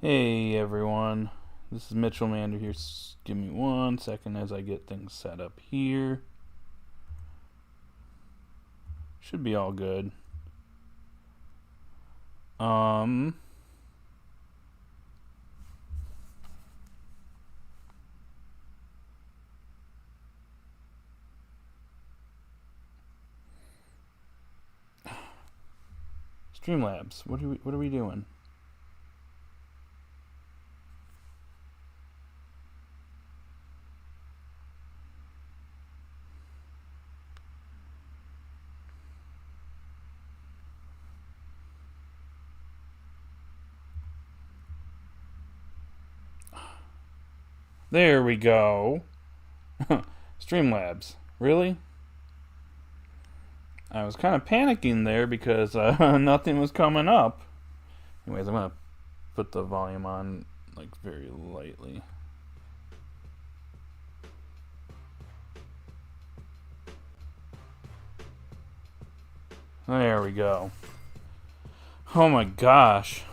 Hey everyone, this is Mitchell Mander here. Give me 1 second as I get things set up here. Should be all good. Streamlabs, what are we doing? There we go. Streamlabs, really? I was kind of panicking there because nothing was coming up. Anyways, I'm gonna put the volume on like very lightly. There we go. Oh my gosh.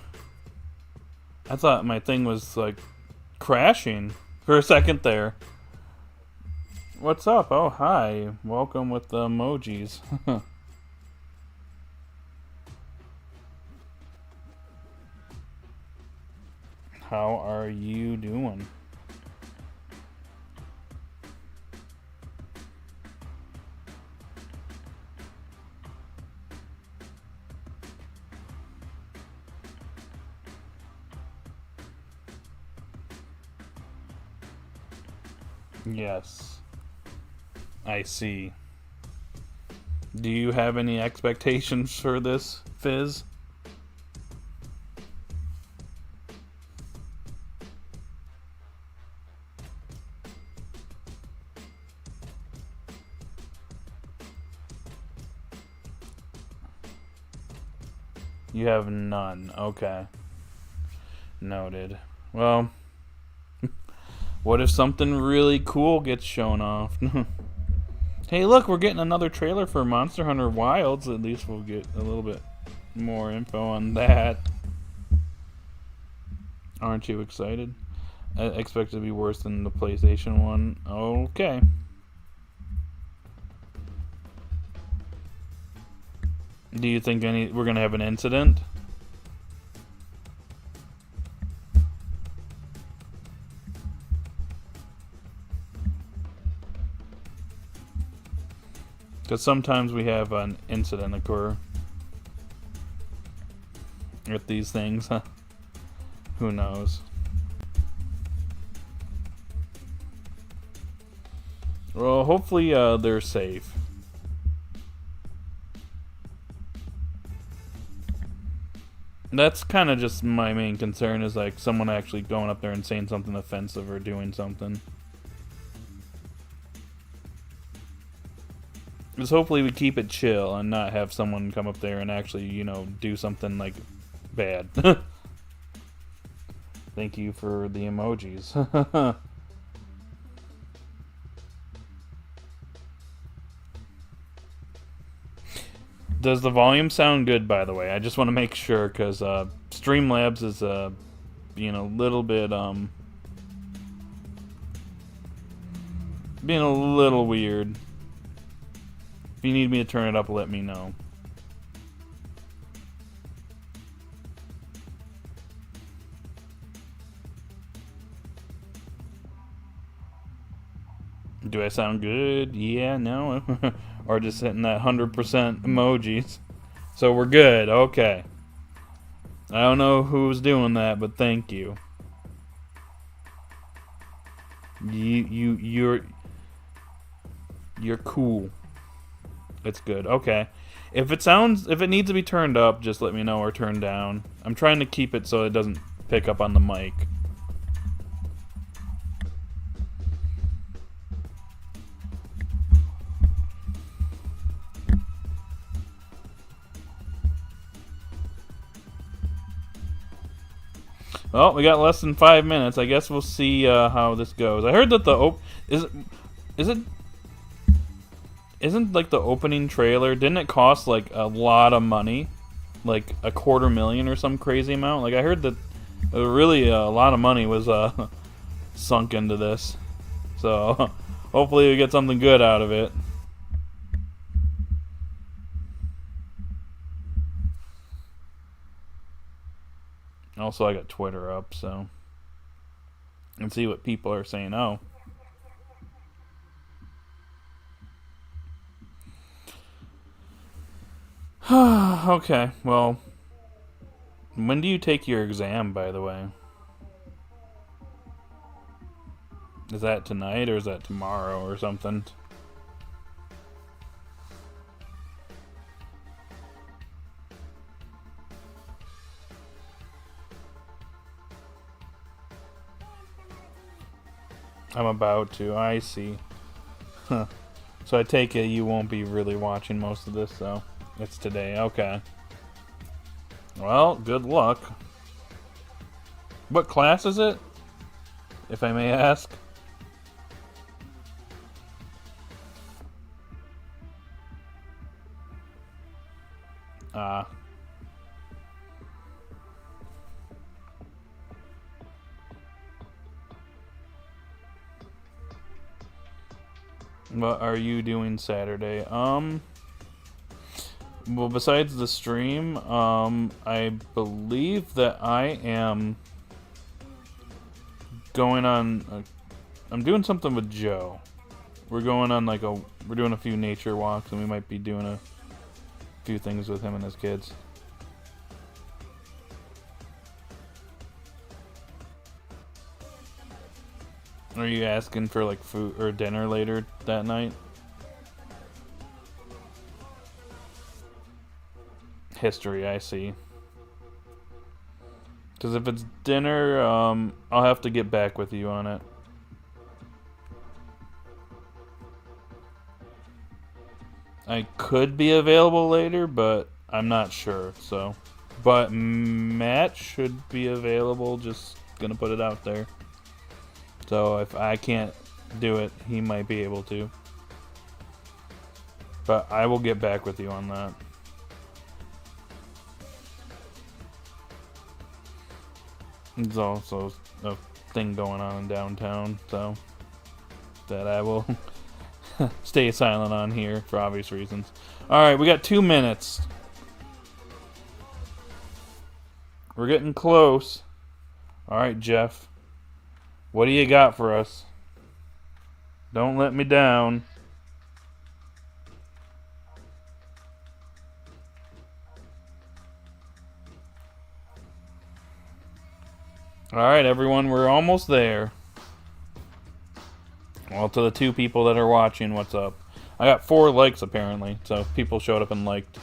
I thought my thing was like crashing for a second there. What's up? Oh, hi. Welcome with the emojis. How are you doing? Yes. I see. Do you have any expectations for this, Fizz? You have none. Okay. Noted. Well, what if something really cool gets shown off? Hey, look, we're getting another trailer for Monster Hunter Wilds. At least we'll get a little bit more info on that. Aren't you excited? I expect it to be worse than the PlayStation one. Okay. Do you think we're gonna have an incident? Because sometimes we have an incident occur with these things. Who knows? Well, hopefully they're safe. That's kind of just my main concern, is like someone actually going up there and saying something offensive or doing something. Just hopefully we keep it chill and not have someone come up there and actually, do something like bad. Thank you for the emojis. Does the volume sound good, by the way? I just want to make sure, because Streamlabs is being a little bit being a little weird. If you need me to turn it up, let me know. Do I sound good? Yeah, no? Or just hitting that 100% emojis. So we're good, okay. I don't know who's doing that, but thank you. You're cool. It's good. Okay. If it needs to be turned up, just let me know, or turned down. I'm trying to keep it so it doesn't pick up on the mic. Well, we got less than 5 minutes. I guess we'll see how this goes. I heard that isn't like the opening trailer, didn't it cost like a lot of money? Like $250,000 or some crazy amount? Like I heard that Really, a lot of money was sunk into this. So, hopefully we get something good out of it. Also, I got Twitter up, so... and see what people are saying. Oh. Okay, well... when do you take your exam, by the way? Is that tonight, or is that tomorrow, or something? I'm about to. I see. Huh. So I take it you won't be really watching most of this, so it's today. Okay. Well, good luck. What class is it, if I may ask? What are you doing Saturday? Well, besides the stream, I believe that I am going on, I'm doing something with Joe. We're going on we're doing a few nature walks, and we might be doing a few things with him and his kids. Are you asking for like food or dinner later that night? History, I see. Because if it's dinner, I'll have to get back with you on it. I could be available later, but I'm not sure, so. But Matt should be available, just gonna put it out there. So if I can't do it, he might be able to. But I will get back with you on that. There's also a thing going on in downtown, so that I will stay silent on here for obvious reasons. Alright, we got 2 minutes. We're getting close. Alright, Jeff. What do you got for us? Don't let me down. Alright, everyone, we're almost there. Well, to the 2 people that are watching, what's up? I got 4 likes, apparently, so people showed up and liked.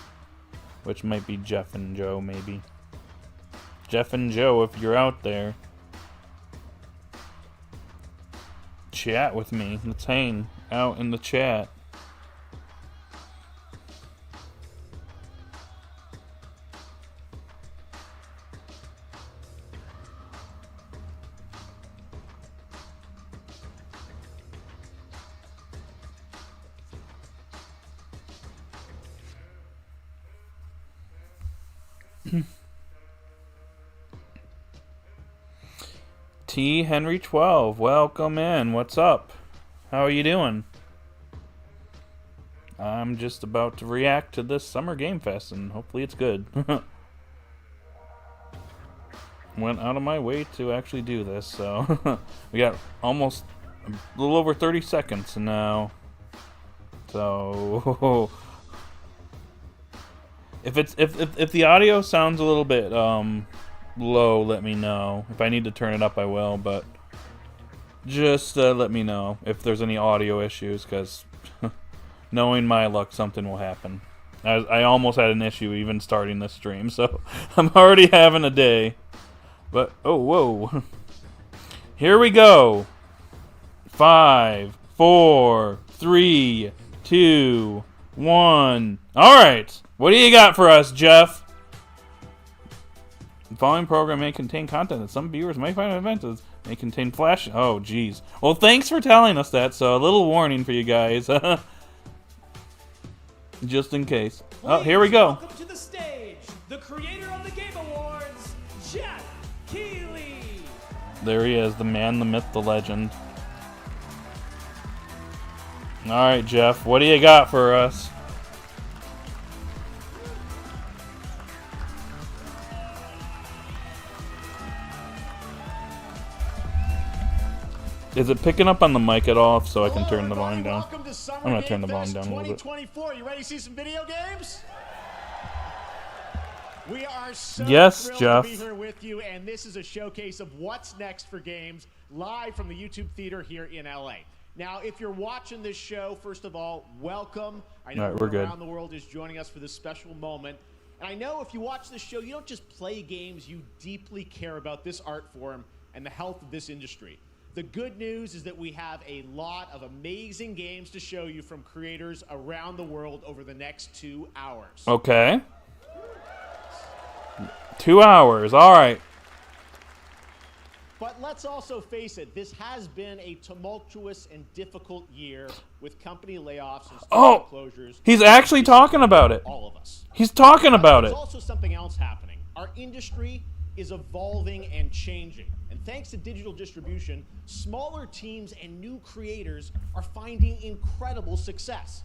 Which might be Jeff and Joe, maybe. Jeff and Joe, if you're out there. Chat with me. Let's hang out in the chat. T. Henry 12, welcome in. What's up? How are you doing? I'm just about to react to this Summer Game Fest, and hopefully it's good. Went out of my way to actually do this, so we got almost a little over 30 seconds now. So if the audio sounds a little bit low, let me know. If I need to turn it up, I will, but just let me know if there's any audio issues, because knowing my luck, something will happen. I almost had an issue even starting this stream, so I'm already having a day. But, oh, whoa. Here we go. 5, 4, 3, 2, 1. Alright, what do you got for us, Jeff? The following program may contain content that some viewers might find offensive. May contain flash. Oh, jeez. Well, thanks for telling us that. So, a little warning for you guys. Just in case. Oh, here we go. Welcome to the stage, the creator of the Game Awards, Jeff Keighley. There he is, the man, the myth, the legend. Alright, Jeff, what do you got for us? Is it picking up on the mic at all so I can turn the volume down? I'm going to turn the volume down a little bit. 2024. You ready to see some video games? We are so thrilled Jeff. to be here with you, and this is a showcase of what's next for games live from the YouTube Theater here in LA. Now, if you're watching this show, first of all, welcome. I know everyone around the world is joining us for this special moment. And I know if you watch this show, you don't just play games, you deeply care about this art form and the health of this industry. The good news is that we have a lot of amazing games to show you from creators around the world over the next 2 hours. Okay. 2 hours, alright. But let's also face it, this has been a tumultuous and difficult year with company layoffs and studio closures. He's actually talking about it. All of us. He's talking about it. There's also something else happening. Our industry is evolving and changing. And thanks to digital distribution, smaller teams and new creators are finding incredible success.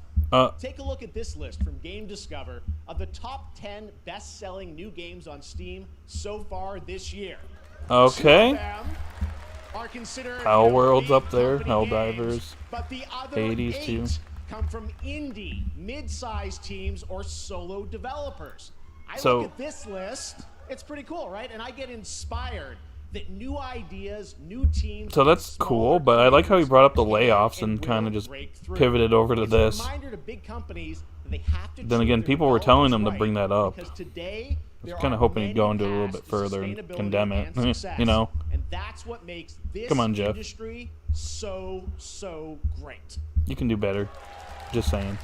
Take a look at this list from Game Discover of the top 10 best-selling new games on Steam so far this year. Okay. 2 of them are considered Hell World's up there, company Helldivers, games, but the other Hades 8 too. come from indie, mid-sized teams or solo developers. I So- look at this list, it's pretty cool, right? And I get inspired that new ideas, new teams. So that's cool, but I like how he brought up the layoffs and kind of just pivoted over to this. It's a reminder to big companies that they have to Then again, treat people their were telling him to developers bring that up. because today I was kind of hoping he'd go into it a little bit further and condemn it, you know? And that's what makes this Come on, Jeff. industry so great. You can do better. Just saying.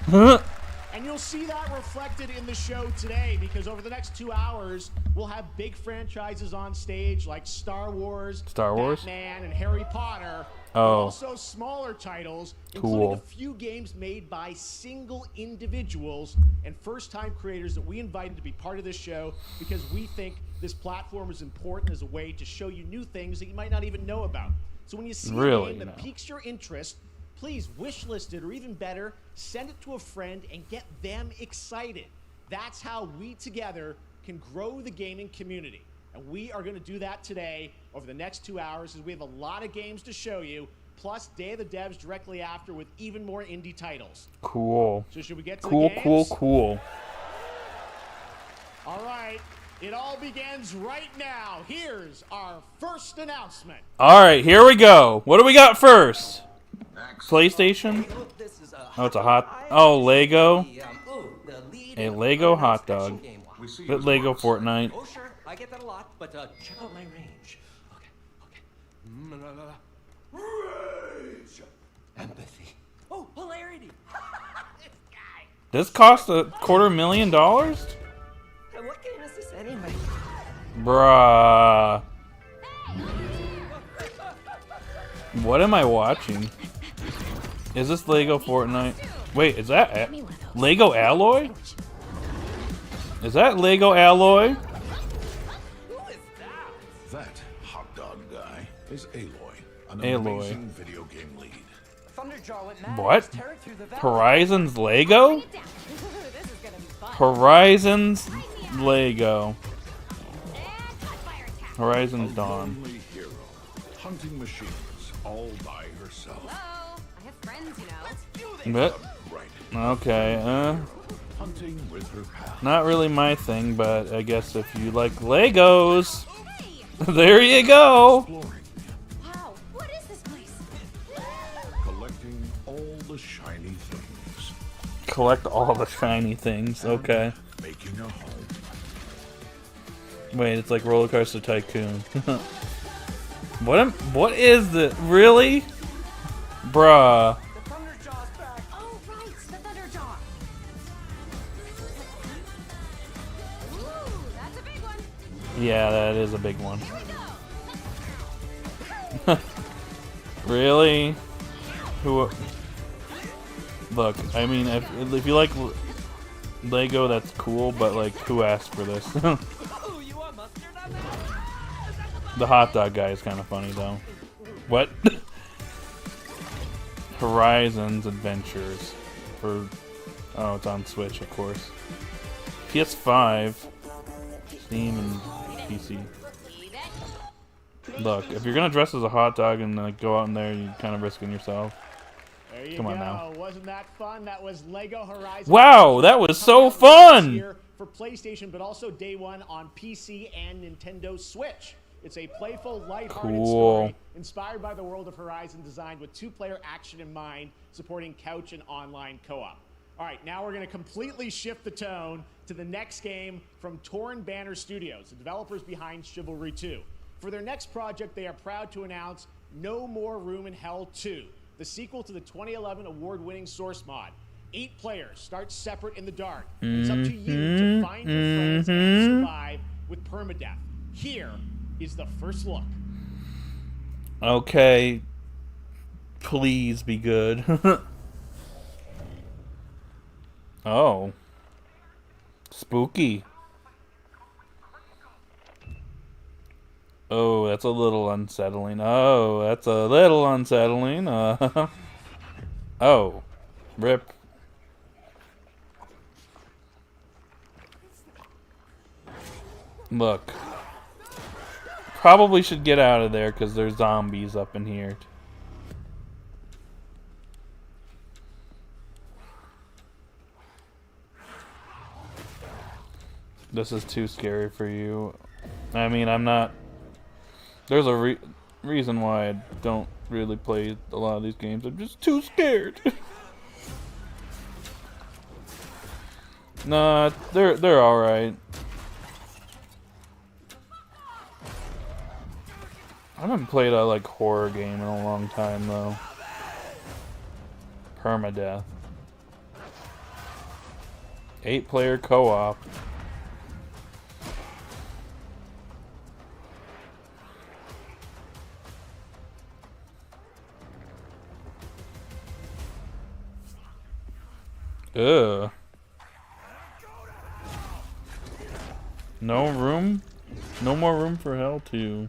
And you'll see that reflected in the show today because over the next 2 hours, we'll have big franchises on stage like Star Wars, Batman, and Harry Potter. Oh. Also smaller titles, Cool. including a few games made by single individuals and first-time creators that we invited to be part of this show because we think this platform is important as a way to show you new things that you might not even know about. So when you see a game that piques your interest, please wish list it, or even better, send it to a friend and get them excited. That's how we together can grow the gaming community. And we are going to do that today over the next 2 hours as we have a lot of games to show you, plus Day of the Devs directly after with even more indie titles. Cool. So should we get to the games? Cool. All right. It all begins right now. Here's our first announcement. All right, here we go. What do we got first? PlayStation? Oh, it's a hot... Oh, Lego? A Lego hot dog. Bit Lego Fortnite. Oh, sure. I get that a lot, but check out my range. Okay. Rage. Empathy. Oh, hilarity. This guy. This cost $250,000? What game is this anyway? Bruh. What am I watching? Is this Lego Fortnite? Wait, is that Lego Alloy? Is that Lego Alloy? Who is that? That hot dog guy is Aloy, an Aloy. amazing video game lead. Thunderjaw went mad. What? He's tearing through the valley. Horizons Lego? Horizons Lego. Horizons Dawn. Lonely hero, hunting machines all by herself. Hello, I have friends, you know. But, Right, okay, hunting with her pal. not really my thing, but I guess if you like Legos, there you go. Exploring, Wow, what is this place? collecting all the shiny things, Collect all the shiny things, okay. making a home. Wait, it's like Roller Coaster Tycoon. What is this? Really? Bruh. The Thunderjaw's back. Oh, right, the Thunderjaw. Ooh, that's a big one. Yeah, that is a big one. Here we go. Really? Who? Look, I mean, if you like Lego, that's cool, but like, who asked for this? Oh, you want mustard on that? The hot dog guy is kind of funny though. What? Horizons Adventures for it's on Switch, of course. PS5, Steam, and PC. Look, if you're gonna dress as a hot dog and like go out in there, you're kind of risking yourself. There you Come go. on now. Wasn't that fun? That was Lego Horizon. Wow, that was so Coming out this fun! year for PlayStation, but also day one on PC and Nintendo Switch. It's a playful, lighthearted Cool. story inspired by the world of Horizon, designed with two-player action in mind, supporting couch and online co-op. All right, now we're going to completely shift the tone to the next game from Torn Banner Studios, the developers behind Chivalry 2. For their next project, they are proud to announce No More Room in Hell 2, the sequel to the 2011 award-winning Source mod. 8 players start separate in the dark. It's up to you to find your friends and survive with permadeath. Here is the first look. Okay. Please be good. Oh. Spooky. Oh, that's a little unsettling. Oh, that's a little unsettling. Oh. Rip. Look. Probably should get out of there because there's zombies up in here. This is too scary for you. I mean, I'm not... There's a reason why I don't really play a lot of these games. I'm just too scared. Nah, they're alright. I haven't played a like horror game in a long time though. Permadeath. 8-player co-op. Ugh. No room? No more room for hell too.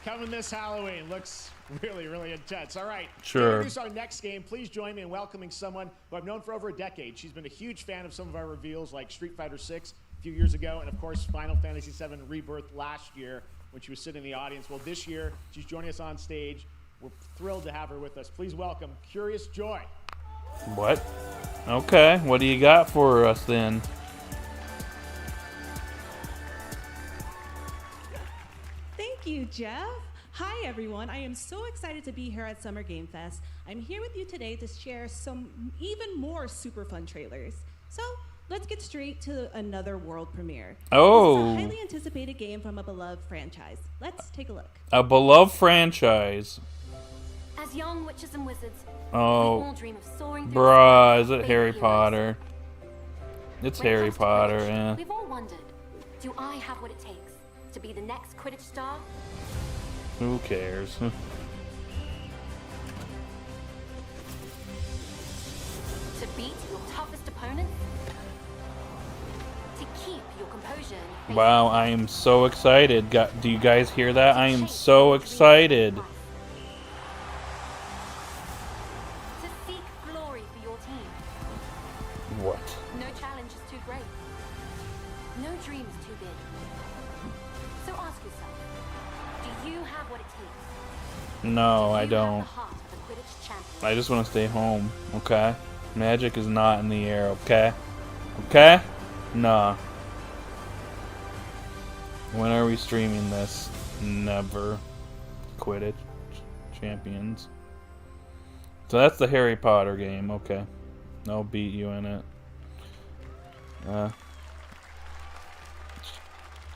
Coming this Halloween. Looks really, really intense. All right. Sure. To introduce our next game, please join me in welcoming someone who I've known for over a decade. She's been a huge fan of some of our reveals like Street Fighter 6 a few years ago, and of course Final Fantasy 7 Rebirth last year when she was sitting in the audience. Well, this year she's joining us on stage. We're thrilled to have her with us. Please welcome Curious Joy. What? Okay, what do you got for us then? Thank you, Jeff. Hi, everyone. I am so excited to be here at Summer Game Fest. I'm here with you today to share some even more super fun trailers. So let's get straight to another world premiere. Oh. This is a highly anticipated game from a beloved franchise. Let's take a look. A beloved franchise. As young witches and wizards, we Oh, all dream of soaring through bruh, the is sky it with Harry heroes. Potter? It's When it Harry comes to Potter, Quidditch, yeah. We've all wondered, do I have what it takes to be the next Quidditch star? Who cares? To beat your toughest opponents? To keep your composure and face Wow, I am so excited. Do you guys hear that? I am so excited. To seek glory for your team. What? No challenge is too great. No dream is too big. So ask yourself, do you have what it takes? No, I You have don't. the heart of a Quidditch champion. I just want to stay home, okay? Magic is not in the air, okay? Okay? Nah. When are we streaming this? Never. Quidditch Champions. So that's the Harry Potter game, okay. I'll beat you in it.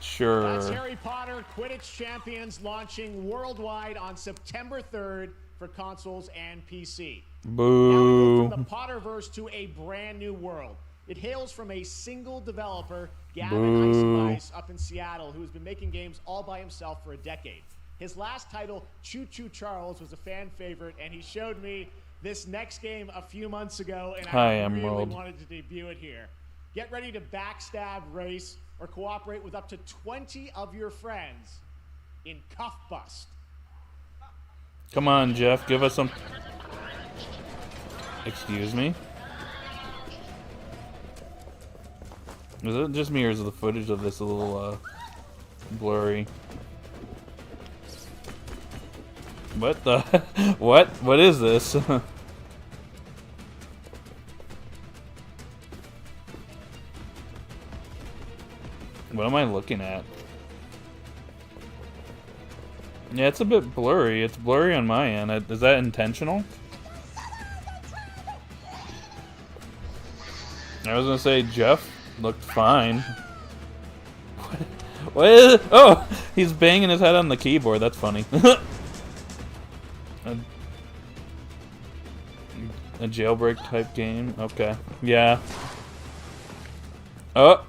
Sure. That's Harry Potter Quidditch Champions launching worldwide on September 3rd for consoles and PC. Now we Boo. go from the Potterverse to a brand new world. It hails from a single developer, Gavin Boo. Ice up in Seattle, who has been making games all by himself for a decade. His last title, Choo Choo Charles, was a fan favorite, and he showed me this next game a few months ago, and Hi, I really Emerald. wanted to debut it here. Get ready to backstab, race, or cooperate with up to 20 of your friends in Cuff Bust. Come on, Jeff, give us some. Excuse me? Is it just me, or is the footage of this a little blurry? What the? What? What is this? What am I looking at? Yeah, it's a bit blurry. It's blurry on my end. Is that intentional? I was gonna say Jeff looked fine. What is it? Oh, he's banging his head on the keyboard. That's funny. A jailbreak type game. Okay. Yeah. Oh.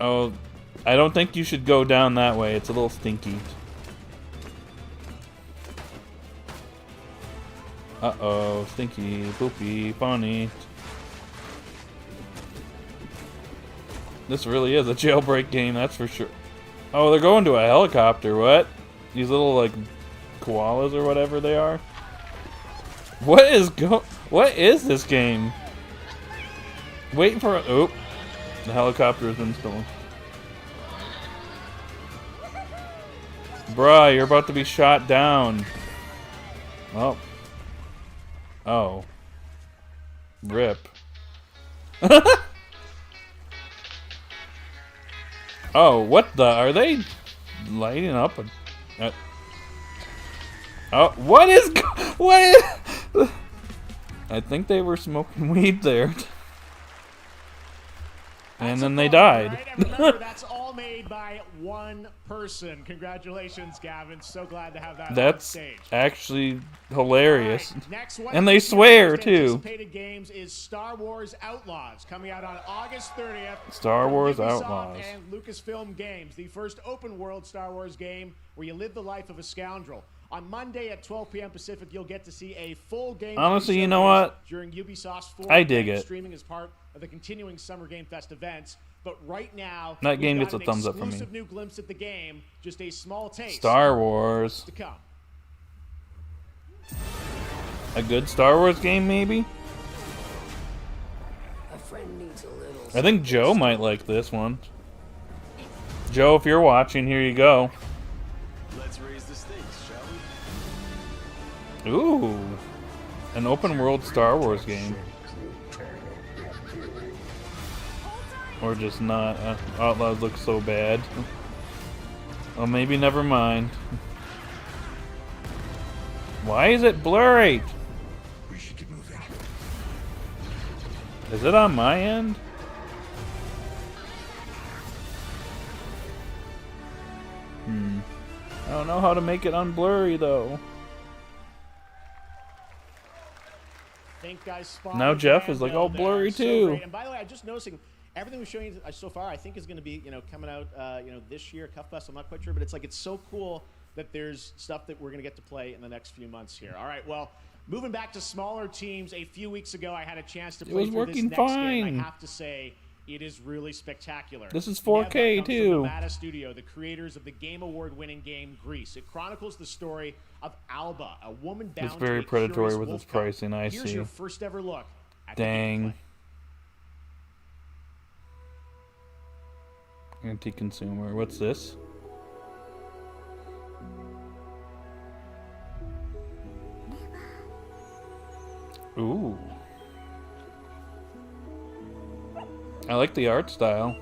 Oh. I don't think you should go down that way. It's a little stinky. Uh-oh. Stinky. Poopy. Funny. This really is a jailbreak game, that's for sure. Oh, they're going to a helicopter. What? These little, like, koalas or whatever they are? What is this game? Wait for... Oh. The helicopter has been stolen. Bruh, you're about to be shot down. Well. Oh. Rip. Oh, what the? Are they lighting up a... oh, what is... What is... I think they were smoking weed there. And then they died. Right? And remember, that's all made by one person. Congratulations, Gavin. So glad to have that on stage. Actually hilarious. Right, next one And they swear, too. Anticipated games is Star Wars Outlaws, coming out on August 30th. Star Wars Ubisoft Outlaws. and Lucasfilm Games, the first open-world Star Wars game where you live the life of a scoundrel. On Monday at 12 p.m. Pacific, you'll get to see a full game. Honestly, you know what? During Ubisoft's I dig it. streaming as part of the continuing Summer Game Fest events. But right now, that game we've gets a got an thumbs up for me. exclusive new glimpse at the game, just a small taste. Star Wars. To come. A good Star Wars game, maybe? A friend needs a little. I think Joe might like this one. Joe, if you're watching, here you go. Let's raise the stakes, shall we? Ooh. An open world Star Wars game. Or just not. Outlaws look so bad. Well, maybe never mind. Why is it blurry? We should get moving. Is it on my end? I don't know how to make it unblurry though. Think guys spot Now it, Jeff and is like Bill all there. blurry So too. great. And by the way, I'm just noticing everything we're showing you so far. I think is going to be coming out this year, Cuff Bust. I'm not quite sure, but it's so cool that there's stuff that we're going to get to play in the next few months here. All right, well, moving back to smaller teams. A few weeks ago, I had a chance to play was through working this next fine. game. I have to say, it is really spectacular. This is Neva 4K comes from too. Nevada Studio, the creators of the Game Award-winning game Grease. It chronicles the story of Alba, a woman bound It's very to a predatory curious with wolf its cub. pricing, I Here's see. your first ever look at Dang. the gameplay. Anti-consumer. What's this? Ooh. I like the art style.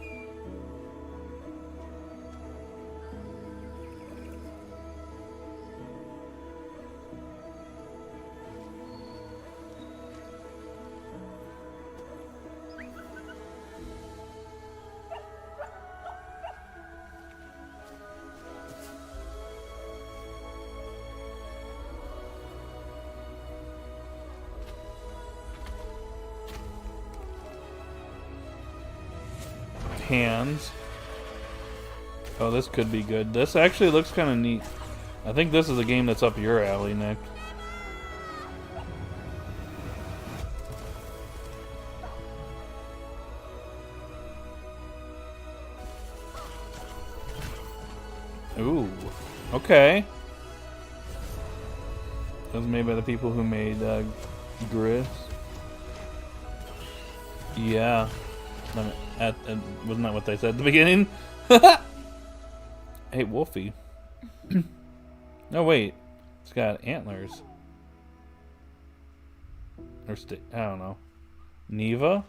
Hands. Oh, this could be good. This actually looks kind of neat. I think this is a game that's up your alley, Nick. Ooh. Okay. That was made by the people who made Gris. Yeah. Wasn't that what they said at the beginning? Hey, Wolfie. No, wait. It's got antlers. Or I don't know. Neva?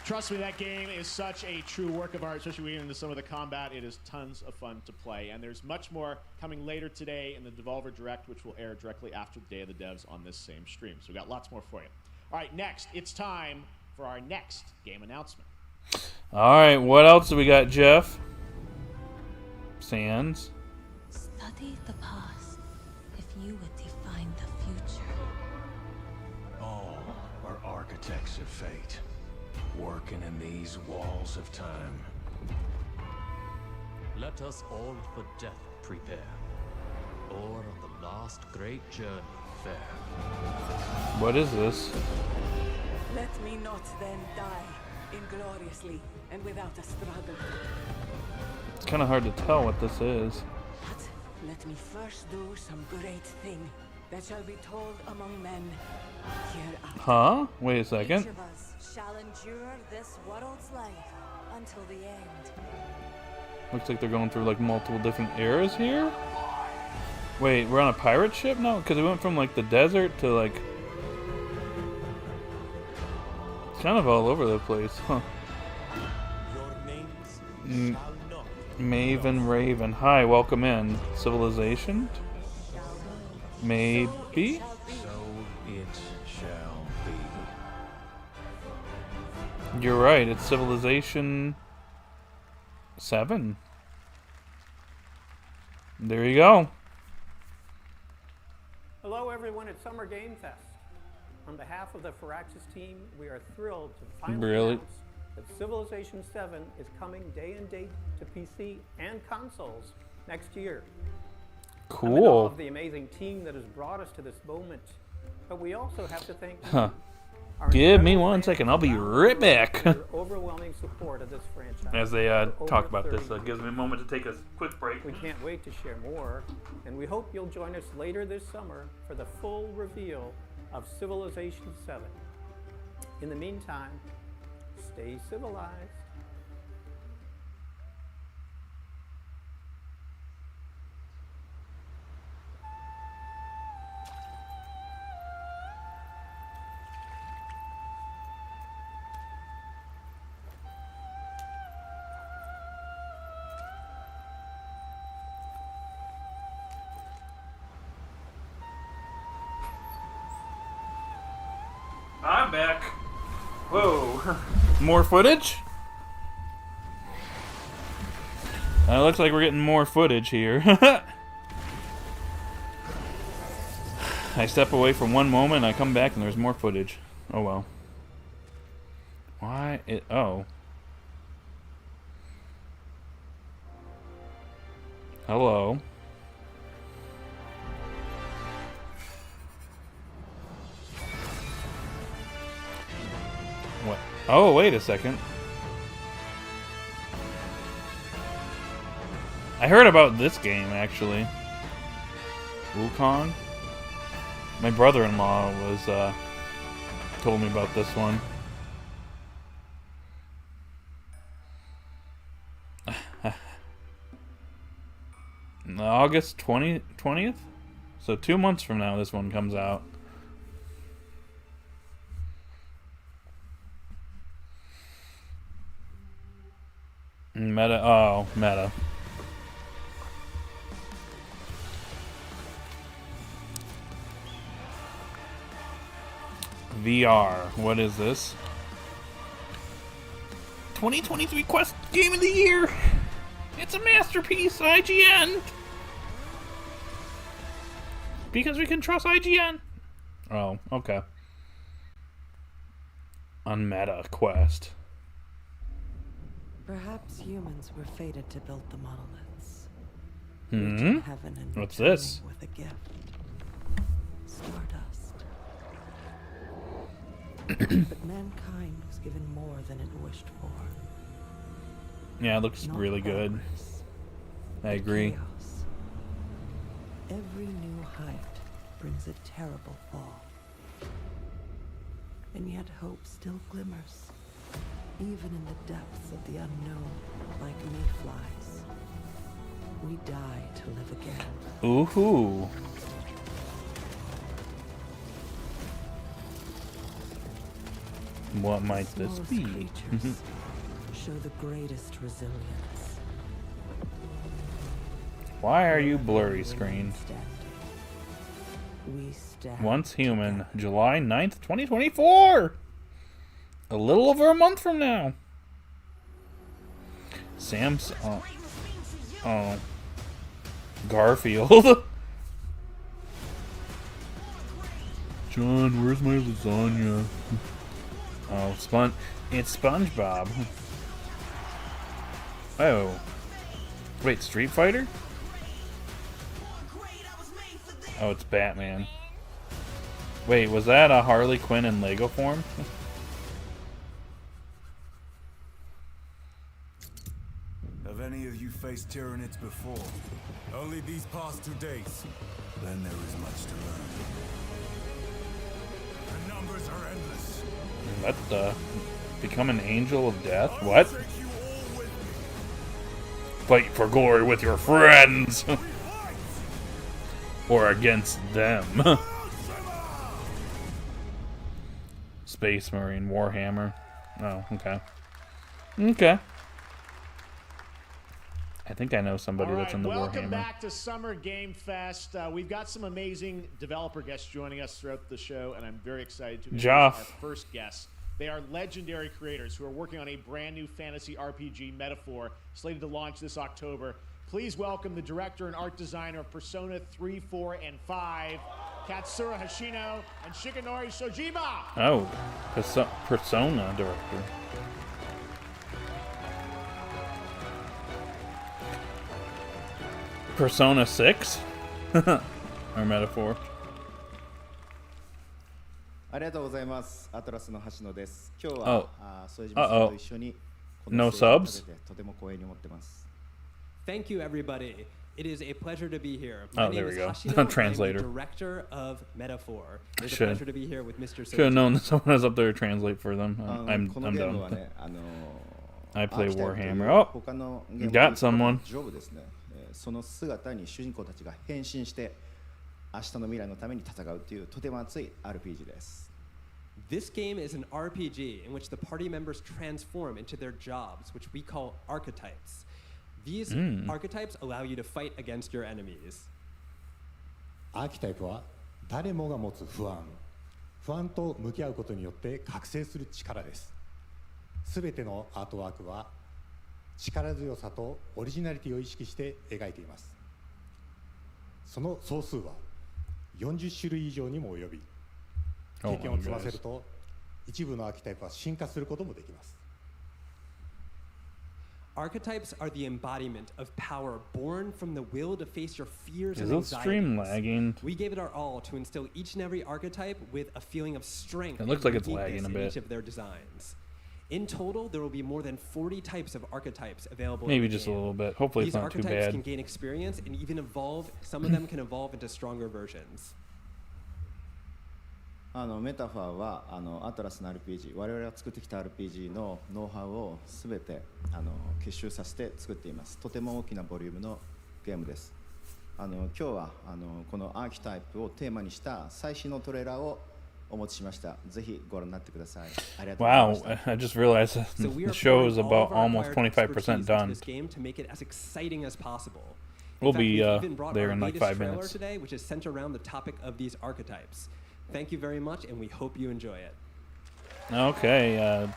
Trust me, that game is such a true work of art, especially when we get into some of the combat. It is tons of fun to play. And there's much more coming later today in the Devolver Direct, which will air directly after the Day of the Devs on this same stream. So we got lots more for you. All right, next, it's time for our next game announcement. All right, what else do we got, Jeff? Sands. Study the past if you would define the future. All are architects of fate, working in these walls of time. Let us all for death prepare, or on the last great journey fare. What is this? Let me not then die ingloriously and without a struggle. It's kind of hard to tell what this is. But let me first do some great thing that shall be told among men hereafter. Huh? Wait a second. Each of us shall endure this world's life until the end. Looks like they're going through like multiple different eras here. Wait, we're on a pirate ship now? Because we went from like the desert to like... It's kind of all over the place, huh? Your names shall not. Maven Raven. Hi, welcome in. Civilization? Maybe? So it shall be. You're right, it's Civilization 7. There you go. Hello everyone at Summer Game Fest. On behalf of the Firaxis team, we are thrilled to finally announce that Civilization 7 is coming day and date to PC and consoles next year. I'm in awe of the amazing team that has brought us to this moment, but we also have to thank Huh. our Give me incredible one fans second, I'll be around the right world back. for their overwhelming support of this franchise. As they for talk over about this, 30 gives me a moment to take a quick break. We can't wait to share more, and we hope you'll join us later this summer for the full reveal of Civilization 7. In the meantime, stay civilized. I'm back. Whoa. More footage? Looks like we're getting more footage here. I step away for one moment, I come back and there's more footage. Oh well. Why it oh. Hello. What? Oh, wait a second. I heard about this game, actually. Wukong? My brother-in-law was, told me about this one. August 20th? So 2 months from now, this one comes out. Meta. Oh, meta. VR. What is this? 2023 Quest Game of the Year! It's a masterpiece, IGN! Because we can trust IGN. Oh, okay. On Meta Quest. Perhaps humans were fated to build the monoliths. Hmm? Reaching heaven and What's returning this? with a gift. Stardust. But mankind was given more than it wished for. Yeah, it looks Not really good. progress, I agree. Chaos. Every new height brings a terrible fall. And yet hope still glimmers, even in the depths of the unknown, like mayflies. We die to live again. Ooh-hoo. What might this Smallest be? creatures show the greatest resilience. Why are you blurry screen? We stand Once Human, July 9th, 2024! A little over a month from now. Sam's... oh. Garfield. John, where's my lasagna? Oh, it's SpongeBob. Oh. Wait, Street Fighter? Oh, it's Batman. Wait, was that a Harley Quinn in Lego form? Have any of you faced Tyranids before? Only these past 2 days. Then there is much to learn. The numbers are endless. What the? Become an angel of death? What? Fight for glory with your friends! Or against them. Space Marine Warhammer. Oh, okay. Okay. I think I know somebody that's in the welcome Warhammer. Back to Summer Game Fest. We've got some amazing developer guests joining us throughout the show, and I'm very excited to introduce our first guests. They are legendary creators who are working on a brand new fantasy RPG, Metaphor, slated to launch this October. Please welcome the director and art designer of Persona 3, 4, and 5, Katsura Hoshino and Shikanori Shojima. Oh, Persona director. Persona 6? Or Metaphor. ありがとうございます。アトラスの橋野です。今日は副島さんと一緒に No subs? とても光栄に思ってます。 Thank you, everybody. It is a pleasure to be here. Oh, there we go. Translator. Director of Metaphor. It's a Should. pleasure to be here with Mr. Should have known that someone was up there to translate for them. I'm done. I play Warhammer. Oh, you got someone. その姿に主人公たちが変身して明日の未来のために戦うというとても熱い RPG です。 This game is an RPG in which the party members transform into their jobs, which we call archetypes. These archetypes allow you to fight against your enemies. アーキタイプは誰もが持つ不安と向き合うことによって覚醒する力です。すべてのアートワークは力強さとオリジナリティを意識して描いています。その総数は40種類以上にも及び、経験を積ませると一部のアーキタイプは進化することもできます。Archetypes are the embodiment of power born from the will to face your fears and Is the stream anxieties. lagging? We gave it our all to instill each and every archetype with a feeling of strength. It looks and like it's uniqueness lagging a in bit. each of their designs. In total, there will be more than 40 types of archetypes available. Maybe in the just a game. little bit. Hopefully it's These not too archetypes bad. can gain experience and even evolve. Some of them can evolve into stronger versions. メタファーはアトラスの RPG、我々が作ってきた RPG のノウハウをすべて結集させて作っています。とても大きなボリュームのゲームです。今日はこのアーキタイプをテーマにした最新のトレーラーをお持ちしました。ぜひご覧になってください。ありがとうございました。 Wow, I just realized the show is about almost 25% done. We'll be there in like 5 minutes. Today, which is centered around the topic of these archetypes. Thank you very much, and we hope you enjoy it. Okay,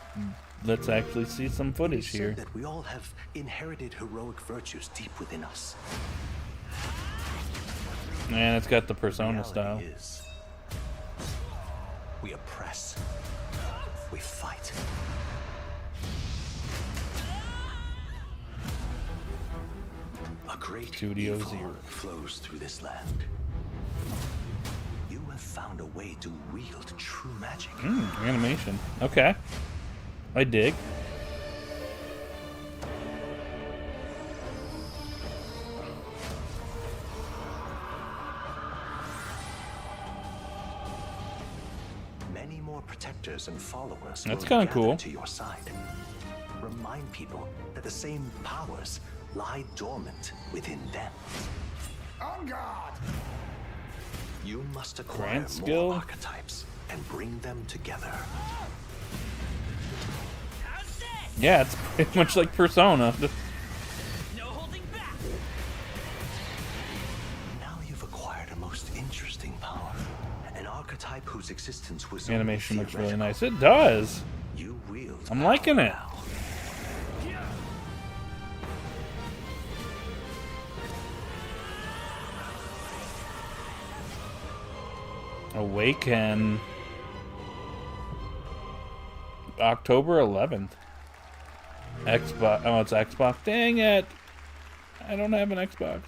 let's actually see some footage here. That we all have inherited heroic virtues deep within us. And it's got the Persona style. Is, we oppress. We fight. A great Studio evil Zero flows through this land. You have found a way to wield true magic. Animation. Okay. I dig. soldiers and followers That's will kinda gather cool. to your side. Remind people that the same powers lie dormant within them. On guard! You must acquire Grant skill? more archetypes and bring them together. Yeah, it's pretty much like Persona. Now you've acquired a most interesting power. An archetype whose existence was Animation only looks really theoretical. nice. It does. You wield I'm liking it. Awaken. October 11th. Xbox. Oh, it's Xbox. Dang it. I don't have an Xbox.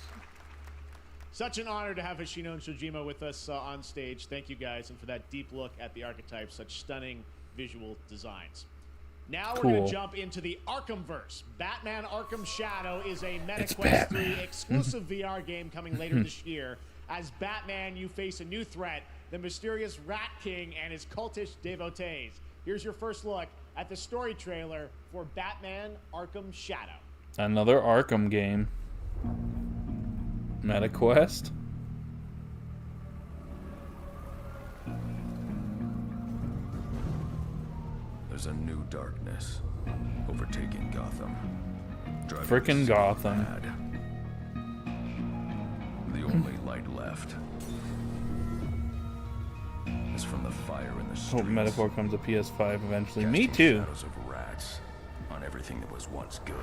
Such an honor to have Hoshino and Shojima with us on stage. Thank you guys, and for that deep look at the archetypes, such stunning visual designs. Now we're going Cool. to jump into the Arkhamverse. Batman Arkham Shadow is a MetaQuest 3 exclusive VR game coming later this year. As Batman, you face a new threat, the mysterious Rat King and his cultish devotees. Here's your first look at the story trailer for Batman Arkham Shadow. Another Arkham game. MetaQuest. There's a new darkness overtaking Gotham. Driving Frickin' the city Gotham. mad. The only light left is from the fire in the streets. Hope Metaphor comes to PS5 eventually. Me casting too. Shadows of rats on everything that was once good.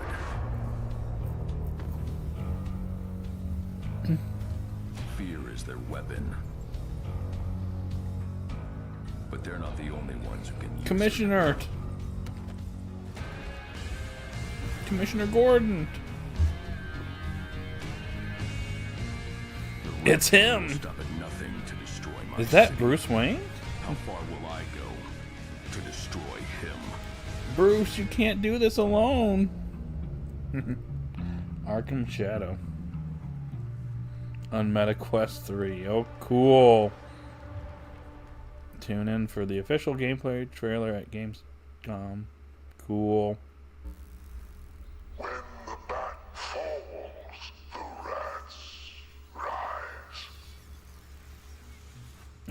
Fear is their weapon. But they're not the only ones who can use Commissioner. Commissioner Gordon. it. It's him. Stop at nothing to destroy my Is that city. Bruce Wayne? How far will I go to destroy him? Bruce, you can't do this alone. Arkham Shadow. On MetaQuest 3. Oh, cool. Tune in for the official gameplay trailer at Gamescom. Cool. When the bat falls, the rats rise.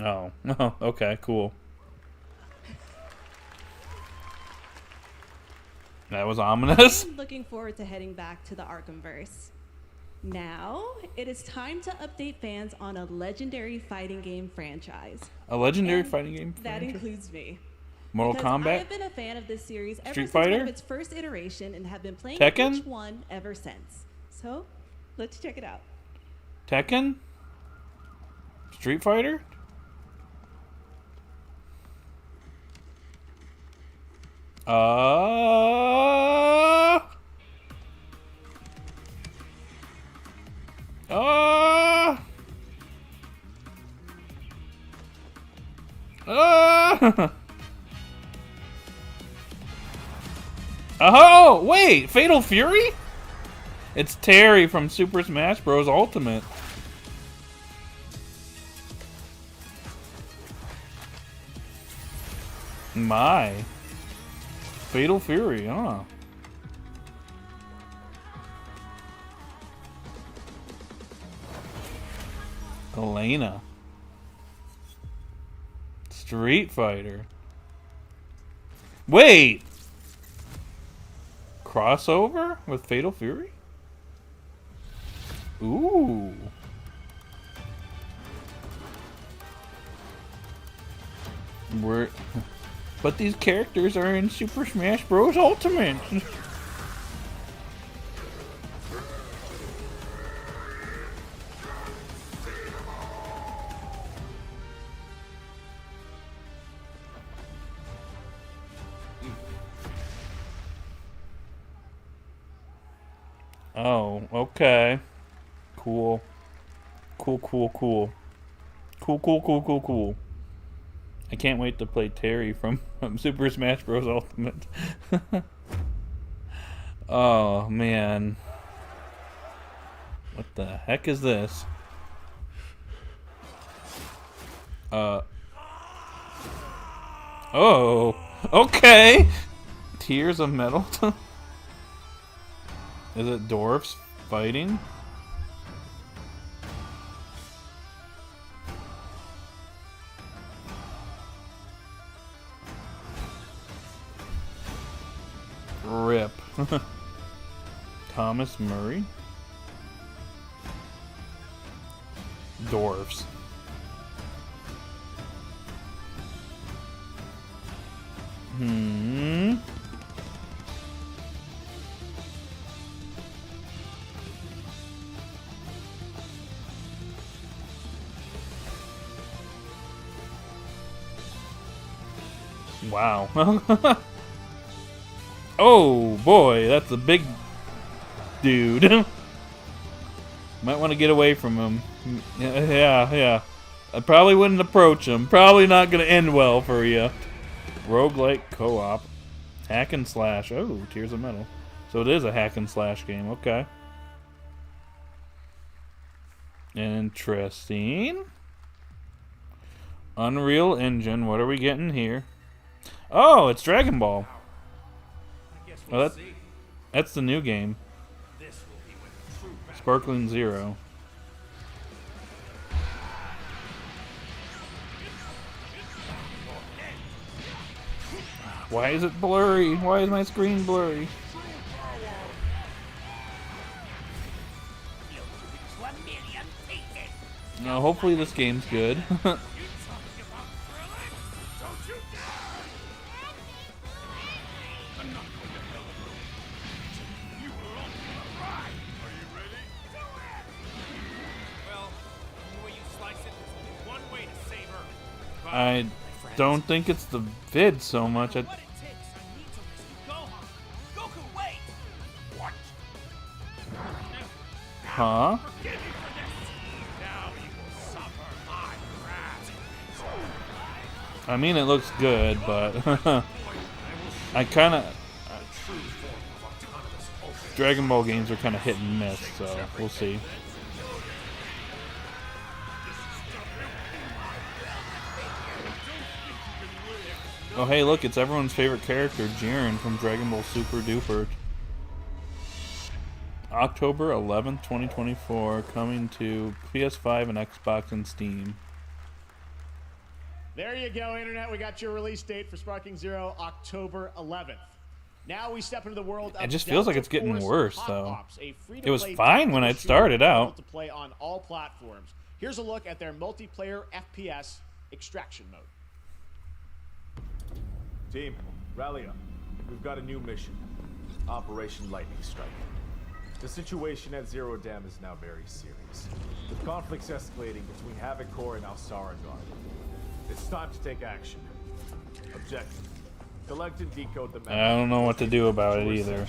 Oh. Oh, okay, cool. That was ominous. I'm looking forward to heading back to the Arkhamverse. Now, it is time to update fans on a legendary fighting game franchise. A legendary And fighting game That franchise? includes me. Mortal Because Kombat? I've been a fan of this series ever Street since one Fighter? of its first iteration and have been playing Tekken? each one ever since. So, let's check it out. Tekken? Street Fighter? Oh, wait, Fatal Fury? It's Terry from Super Smash Bros. Ultimate. My. Fatal Fury, huh? Elena. Street Fighter. Wait! Crossover with Fatal Fury? Ooh. But these characters are in Super Smash Bros. Ultimate. Oh, okay. Cool. Cool. Cool. I can't wait to play Terry from Super Smash Bros. Ultimate. Oh, man. What the heck is this? Oh, okay. Tears of Metal. Is it dwarves fighting? Rip. Thomas Murray. Dwarves. Wow. Oh boy, that's a big dude. Might want to get away from him. Yeah. I probably wouldn't approach him. Probably not going to end well for you. Roguelike co-op. Hack and slash. Oh, Tears of Metal. So it is a hack and slash game. Okay. Interesting. Unreal Engine. What are we getting here? Oh, it's Dragon Ball. Oh, that's the new game. Sparkling Zero. Why is it blurry? Why is my screen blurry? No, hopefully this game's good. I don't think it's the vid so much. Huh? I mean, it looks good, but I kind of Dragon Ball games are kind of hit and miss, so we'll see. Oh hey, look, it's everyone's favorite character, Jiren from Dragon Ball Super Duper. October 11th, 2024, coming to PS5 and Xbox and Steam. There you go, Internet. We got your release date for Sparking Zero, October 11th. Now we step into the world of It just feels like it's getting worse, though. Ops, It was fine when it started out. To play on all platforms. Here's a look at their multiplayer FPS extraction mode. Team, rally up. We've got a new mission. Operation Lightning Strike. The situation at Zero Dam is now very serious, with conflicts escalating between Havoc Corps and Alsara Guard. It's time to take action. Objective: collect and decode the map. I don't know what to do about it either.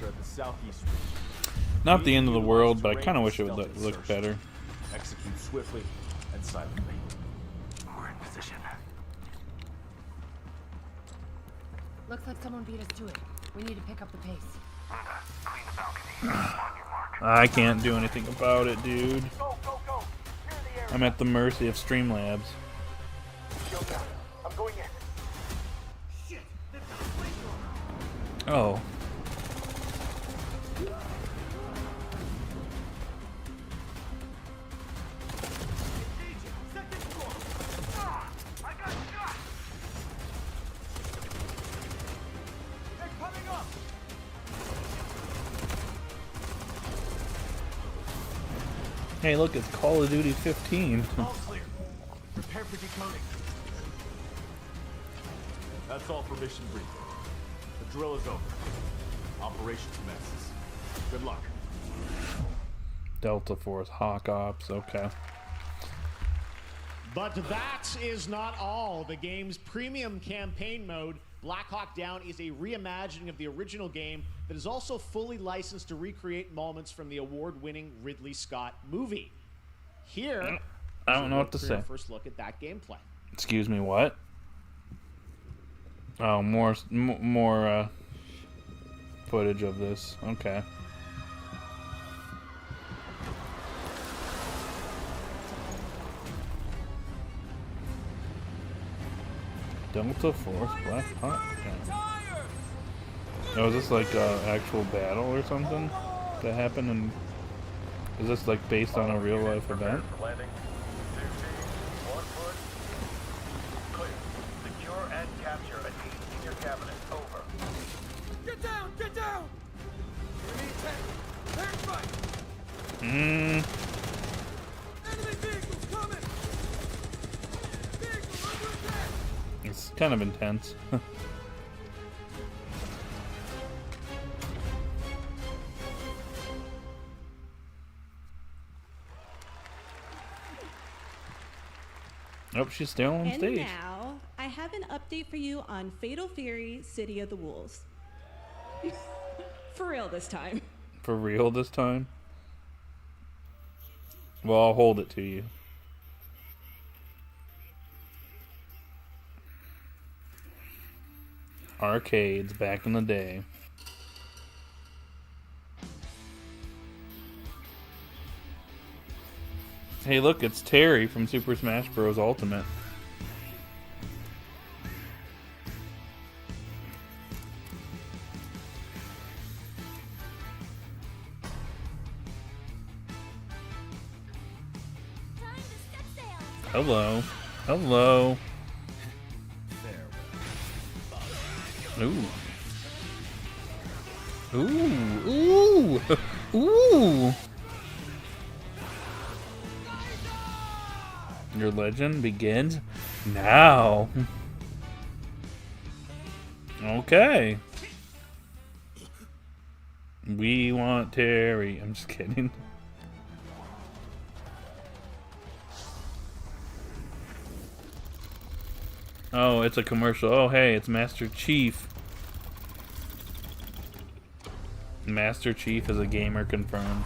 Not the end of the world, but I kind of wish it would look better. Execute swiftly and silently. We're in position. Looks like someone beat us to it. We need to pick up the pace. Clean the balcony. I can't do anything about it, dude. I'm at the mercy of Streamlabs. I'm going in. Oh. Hey, look, it's Call of Duty 15. All clear. Prepare for decoding. That's all for mission briefing. The drill is over. Operation commences. Good luck. Delta Force, Hawk Ops, okay. But that is not all. The game's premium campaign mode, Black Hawk Down, is a reimagining of the original game that is also fully licensed to recreate moments from the award-winning Ridley Scott movie. Here, I don't know what to say. First look at that gameplay. Excuse me, what? Oh, more footage of this. Okay. Delta Force Black Hawk. Oh, is this like actual battle or something that happened? And is this like based on a real life event? Landing. 2 teams, 1 foot. Clear. Secure and capture a team in your cabinet. Over. Get down! Get down! We need tech. Turn right. Hmm. Enemy vehicles coming. Vehicle under attack. It's kind of intense. Oh, she's still on stage. And now, I have an update for you on Fatal Fury: City of the Wolves. For real this time. For real this time? Well, I'll hold it to you. Arcades back in the day. Hey, look, it's Terry from Super Smash Bros. Ultimate. Hello. Hello. Ooh. Ooh. Ooh. Ooh. Your legend begins now. Okay. We want Terry. I'm just kidding. Oh, it's a commercial. Oh, hey, it's Master Chief. Master Chief is a gamer confirmed.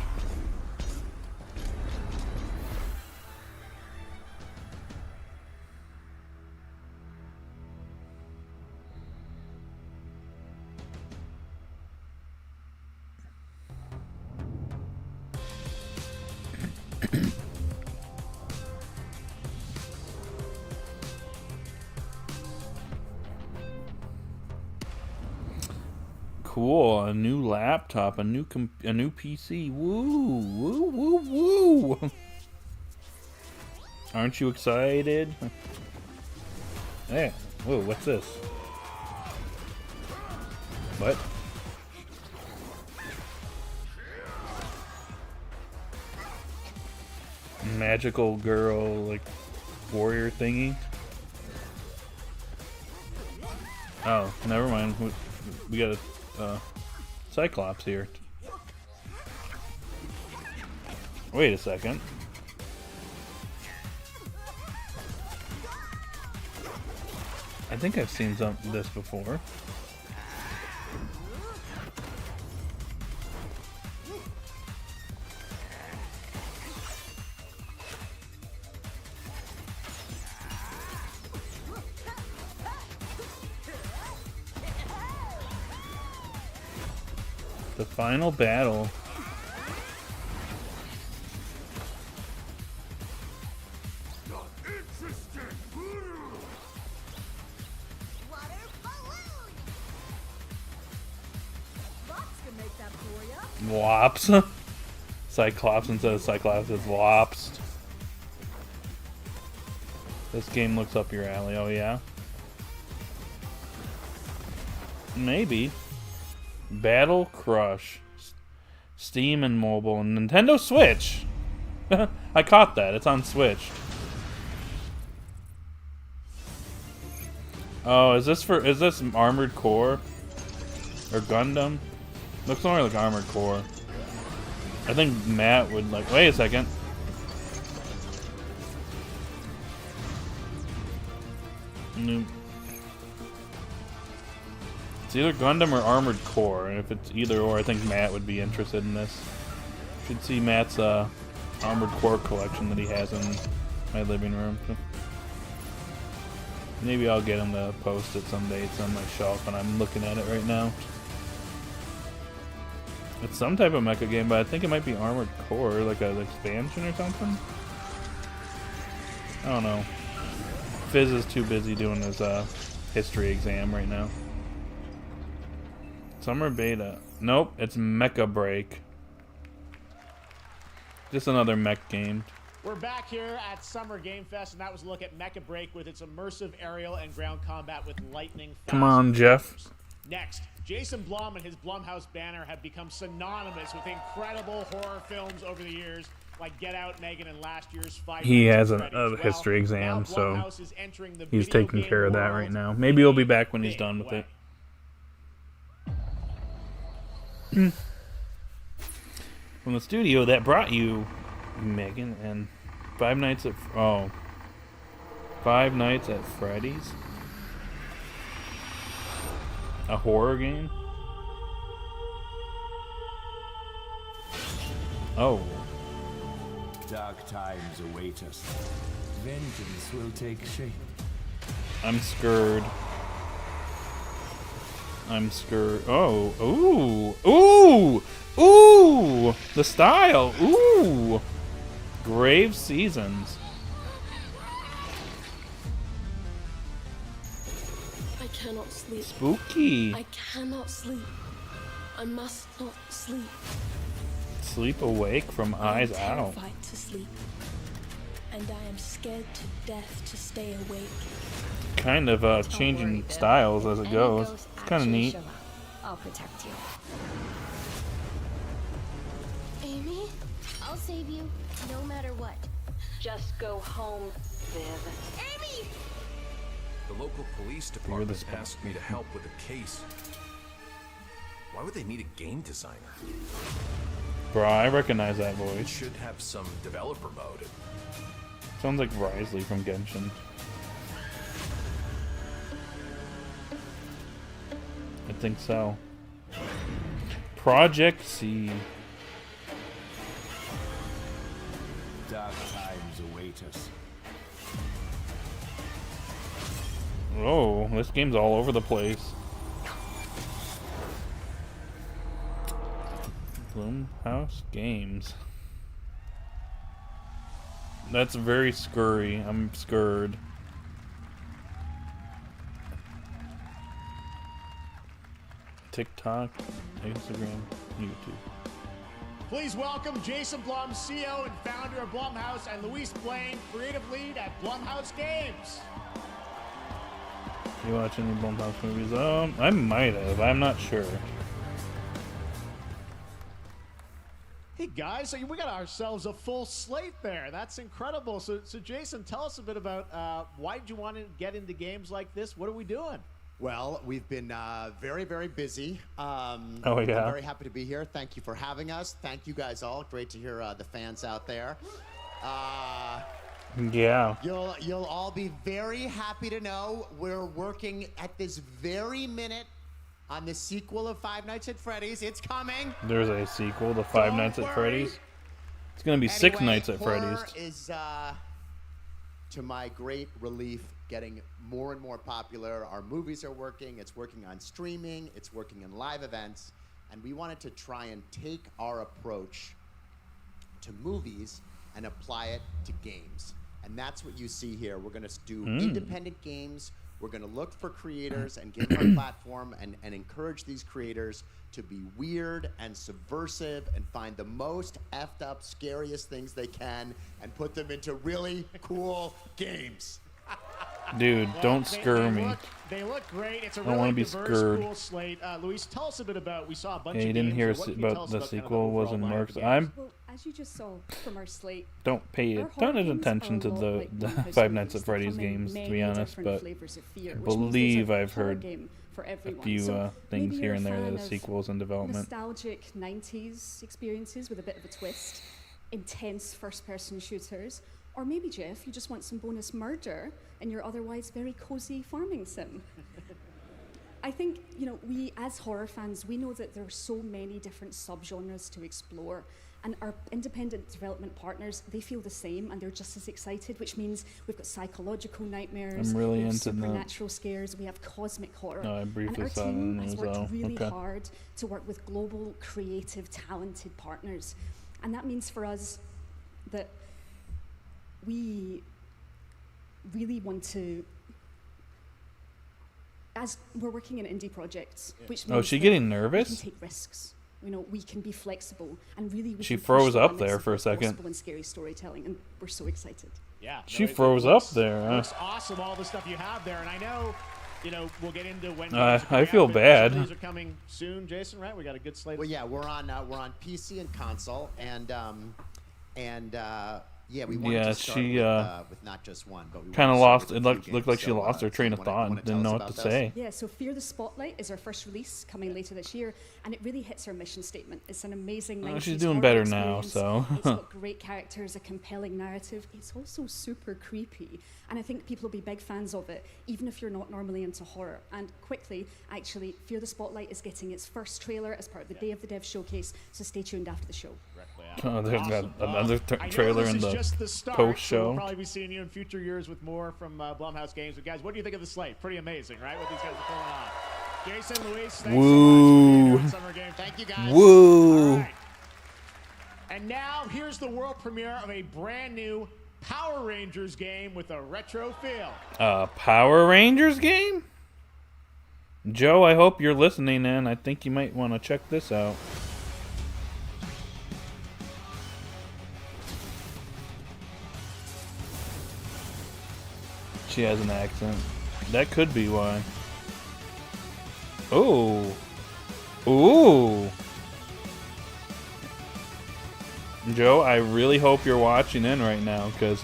Cool, a new laptop, a new PC. Woo, woo, woo, woo! Aren't you excited? Hey, whoa, what's this? What? Magical girl, like warrior thingy. Oh, never mind. We got a Cyclops here. Wait a second. I think I've seen this before. The final battle. Wops. Cyclops instead of Cyclops is Wops. This game looks up your alley, oh yeah? Maybe. Battle Crush. Steam and mobile and Nintendo Switch. I caught that. It's on Switch. Oh, is this Armored Core? Or Gundam? Looks more like Armored Core. I think Matt would like... Wait a second. Nope. It's either Gundam or Armored Core, and if it's either or, I think Matt would be interested in this. You should see Matt's Armored Core collection that he has in my living room. Maybe I'll get him to post it someday. It's on my shelf, and I'm looking at it right now. It's some type of mecha game, but I think it might be Armored Core, like an expansion or something. I don't know. Fizz is too busy doing his history exam right now. Summer beta. Nope, it's Mecha Break. Just another mech game. We're back here at Summer Game Fest, and that was a look at Mecha Break with its immersive aerial and ground combat with lightning fast. Come on, Jeff. Next, Jason Blum and his Blumhouse banner have become synonymous with incredible horror films over the years, like Get Out, Megan, and last year's Five He Nights has at a Freddy's. history Well, exam, now so Blumhouse is entering the he's video taking game care of that world right now. Maybe he'll be back when he's big done with way. it. From the studio that brought you Megan and Five Nights at Freddy's, a horror game. Oh, Dark times await us. Vengeance will take shape. I'm scared. I'm scared. Oh, ooh, ooh, the style, ooh. Grave Seasons. I cannot sleep. Spooky. I cannot sleep. I must not sleep. Sleep awake from eyes I am out. terrified to sleep. And I am scared to death to stay awake. Kind of changing styles as it goes. It's kind of neat. I'll protect you. Amy? I'll save you, no matter what. Just go home, Viv. Amy! The local police department asked me to help with a case. Why would they need a game designer? Bro, I recognize that It voice. should have some developer mode. Sounds like Risley from Genshin. I think so. Project C. Dark times await us. Oh, this game's all over the place. Blumhouse Games. That's very scurry. I'm scared. TikTok, Instagram, YouTube. Please welcome Jason Blum, CEO and founder of Blumhouse, and Luis Blaine, creative lead at Blumhouse Games. You watch any Blumhouse movies? I might have. I'm not sure. Hey guys, so we got ourselves a full slate there. That's incredible. So Jason, tell us a bit about why did you want to get into games like this? What are we doing? Well, we've been very, very busy. yeah? I'm very happy to be here. Thank you for having us. Thank you guys all. Great to hear the fans out there. Yeah. You'll all be very happy to know we're working at this very minute on the sequel of Five Nights at Freddy's. It's coming. There's a sequel to Five Nights at Freddy's. It's gonna be Six Nights at horror Freddy's. is, to my great relief, getting more and more popular. Our movies are working. It's working on streaming. It's working in live events. And we wanted to try and take our approach to movies and apply it to games. And that's what you see here. We're going to do independent games. We're going to look for creators and give them a platform and encourage these creators to be weird and subversive and find the most effed up, scariest things they can and put them into really cool games. Dude, don't scare me. They look great. It's a I don't wanna really be diverse, scared. cool slate. Luis, tell us a bit about. We saw a bunch Yeah, you of didn't games. hear So what can you tell about us the about kind of sequel was in overall line of Mercs. the I'm games? Well, as you just saw from our slate, don't pay a our ton horror of games attention are to a lot the like Blumhouse Five movies. Nights at They Freddy's come in games, to many be honest, different but flavors of fear, I which means there's a believe I've horror heard game for a everyone. few So things maybe here you're and a there. fan The of sequels in development. nostalgic 90s experiences with a bit of a twist, intense first-person shooters, or maybe, Jeff, you just want some bonus murder in your otherwise very cozy farming sim. I think, we as horror fans, we know that there are so many different subgenres to explore, and our independent development partners, they feel the same, and they're just as excited, which means we've got psychological nightmares, I'm really we have into that. supernatural scares, we have cosmic horror. No, I briefly and our saw that team in has the worked Zone. really Okay. hard to work with global, creative, talented partners. And that means for us that we really want to as we're working in indie projects, which Oh, means is she that getting we nervous? can take risks. You know, we can be flexible, and really we She can push froze the up limits there of for a what's second. possible in scary storytelling, and we're so excited. Yeah. She it froze looks- up there, huh? Looks awesome, all the stuff you have there. And I know, you know, we'll get into when I games are coming feel out, but bad. some of these are coming soon, Jason, right? We got a good slate. Well, yeah, we're on PC and console, and yeah, we wanted Yeah, to start she with not just one, but we kind of wanted to lost. start It with a looked few like games. she So, lost her train of thought and wanna didn't tell know us what to about say. Yeah, so Fear the Spotlight is our first release coming later this year, and it really hits our mission statement. It's an amazing 90s She's doing horror better now, experience. so. It's got great characters, a compelling narrative. It's also super creepy, and I think people will be big fans of it, even if you're not normally into horror. And quickly, actually, Fear the Spotlight is getting its first trailer as part of the Day of the Dev showcase, so stay tuned after the show. Oh, there's Awesome. another I know trailer this in is the just the start, post so we'll show. probably be seeing you in future years with more from Blumhouse Games. But guys, what do you think of the slate? Pretty amazing, right? What these guys are pulling off. Jason, Luis, thanks Woo. so much for being here on Summer Game. Thank you guys. Woo. All right. And now here's the world premiere of a brand new Power Rangers game with a retro feel. Power Rangers game? Joe, I hope you're listening in. I think you might want to check this out. She has an accent. That could be why. Oh. Ooh. Joe, I really hope you're watching in right now, because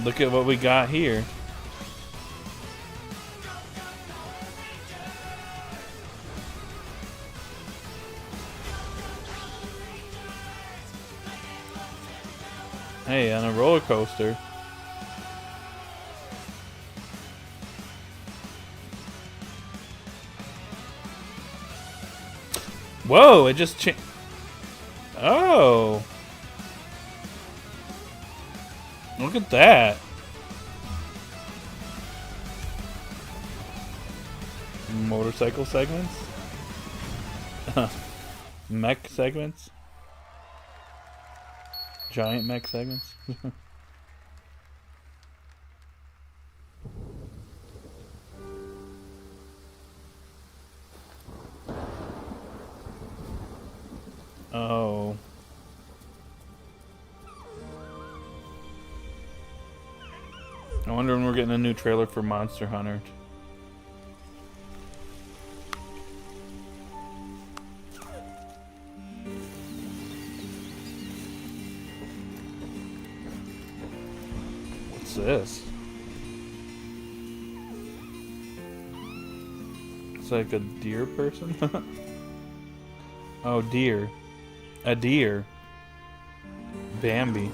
look at what we got here. Hey, on a roller coaster. Whoa, it just changed. Oh. Look at that. Motorcycle segments? Mech segments? Giant mech segments? Oh. I wonder when we're getting a new trailer for Monster Hunter. What's this? It's like a deer person? Oh, deer. A deer. Bambi.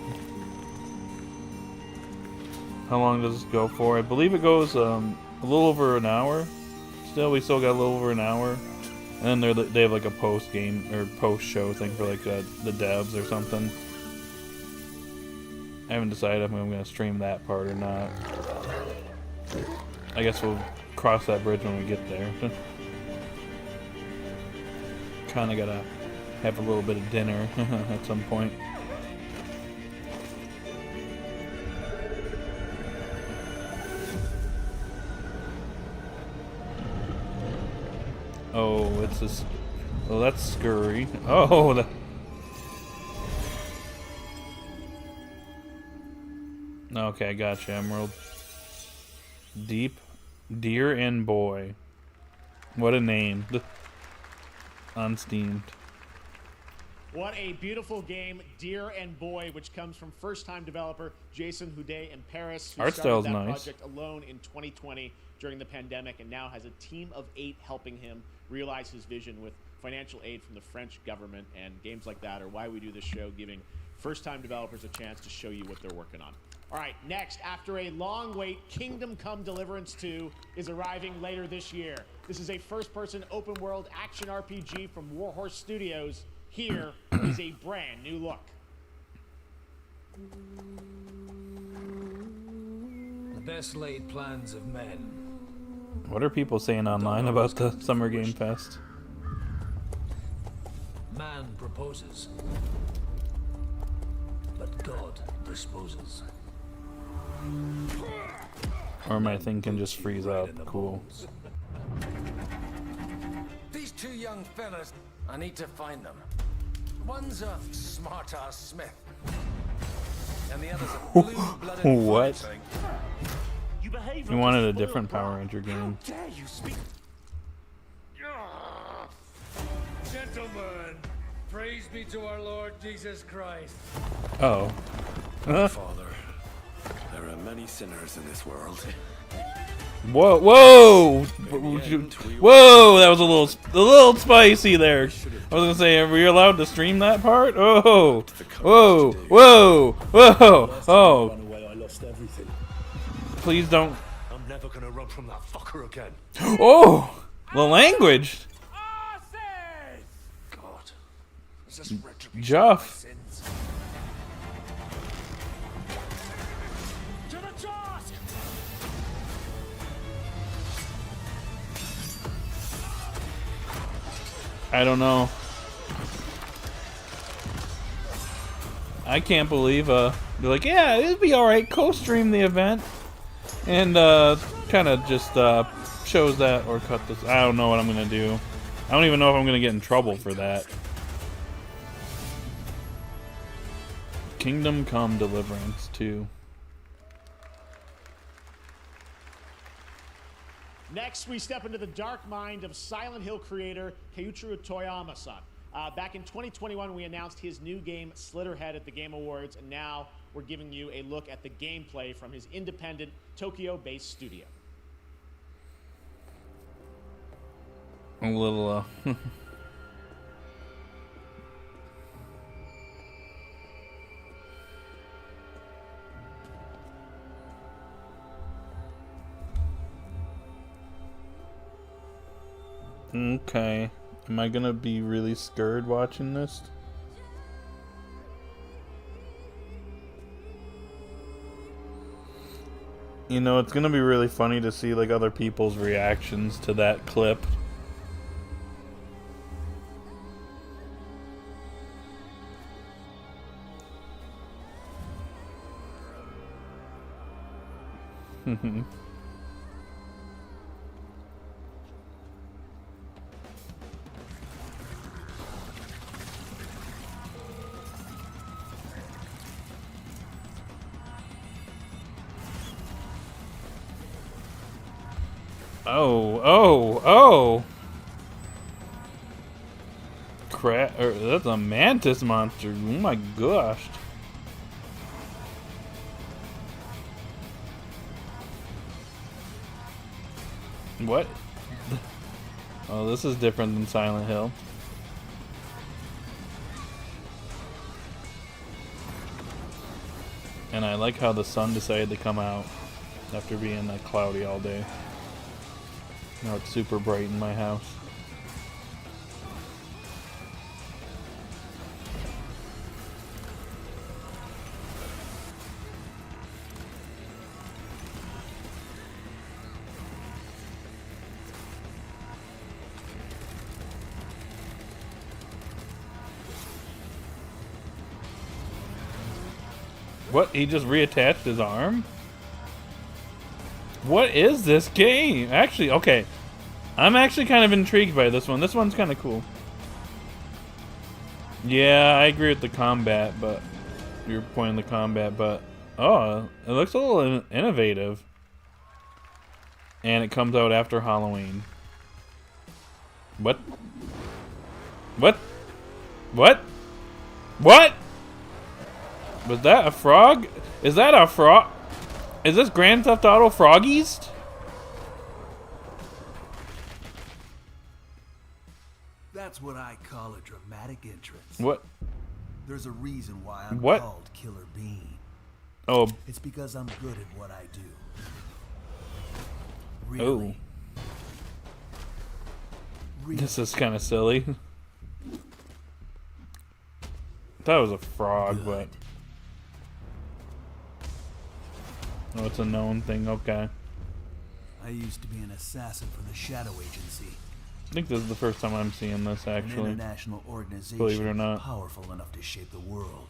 How long does this go for? I believe it goes a little over an hour. We still got a little over an hour. And then they have like a post game or post show thing for like the devs or something. I haven't decided if I'm going to stream that part or not. I guess we'll cross that bridge when we get there. Kind of gotta have a little bit of dinner at some point. Oh, it's this. Well, that's scurry. Oh, the. Okay, gotcha, Emerald. Deep, Deer and Boy. What a name. On Steam. What a beautiful game, Deer and Boy, which comes from first-time developer Jason Houdet in Paris, who Art started style's that nice. project alone in 2020 during the pandemic, and now has a team of 8 helping him realize his vision with financial aid from the French government. And games like that are why we do this show, giving first-time developers a chance to show you what they're working on. All right, next, after a long wait, Kingdom Come Deliverance 2 is arriving later this year. This is a first-person open-world action RPG from Warhorse Studios. Here is a brand new look. The best laid plans of men. What are people saying online about the Summer Game Fest? Man proposes, but God disposes. Or my thing can just freeze up. Cool. These two young fellas, I need to find them. One's a smart-ass Smith, and the other's a blue-blooded What? Viking. You wanted a different Power Ranger game. How dare you speak? Gentlemen, praise be to our Lord Jesus Christ. Oh. Father, there are many sinners in this world. Whoa! Whoa! Whoa! That was a little spicy there. I was gonna say, are we allowed to stream that part? Oh! Whoa! Whoa! Whoa! Oh! I lost everything. Please don't. I'm never gonna run from that fucker again. Oh! The language. God, is this retribution Jeff. for my sins? To the task! I don't know. I can't believe they're like, yeah, it'd be alright, co-stream the event. And kind of just shows that or cut this. I don't know what I'm gonna do. I don't even know if I'm gonna get in trouble for that. Kingdom Come Deliverance 2. Next, we step into the dark mind of Silent Hill creator Keiichiro Toyama-san. Back in 2021, we announced his new game, Slitterhead, at the Game Awards, and now we're giving you a look at the gameplay from his independent, Tokyo-based studio. A little, Okay. Am I gonna be really scared watching this? You know, it's gonna be really funny to see like other people's reactions to that clip. Oh! Crap! That's a mantis monster. Oh my gosh! What? Oh, this is different than Silent Hill. And I like how the sun decided to come out after being that cloudy all day. Now it's super bright in my house. What? He just reattached his arm? What is this game? Actually, okay. I'm actually kind of intrigued by this one. This one's kind of cool. Yeah, I agree with the combat, but you're pointing the combat, but oh, it looks a little innovative. And it comes out after Halloween. What? What? What? What? Was that a frog? Is that a frog? Is this Grand Theft Auto Froggies? That's what I call a dramatic entrance. What? There's a reason why I'm What? called Killer Bean. Oh. It's because I'm good at what I do. Oh. Really. This is kind of silly. That was a frog, but oh, it's a known thing. Okay. I used to be an assassin for the Shadow Agency. I think this is the first time I'm seeing this, actually. An international organization Believe it or not. powerful enough to shape the world.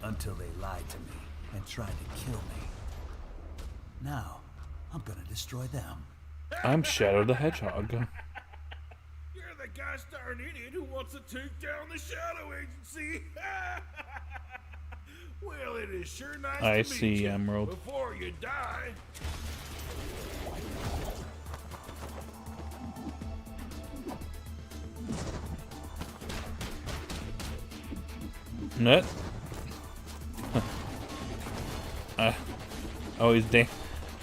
Until they lied to me and tried to kill me. Now, I'm gonna destroy them. I'm Shadow the Hedgehog. You're the gosh darn idiot who wants to take down the Shadow Agency. Well, it is sure nice I to see, meet you Emerald. before you die. Nut. Oh, he's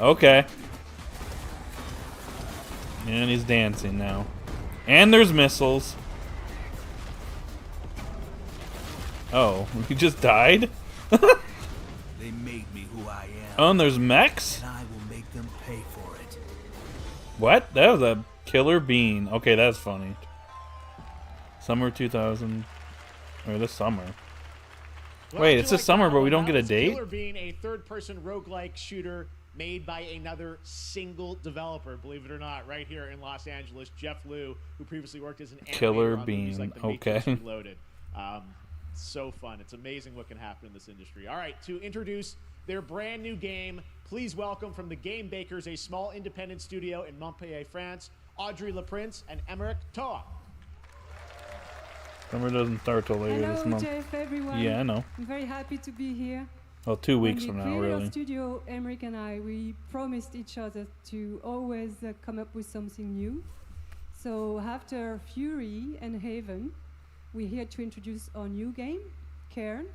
okay. And he's dancing now. And there's missiles. Oh, he just died? They made me who I am. Oh, and there's mechs? And I will make them pay for it. What? That was a killer bean. Okay, that's funny. Summer 2000. Or this summer. Well, Wait, it's this summer, but we don't get a date? Killer Bean, a third-person roguelike shooter made by another single developer, believe it or not, right here in Los Angeles, Jeff Liu, who previously worked as an Killer animator on movies Bean, like The Matrix okay. Reloaded. So fun. It's amazing what can happen in this industry. All right, to introduce their brand new game, please welcome from the Game Bakers, a small independent studio in Montpellier, France, Audrey Laprince and Emmerich Toa. Summer doesn't start till later this Hello, month. Jeff, everyone. Yeah, I know. I'm very happy to be here. Well, 2 weeks When from we now, created our really. studio, Emmerich and I, we promised each other to always come up with something new. So after Fury and Haven, we're here to introduce our new game, Cairn,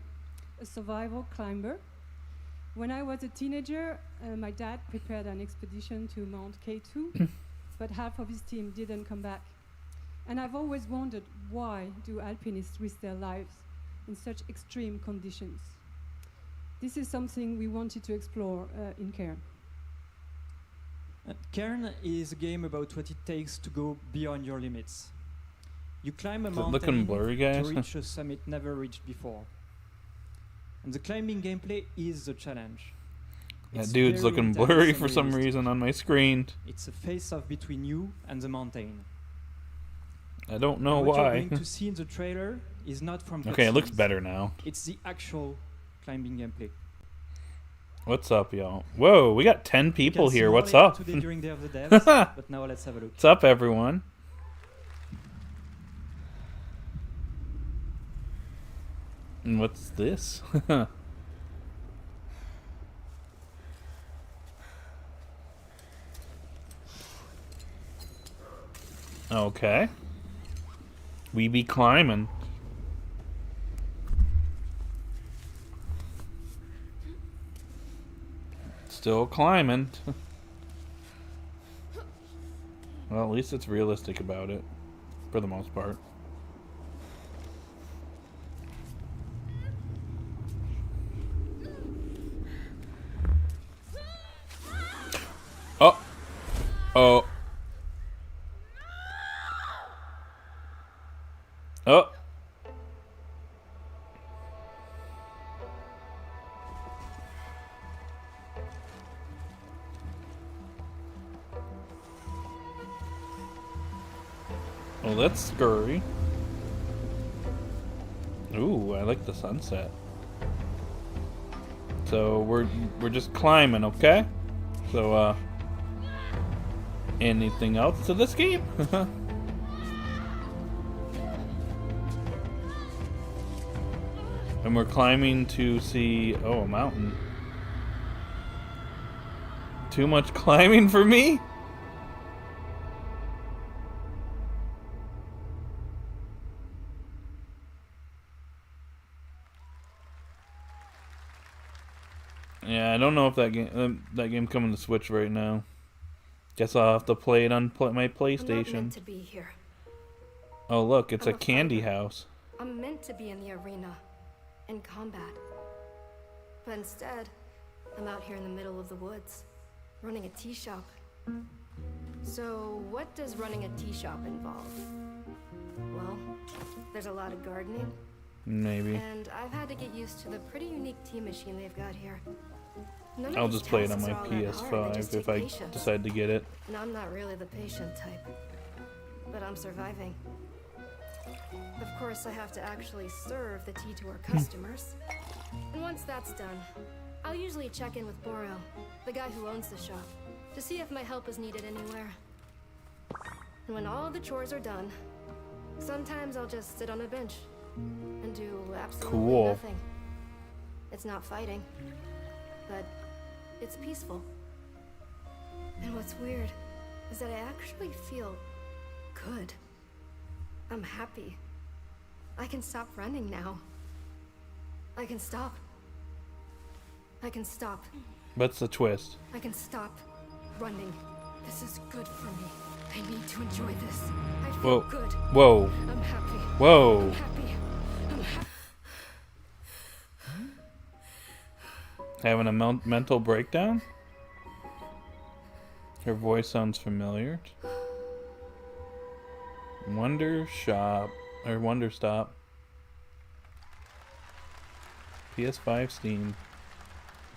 a survival climber. When I was a teenager, my dad prepared an expedition to Mount K2, but half of his team didn't come back. And I've always wondered, why do alpinists risk their lives in such extreme conditions? This is something we wanted to explore in Cairn. Cairn is a game about what it takes to go beyond your limits. You climb a Is it looking mountain blurry, to guys? reach a summit never reached before. And the climbing gameplay is the challenge. That It's dude's very looking intense blurry and for some realistic. reason on my screen. It's a face-off between you and the mountain. I don't know And what why. you're going to see in the trailer is not from Okay, it looks cutscenes. better now. It's the actual climbing gameplay. What's up, y'all? Whoa, we got 10 You people can see here. more What's later up? today during Day of the Devs, but now let's have a look. What's up, everyone? And what's this? Okay. We be climbing. Still climbing. Well, at least it's realistic about it. For the most part. Oh. Oh. Oh. Well, that's scurry. Ooh, I like the sunset. So we're just climbing, okay? So anything else to this game? And we're climbing to see a mountain. Too much climbing for me? Yeah, I don't know if that game coming to Switch right now. Guess I'll have to play it on my I'm not PlayStation. meant to be here. Oh look, it's I'm a a candy fighter. house. I'm meant to be in the arena, in combat. But instead, I'm out here in the middle of the woods, running a tea shop. So, what does running a tea shop involve? Well, there's a lot of gardening. Maybe. And I've had to get used to the pretty unique tea machine they've got here. None of I'll these just play it on tasks my are all that hard, they just PS5 if take I patience. decide to get it. And I'm not really the patient type. But I'm surviving. Of course, I have to actually serve the tea to our customers. And once that's done, I'll usually check in with Boro, the guy who owns the shop. to see if my help is needed anywhere. And when all the chores are done, sometimes I'll just sit on a bench and do absolutely nothing. It's not fighting, but it's peaceful. And what's weird is that I actually feel good. I'm happy. I can stop running now. I can stop. I can stop. What's the twist? I can stop running. This is good for me. I need to enjoy this. I feel Whoa. good. Whoa. I'm happy. Whoa. I'm happy. I'm happy. Having a mental breakdown? Her voice sounds familiar. Wonder Stop. PS5 Steam.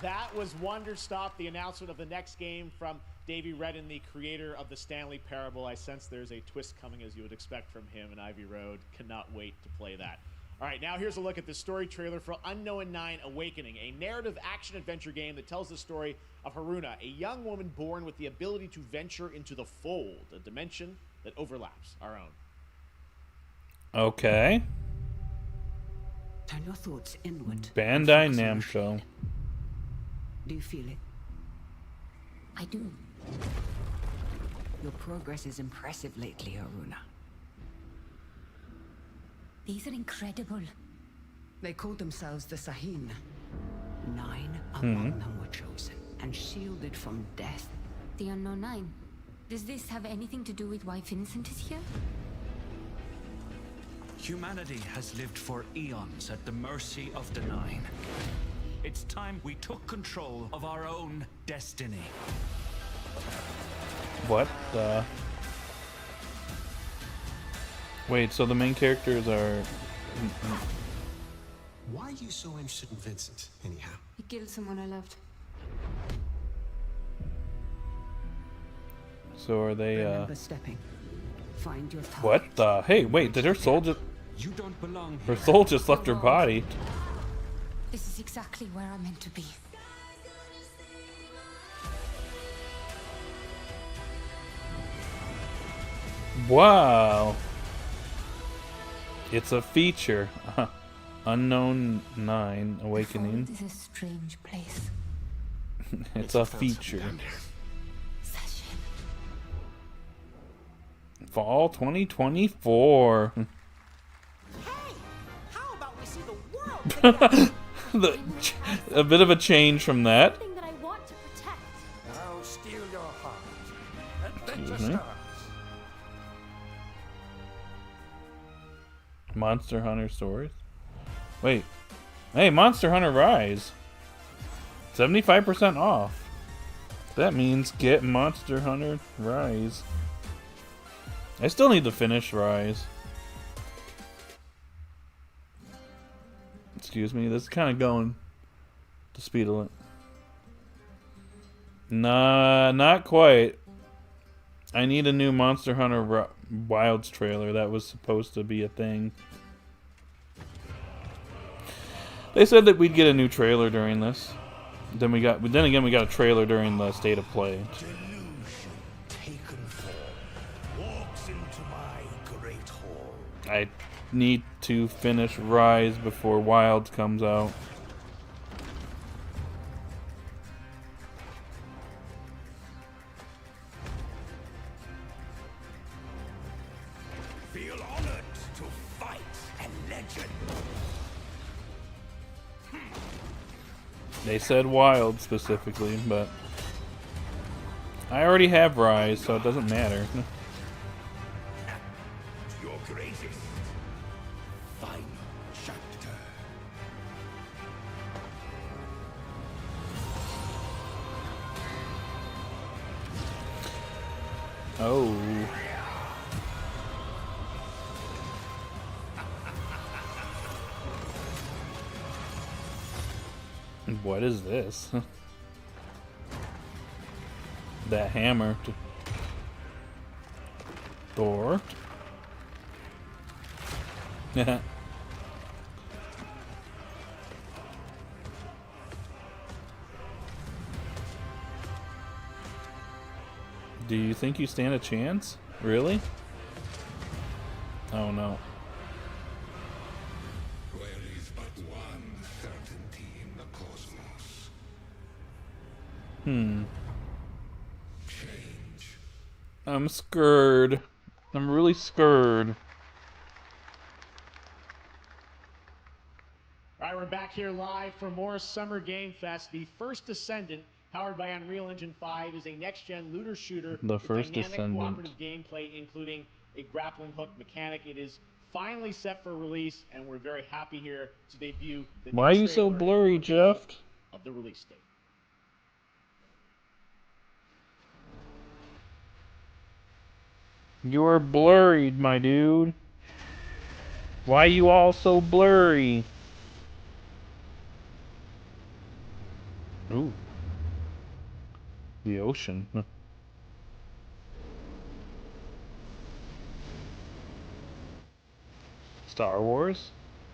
That was Wonder Stop, the announcement of the next game from Davey Redden, the creator of the Stanley Parable. I sense there's a twist coming, as you would expect from him in Ivy Road. Cannot wait to play that. All right, now here's a look at the story trailer for Unknown 9 Awakening, a narrative action-adventure game that tells the story of Haruna, a young woman born with the ability to venture into the Fold, a dimension that overlaps our own. Okay. Turn your thoughts inward. Bandai Namco. Do you feel it? I do. Your progress is impressive lately, Haruna. These are incredible. They called themselves the Sahin. 9 among them were chosen and shielded from death. The Unknown 9. Does this have anything to do with why Vincent is here? Humanity has lived for eons at the mercy of the Nine. It's time we took control of our own destiny. What the? Wait, so the main characters are... Why are you so interested in Vincent, anyhow? He killed someone I loved. So are they, Remember stepping. Find your target. What the? Hey, wait, did her soul just... You don't belong Her here. soul just left her body. This is exactly where I'm meant to be. Wow. It's a feature. Unknown 9 Awakening. This is a strange place. It's a feature. Fall 2024. How about we see the world? A bit of a change from that. That I want to protect. Now steal your heart. Adventure Mhm. starts. Monster Hunter Stories. Wait. Hey, Monster Hunter Rise. 75% off. That means get Monster Hunter Rise. I still need to finish Rise. Excuse me, this is kind of going to speed a little. Nah, not quite. I need a new Monster Hunter Wilds trailer. That was supposed to be a thing. They said that we'd get a new trailer during this. Then again we got a trailer during the State of Play. Taken form walks into my great hall. I need to finish Rise before Wilds comes out. Feel honored to fight a legend. They said Wild specifically, but I already have Rise, so it doesn't matter. Your greatest final chapter. Oh. What is this? That hammer. Thor. Do you think you stand a chance? Really? Oh no. There is but one certainty in the cosmos. Change. I'm scared. I'm really scared. All right, we're back here live for more Summer Game Fest. The First Descendant, powered by Unreal Engine 5, is a next-gen looter shooter The with First dynamic Descendant. cooperative gameplay, including a grappling hook mechanic. It is finally set for release, and we're very happy here to debut the Why are new you so trailer blurry, Jeff? of the release date. You're blurred, my dude. Why you all so blurry? Ooh. The ocean. Star Wars?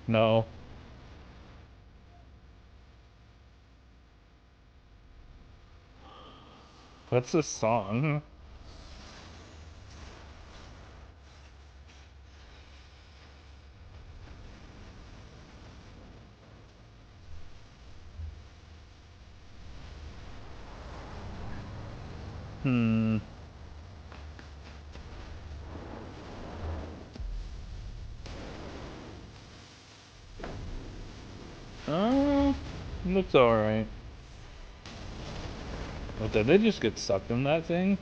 No. What's this song? Looks alright. What, did they just get sucked in that thing?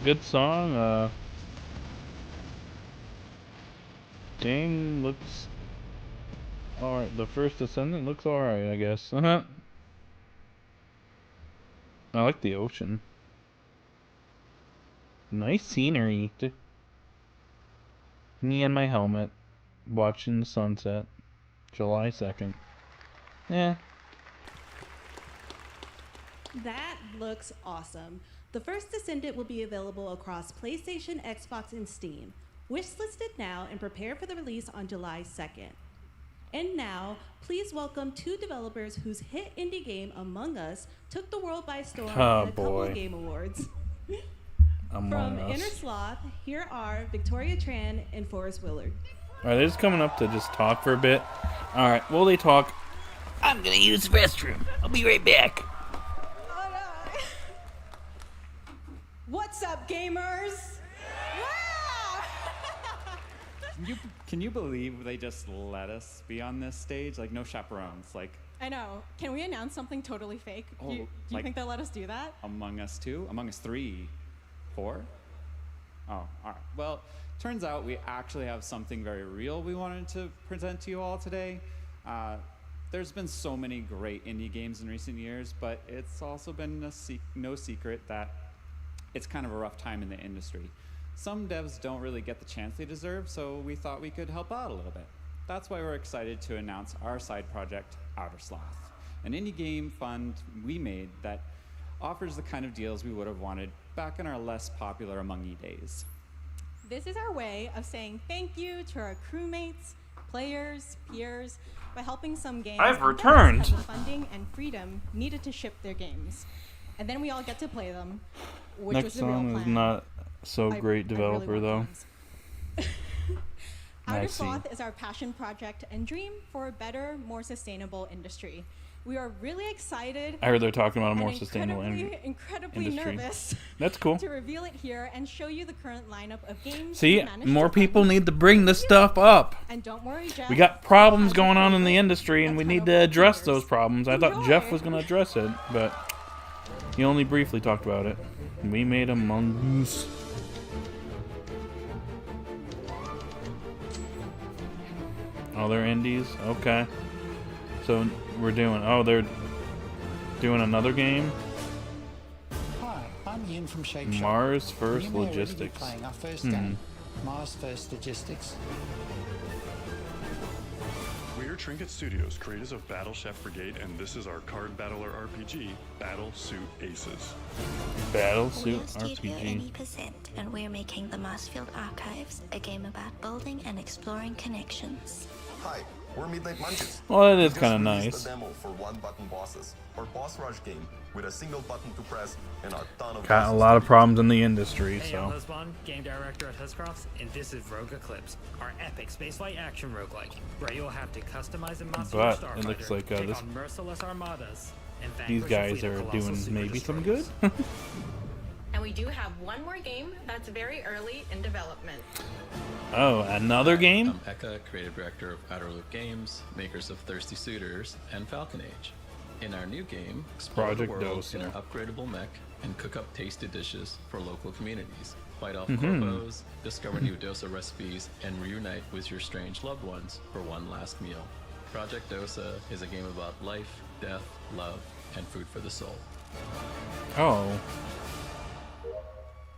Good song. Game looks alright. The First Descendant looks alright, I guess. I like the ocean. Nice scenery. Me and my helmet watching the sunset. July 2nd. Yeah. That looks awesome. The First Descendant will be available across PlayStation, Xbox, and Steam. Wishlisted now and prepare for the release on July 2nd. And now, please welcome two developers whose hit indie game, Among Us, took the world by storm at a couple of game awards. From Inner Sloth, here are Victoria Tran and Forrest Willard. Alright, they're just coming up to just talk for a bit. Alright, while they talk, I'm gonna use the restroom. I'll be right back. What's up, gamers? Can you believe they just let us be on this stage? Like, no chaperones. Like, I know. Can we announce something totally fake? Oh, Do you like- think they'll let us do that? Among Us 2? Among Us 3? 4? Oh, all right. Well, turns out we actually have something very real we wanted to present to you all today. There's been so many great indie games in recent years, but it's also been no secret that it's kind of a rough time in the industry. Some devs don't really get the chance they deserve, so we thought we could help out a little bit. That's why we're excited to announce our side project, Outer Sloth, an indie game fund we made that offers the kind of deals we would have wanted back in our less popular Among E days. This is our way of saying thank you to our crewmates, players, peers, by helping some games I've and returned. devs have the funding and freedom needed to ship their games. And then we all get to play them, which Next was the real song plan. is not so great developer really though. want Outer I see. Sloth is our passion project and dream for a better, more sustainable industry. We are really excited. I heard they're talking about a more and sustainable incredibly industry. nervous. That's cool. To reveal it here and show you the current lineup of games. See, we managed more to people need to bring this stuff up. And don't worry, Jeff. We got problems going on in the industry, and we need to address those problems. I thought Jeff was going to address it, but he only briefly talked about it. We made Among Us. Oh, they're indies? Okay. So we're doing... Oh, they're doing another game? Hi, I'm Ian from Shape Shop. Mars First You may already be Logistics. playing our first game, Mars First Logistics. We're Trinket Studios, creators of Battle Chef Brigade, and this is our card battler RPG, Battle Suit Aces. Battle Suit We're Studio RPG. 80%, and we're making the Marsfield Archives, a game about building and exploring connections. Hi, we're Midnight Munches. Well, it is We just kinda released nice. a demo for one-button bosses, or boss rush game, with a single button to press and a ton of Got a bosses lot to of problems in the industry, Hey, so... I'm Husband, game director at Huscrafts, and this is Rogue Eclipse, our epic spaceflight action roguelike, where you'll have to customize and master your But starfighter, it looks like take this... on merciless armadas, and These vanquish a guys fleet of are colossal doing super maybe some destroyers. good. And we do have one more game that's very early in development. Oh, another game? I'm Eka, creative director of Outer Loop Games, makers of Thirsty Suitors and Falcon Age. In our new game, explore Project the world Dosa. in an upgradable mech and cook up tasty dishes for local communities. Fight off Mhm. corpos, discover new Dosa recipes, and reunite with your strange loved ones for one last meal. Project Dosa is a game about life, death, love, and food for the soul. Oh.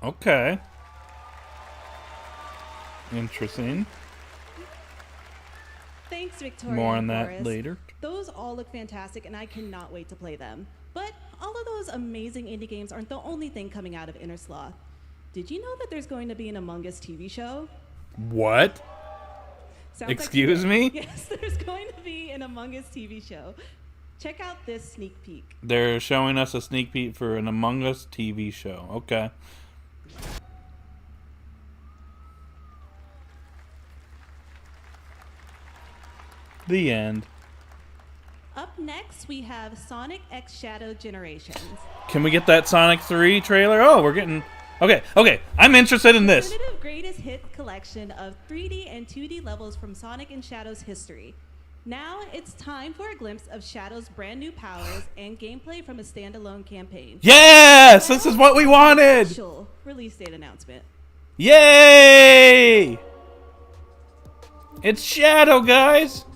Okay. Interesting. Thanks, Victoria. More on and that Boris. later. Those all look fantastic, and I cannot wait to play them. But all of those amazing indie games aren't the only thing coming out of Inner Sloth. Did you know that there's going to be an Among Us TV show? What? Sounds Excuse me? Yes, there's going to be an Among Us TV show. Check out this sneak peek. They're showing us a sneak peek for an Among Us TV show. Okay. The end. Up next, we have Sonic X Shadow Generations. Can we get that Sonic 3 trailer? Oh, we're getting... Okay. I'm interested in this. Definitive greatest hit collection of 3D and 2D levels from Sonic and Shadow's history. Now it's time for a glimpse of Shadow's brand new powers and gameplay from a standalone campaign. Yes! This is what we wanted! Official release date announcement. Yay! It's Shadow, guys!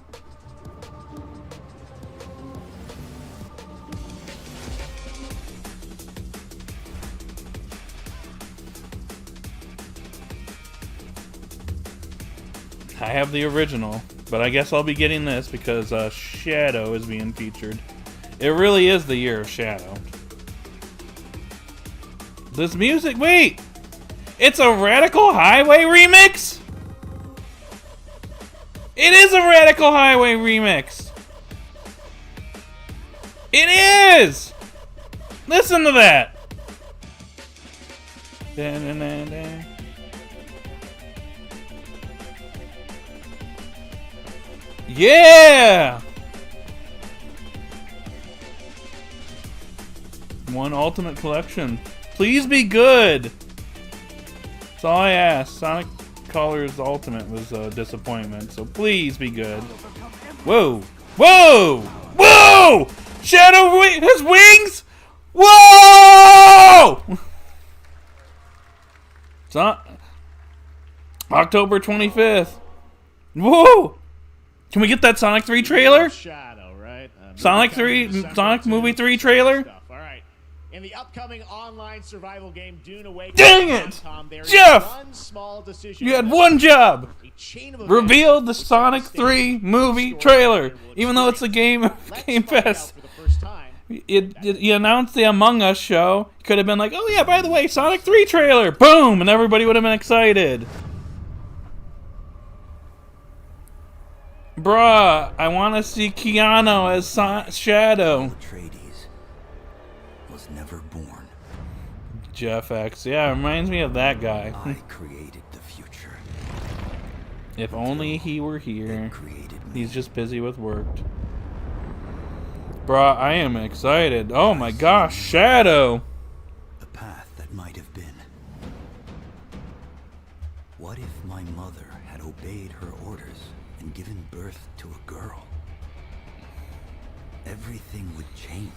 I have the original, but I guess I'll be getting this because Shadow is being featured. It really is the year of Shadow. This music, wait! It's a Radical Highway remix? It is a Radical Highway remix! It is! Listen to that! Da-na-na-na. Yeah! One Ultimate Collection. Please be good! That's all I asked. Sonic Colors Ultimate was a disappointment, so please be good. Whoa! Whoa! Whoa! Shadow has wings? Whoa! It's not October 25th. Whoa! Can we get that Sonic 3 trailer? Shadow, right? Sonic 3, Sonic Movie 3 trailer? All right. In the upcoming online survival game Dune Awakening, Dang it! Capcom, there is Jeff! one small decision You had one job! chain of events Reveal the Sonic 3 movie trailer, even though it's a Game Fest. You announced the Among Us show. Could have been like, oh yeah, by the way, Sonic 3 trailer. Boom! And everybody would have been excited. Bruh, I want to see Keanu as Shadow. Atreides was never born. Jeff X. Yeah, reminds me of that guy. I created the future. If only he were here. He's just busy with work. Bruh, I am excited. Oh my gosh, Shadow! The path that might have been. What if my mother had obeyed her orders and given birth to a girl? Everything would change.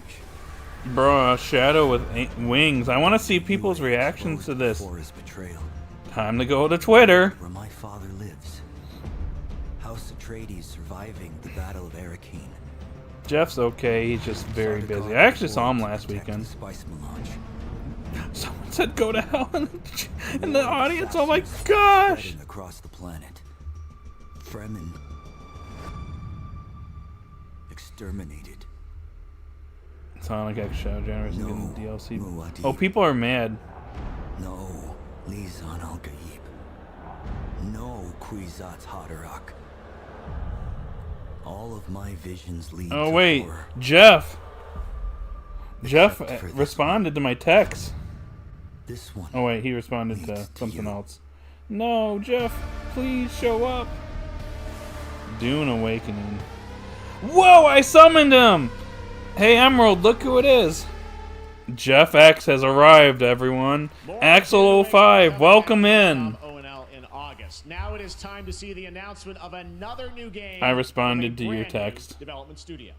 Bruh, Shadow with wings. I want to see people's reactions to this. For his betrayal. Time to go to Twitter. Where my father lives. How House Atreides surviving the Battle of Arrakeen. Jeff's okay. He's just very busy. I actually saw him last weekend. Spice melange. Someone said go to hell in the audience. Oh my gosh! Spreading across the planet. Fremen exterminated. Sonic X Shadow Generation No, getting DLC. Muad'Dib. Oh, people are mad. No, Lisan al-Gaib. No, Kwisatz Haderach. All of my visions lead Oh to wait, horror. Jeff Except for this responded to my text. This one. Oh wait, he responded to something else. No, Jeff, please show up. Dune Awakening. Whoa, I summoned him! Hey Emerald, look who it is. Jeff X has arrived, everyone. Axel05, welcome in. ONL in August. Now it is time to see the announcement of another new game. I responded from a to your brand new text. Development studio.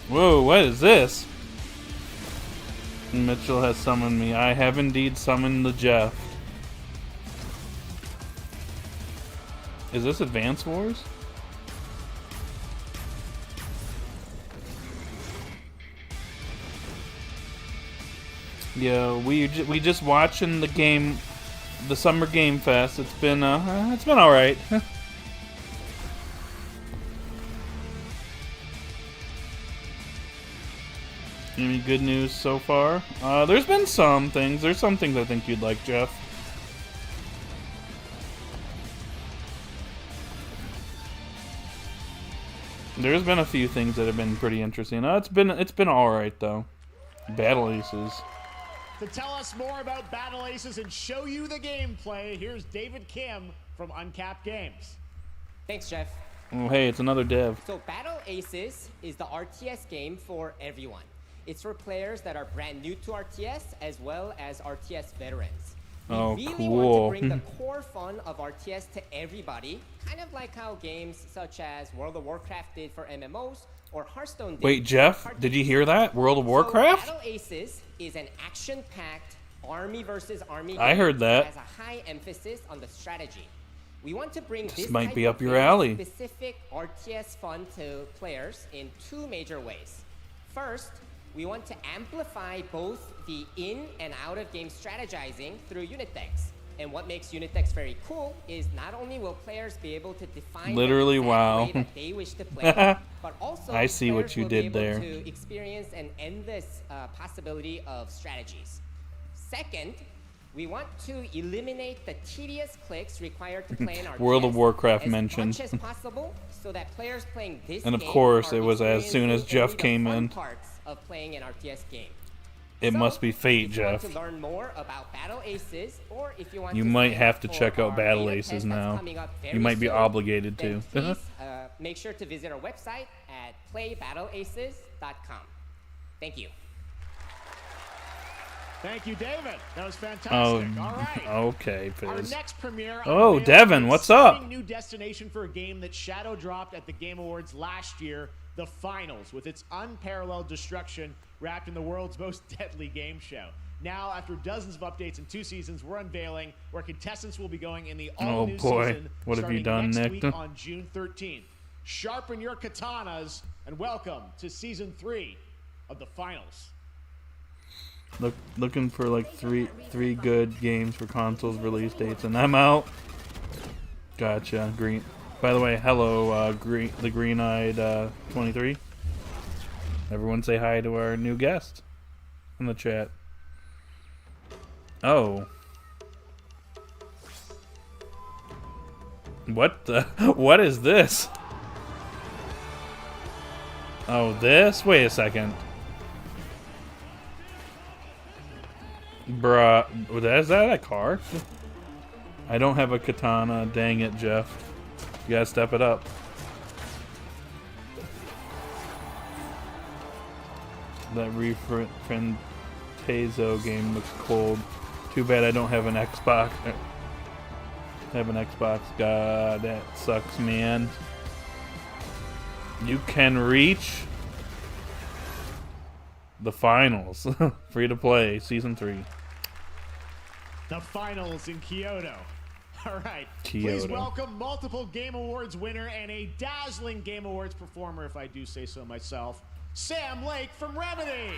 Whoa, what is this? Mitchell has summoned me. I have indeed summoned the Jeff. Is this Advance Wars? Yeah, we just watching the game, the Summer Game Fest. It's been all right. Any good news so far? There's been some things. There's some things I think you'd like, Jeff. There's been a few things that have been pretty interesting. It's been all right though. Battle Aces. To tell us more about Battle Aces and show you the gameplay, here's David Kim from Uncapped Games. Thanks, Jeff. Oh, hey, it's another dev. So Battle Aces is the RTS game for everyone. It's for players that are brand new to RTS as well as RTS veterans. We really want to bring the core fun of RTS to everybody, kind of like how games such as World of Warcraft did for MMOs or Hearthstone did. Wait, Jeff, did you hear that? World of Warcraft? So Battle Aces is an action-packed army versus army game I heard that. has a high emphasis on the strategy. We want to bring This this might type be of up your very alley. specific RTS fun to players in two major ways. First, we want to amplify both the in and out of game strategizing through unit decks. And what makes unit decks very cool is not only will players be able to define Literally, the exact wow. way that they wish to play, but also I see what players you will be did able there. to experience an endless possibility of strategies. Second, we want to eliminate the tedious clicks required to play in our World of Warcraft as mentioned. much as possible, so that players playing this And of game course, are it was as soon as experiencing Jeff only the came fun in. parts of playing an RTS game. It must be fate, If you want Jeff. to learn more about Battle Aces, or if you want You to might sign have up to for check out our Battle beta Aces test that's now. coming up You very might be soon, obligated then to. please make sure to visit our website at playbattleaces.com. Thank you. Thank you, David. That was fantastic. Oh, All right. okay, Our Fizz. next premiere. Oh, unveils Devin, an what's up? exciting new destination for a game that shadow dropped at the Game Awards last year, the Finals, with its unparalleled destruction wrapped in the world's most deadly game show. Now, after dozens of updates and 2 seasons, we're unveiling where contestants will be going in the all-new boy. season. What have you starting done, next Nick? week on June 13th. Sharpen your katanas and welcome to Season 3 of the Finals. Looking for like three good games for consoles release dates, and I'm out. Gotcha. Green. By the way, hello, the green-eyed 23. Everyone say hi to our new guest in the chat. Oh. What the? What is this? Oh, this? Wait a second. Bruh, is that a car? I don't have a katana. Dang it, Jeff. You gotta step it up. That Refrentezo game looks cold. Too bad I don't have an Xbox. I have an Xbox. God, that sucks, man. You can reach the finals. Free to play, season 3. The finals in Kyoto. All right. Kyoto. Please welcome multiple Game Awards winner and a dazzling Game Awards performer, if I do say so myself, Sam Lake from Remedy.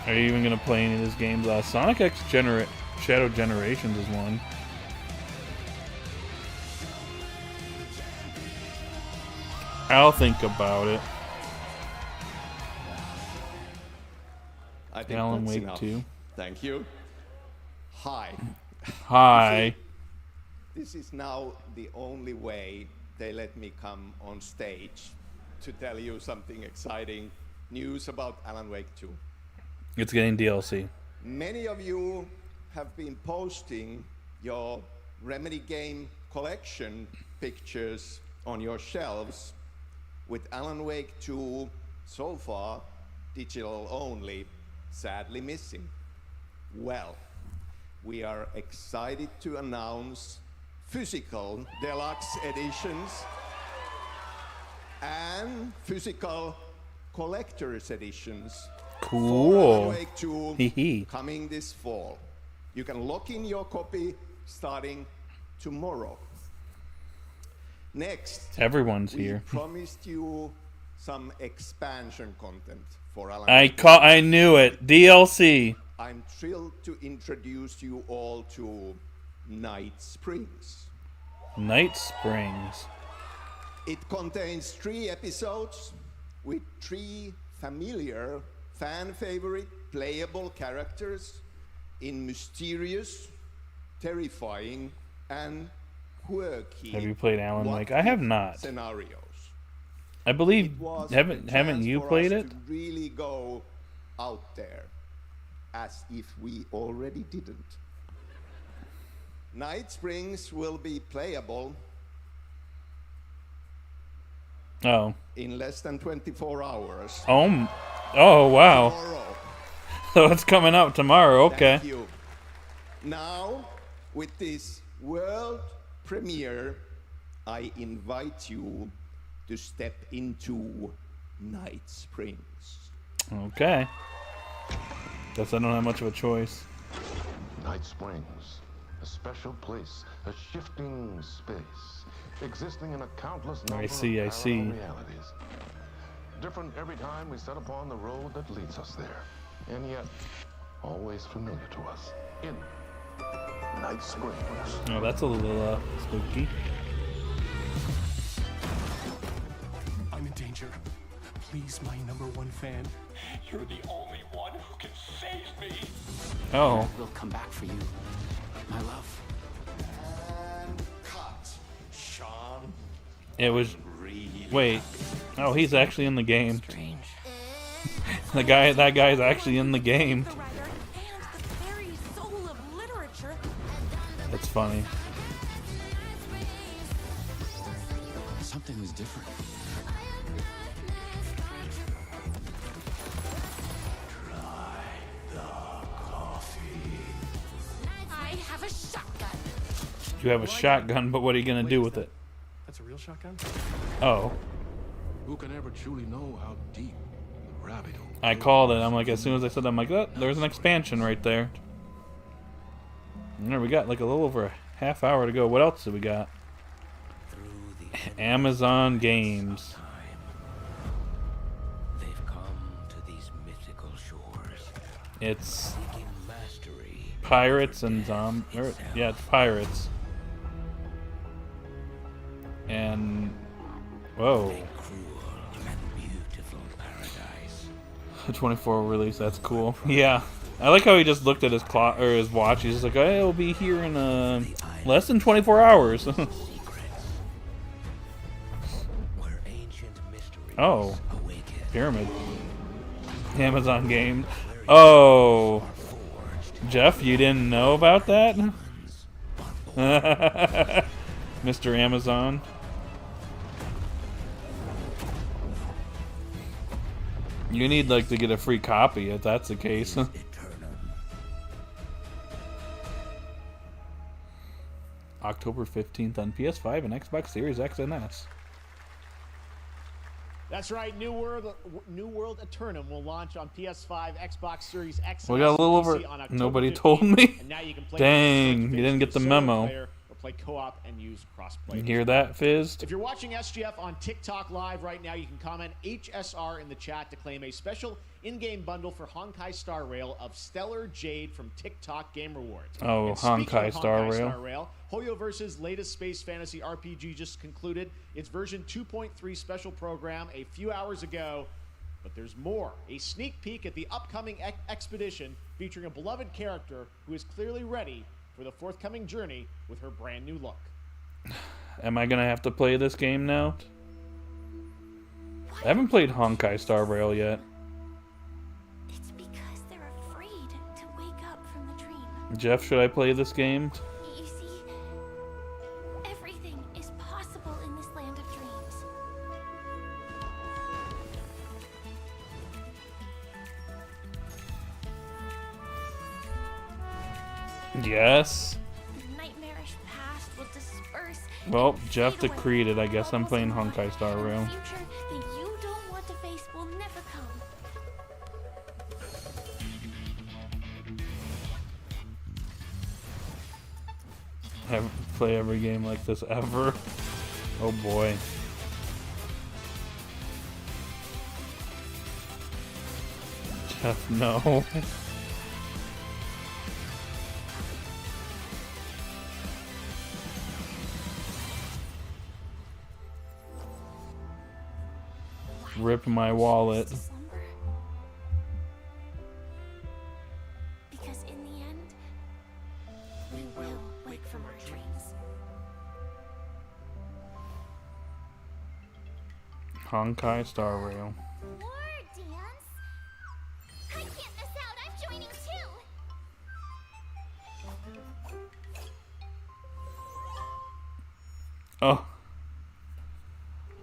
Are you even gonna play any of these games? Sonic X Shadow Generations is one. I'll think about it. I think Alan that's Wake enough. 2. Thank you. Hi. Hi. This is now the only way they let me come on stage to tell you something exciting news about Alan Wake 2. It's getting DLC. Many of you have been posting your Remedy game collection pictures on your shelves with Alan Wake 2 so far digital only, sadly missing. Well, we are excited to announce physical deluxe editions and physical collector's editions Cool. for Alan Wake 2 Hee. coming this fall. You can lock in your copy starting tomorrow. Next, Everyone's we here. promised you some expansion content for Alan I Wake. knew it. DLC. I'm thrilled to introduce you all to Night Springs. Night Springs. It contains 3 episodes with 3 familiar, fan-favorite, playable characters in mysterious, terrifying, and quirky. Have you played Alan Wake? I have not. Scenarios. I believe It was a haven't chance you for played us it? to really go out there, as if we already didn't. Night Springs will be playable Oh. in less than 24 hours. Oh wow. Tomorrow. So it's coming out tomorrow. Okay. Thank you. Now, with this world premiere, I invite you to step into Night Springs. Okay. Guess I don't have much of a choice. Night Springs, a special place, a shifting space, existing in a countless number of I see. parallel realities. Different every time we set upon the road that leads us there, and yet always familiar to us. In Night Springs. Oh, that's a little spooky. I'm in danger. Please, my #1 fan. You're the only one who can save me. Oh. We'll come back for you, my love. And cut. Sean. It was. Wait. Oh, he's actually in the game. That guy's actually in the game. That's funny. Something was different. I have a shotgun. You have a shotgun, but what are you gonna do with it? That's a real shotgun? Oh. Who can ever truly know how deep the rabbit hole? I called it. I'm like, as soon as I said that, I'm like, oh, there's an expansion right there. And there we got like a little over a half hour to go. What else do we got? Amazon Games. They've come to these mythical shores. It's Seeking mastery. pirates and yeah, it's pirates. And whoa. Beautiful paradise. The 24 release, that's cool. Yeah. I like how he just looked at his clock or his watch. He's just like, hey, it'll be here in less than 24 hours. Oh. Pyramid. Amazon game. Oh. Jeff, you didn't know about that? Mr. Amazon. You need like to get a free copy if that's the case. October 15th on PS5 and Xbox Series X and S. That's right. New World Eternum will launch on PS5, Xbox Series X. We got a little over. Nobody told me. And now you can play Dang, you didn't get the memo. Or play co-op and use cross-play. You hear that, Fizzed? If you're watching SGF on TikTok Live right now, you can comment HSR in the chat to claim a special in-game bundle for Honkai Star Rail of Stellar Jade from TikTok Game Rewards. Oh, And speaking Honkai of Star Honkai Rail. Star Rail, Hoyoverse's latest space fantasy RPG just concluded its version 2.3 special program a few hours ago. But there's more. A sneak peek at the upcoming expedition featuring a beloved character who is clearly ready for the forthcoming journey with her brand new look. Am I gonna have to play this game now? I haven't played Honkai Star Rail yet. It's because they're afraid to wake up from the dream. Jeff, should I play this game? You see, everything is possible in this land of dreams. Yes. The nightmarish past will disperse. Well, Jeff decreed it. I guess I'm playing Honkai Star Rail. The future that you don't want to face will never come. Have play every game like this ever. Oh boy. Jeff, no. Rip my wallet. Because in the end, we will wake from our dreams. Honkai Star Rail. More dance? I can't miss out. I'm joining too. Oh.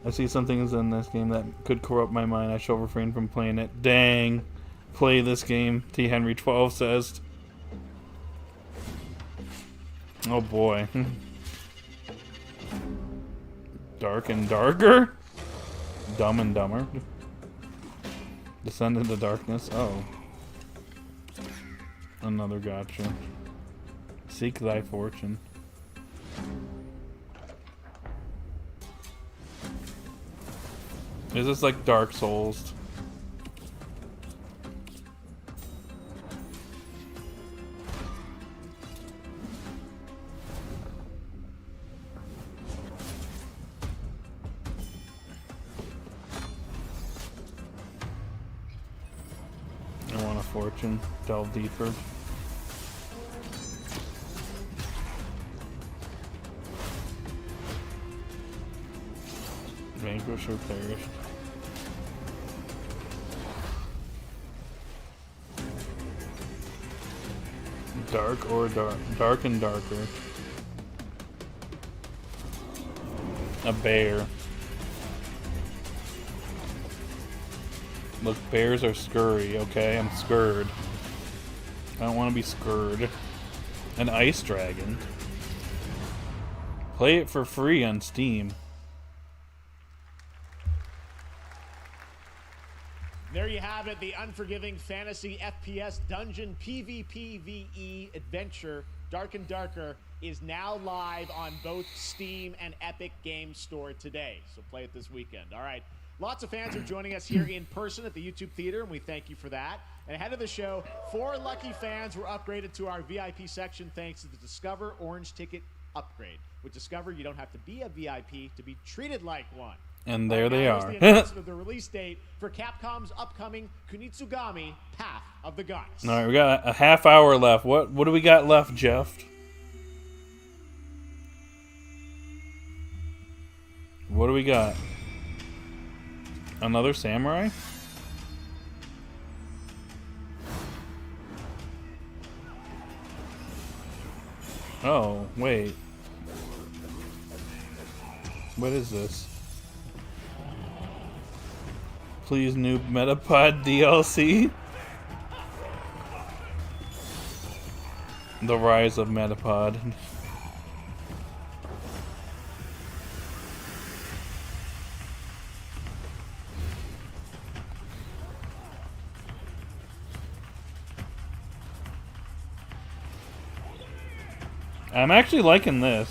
I see something is in this game that could corrupt my mind. I shall refrain from playing it. Dang. Play this game, T. Henry 12 says. Oh boy. Dark and Darker? Dumb and Dumber? Descend into Darkness? Oh. Another gotcha. Seek thy fortune. Is this like Dark Souls? I want a fortune. Delve deeper. Vanquish or perish. Dark or dark. Dark and darker. A bear. Look, bears are scurry, okay? I'm scared. I don't want to be scared. An ice dragon. Play it for free on Steam. There you have it, the unforgiving fantasy FPS dungeon PvPvE adventure, Dark and Darker, is now live on both Steam and Epic Games Store today. So play it this weekend. All right. Lots of fans are joining us here in person at the YouTube Theater, and we thank you for that. And ahead of the show, 4 lucky fans were upgraded to our VIP section thanks to the Discover Orange Ticket upgrade. With Discover, you don't have to be a VIP to be treated like one. And there they are. The announcement of the release date for Capcom's upcoming Kunitsugami Path of the Goddess. All right, we got a half hour left. What do we got left, Jeff? What do we got? Another samurai? Oh, wait. What is this? Please noob Metapod DLC? The Rise of Metapod. I'm actually liking this.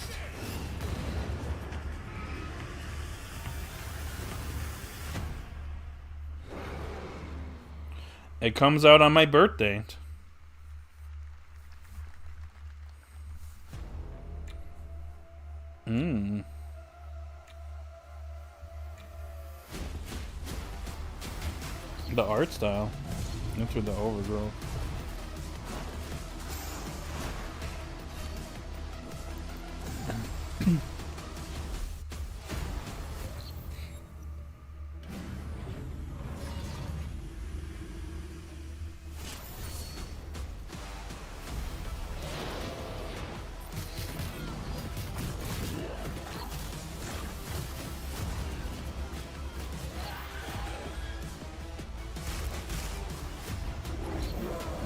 It comes out on my birthday. The art style. That's with the overgrowth.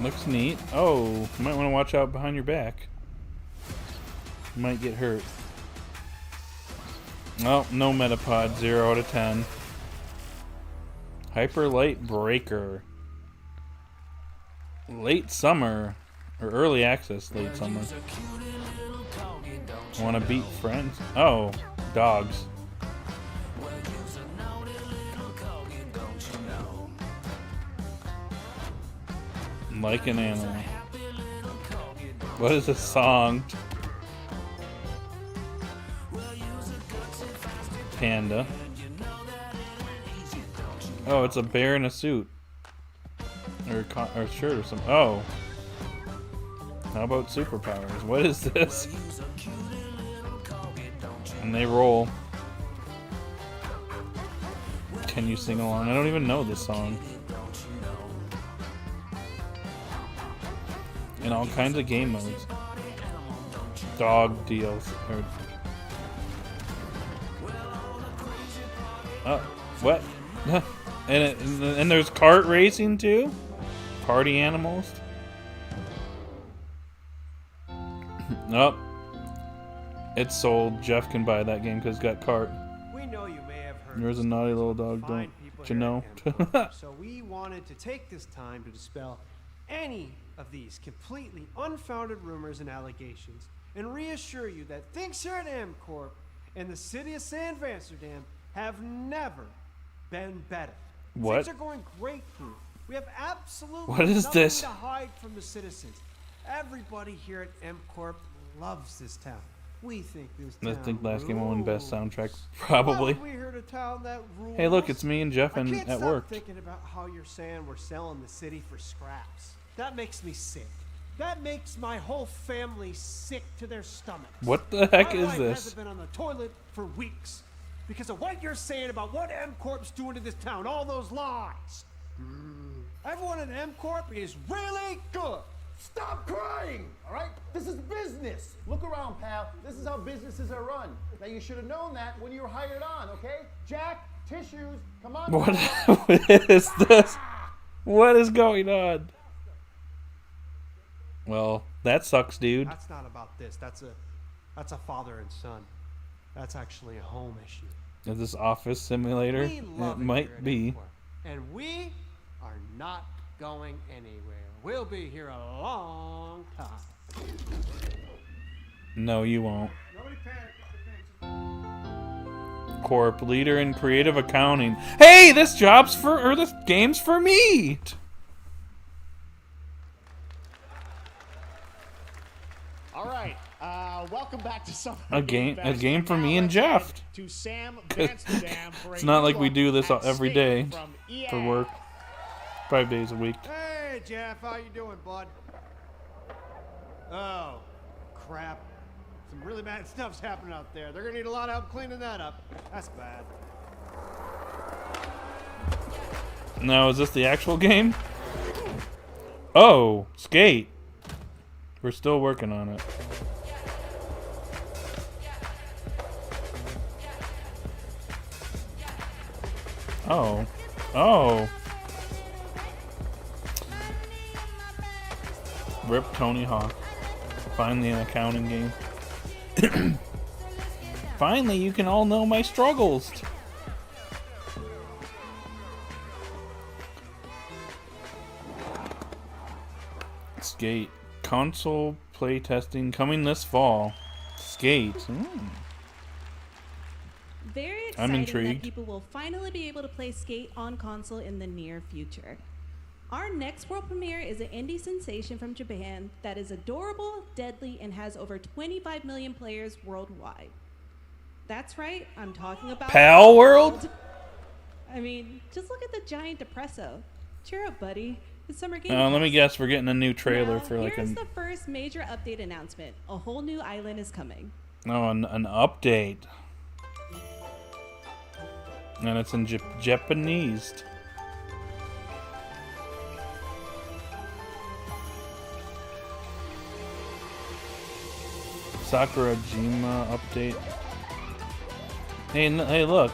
Looks neat. Oh, you might want to watch out behind your back. You might get hurt. Oh, no Metapod. 0 out of 10. Hyper Light Breaker. Late summer. Or early access late summer. Want to beat friends? Oh, dogs. Like an animal. What is this song? Panda. Oh, it's a bear in a suit. Or shirt or something. Oh. How about superpowers? What is this? And they roll. Can you sing along? I don't even know this song. In all kinds of game modes. Dog deals. Oh, what? and there's kart racing too? Party animals? Nope. It's sold. Jeff can buy that game because it's got kart. We know you may have heard There's a naughty little dog, don't you know? So we wanted to take this time to dispel any of these completely unfounded rumors and allegations and reassure you that things here at MCorp and the city of San Amsterdam have never been better. What? Things are going great here. We have absolutely What is nothing this? to hide from the citizens. Everybody here at MCorp loves this town. We think this I town think last game won best soundtrack. Why Probably. would we here at a town that rules? Hey, look, it's me and Jeff I and can't at stop work. thinking about how you're saying we're selling the city for scraps. That makes me sick. That makes my whole family sick to their stomachs. What the heck my is wife this? hasn't been on the toilet for weeks because of what you're saying about what MCorp's doing to this town. All those lies. Everyone at MCorp is really good. Stop crying, all right? This is business. Look around, pal. This is how businesses are run. Now, you should have known that when you were hired on, okay? Jack, tissues, come on. What is this? What is going on? Well, that sucks, dude. That's not about this. That's a father and son. That's actually a home issue. Is this Office Simulator? We love It it might here at be. MCorp, and we are not going anywhere. We'll be here a long time. No, you won't. Corp leader in creative accounting. Hey, this game's for me. All right, welcome back to Summer A game Fest. for Now me and let's Jeff. head to Sam Amsterdam for It's a not new like we look do this at every Skate day from EA. for work. 5 days a week. Hey, Jeff, how you doing, bud? Oh, crap. Some really bad stuff's happening out there. They're gonna need a lot of help cleaning that up. That's bad. Now, is this the actual game? Oh, Skate. We're still working on it. Oh. Oh. Rip Tony Hawk. Finally an accounting game. Finally, you can all know my struggles. Skate. Console play testing coming this fall. Skate. Very I'm exciting intrigued. that people will finally be able to play Skate on console in the near future. Our next world premiere is an indie sensation from Japan that is adorable, deadly, and has over 25 million players worldwide. That's right, I'm talking about Pal World? I mean, just look at the giant depresso. Cheer up, buddy. It's Summer Game Let me Fest. guess, we're getting a new trailer Now, for like here's an the first major update announcement. A whole new island is coming. an update. And it's in Japanese. Sakurajima update. Hey, look.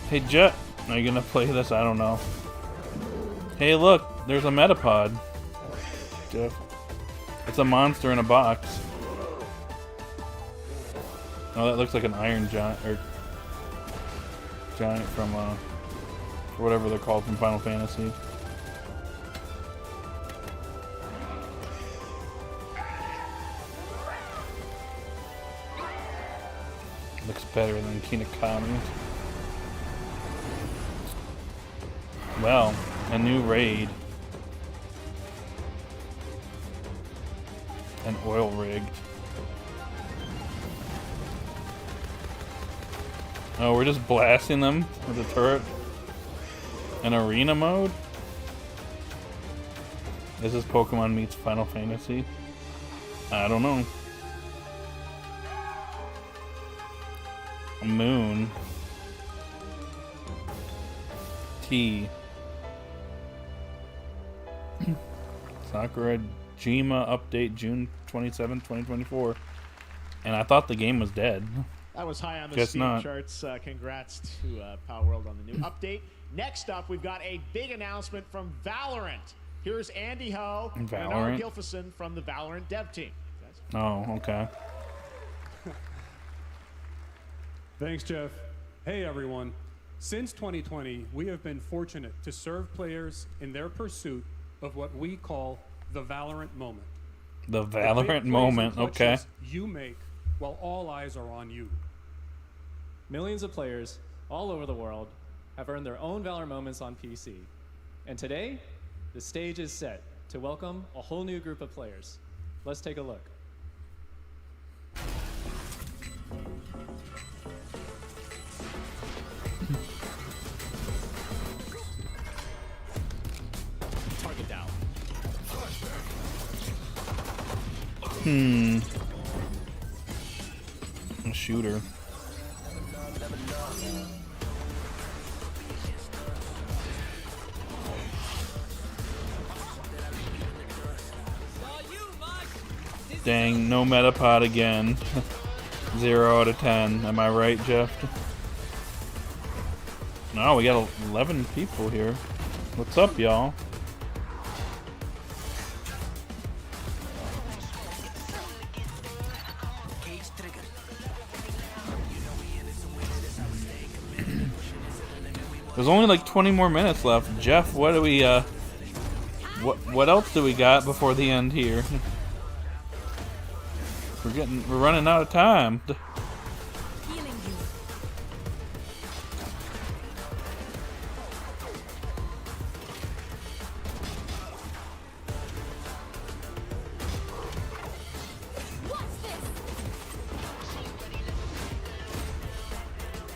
Hey, Jet. Are you gonna play this? I don't know. Hey, look. There's a Metapod. Jeff. It's a monster in a box. Oh, that looks like an Iron Giant, or Giant from, whatever they're called from Final Fantasy. Looks better than Kinokami. Well, a new raid. An oil rig. Oh, we're just blasting them with a turret. An arena mode? This is Pokemon meets Final Fantasy? I don't know. A moon. T. Sakurajima update June 27, 2024. And I thought the game was dead. That was high on the Guess Steam not. charts. Congrats to Power World on the new update. Next up, we've got a big announcement from Valorant. Here's Andy Ho and Aaron Valorant? Gilfison from the Valorant dev team. Oh, okay. Thanks, Jeff. Hey, everyone. Since 2020, we have been fortunate to serve players in their pursuit of what we call the Valorant moment. The big Valorant plays and moment, okay. clutches you make while all eyes are on you. Millions of players all over the world have earned their own Valor moments on PC. And today, the stage is set to welcome a whole new group of players. Let's take a look. Target down. A shooter. Dang, no Metapod again. 0 out of 10. Am I right, Jeff? No, we got 11 people here. What's up, y'all? There's only like 20 more minutes left. Jeff, what do we, what else do we got before the end here? We're running out of time.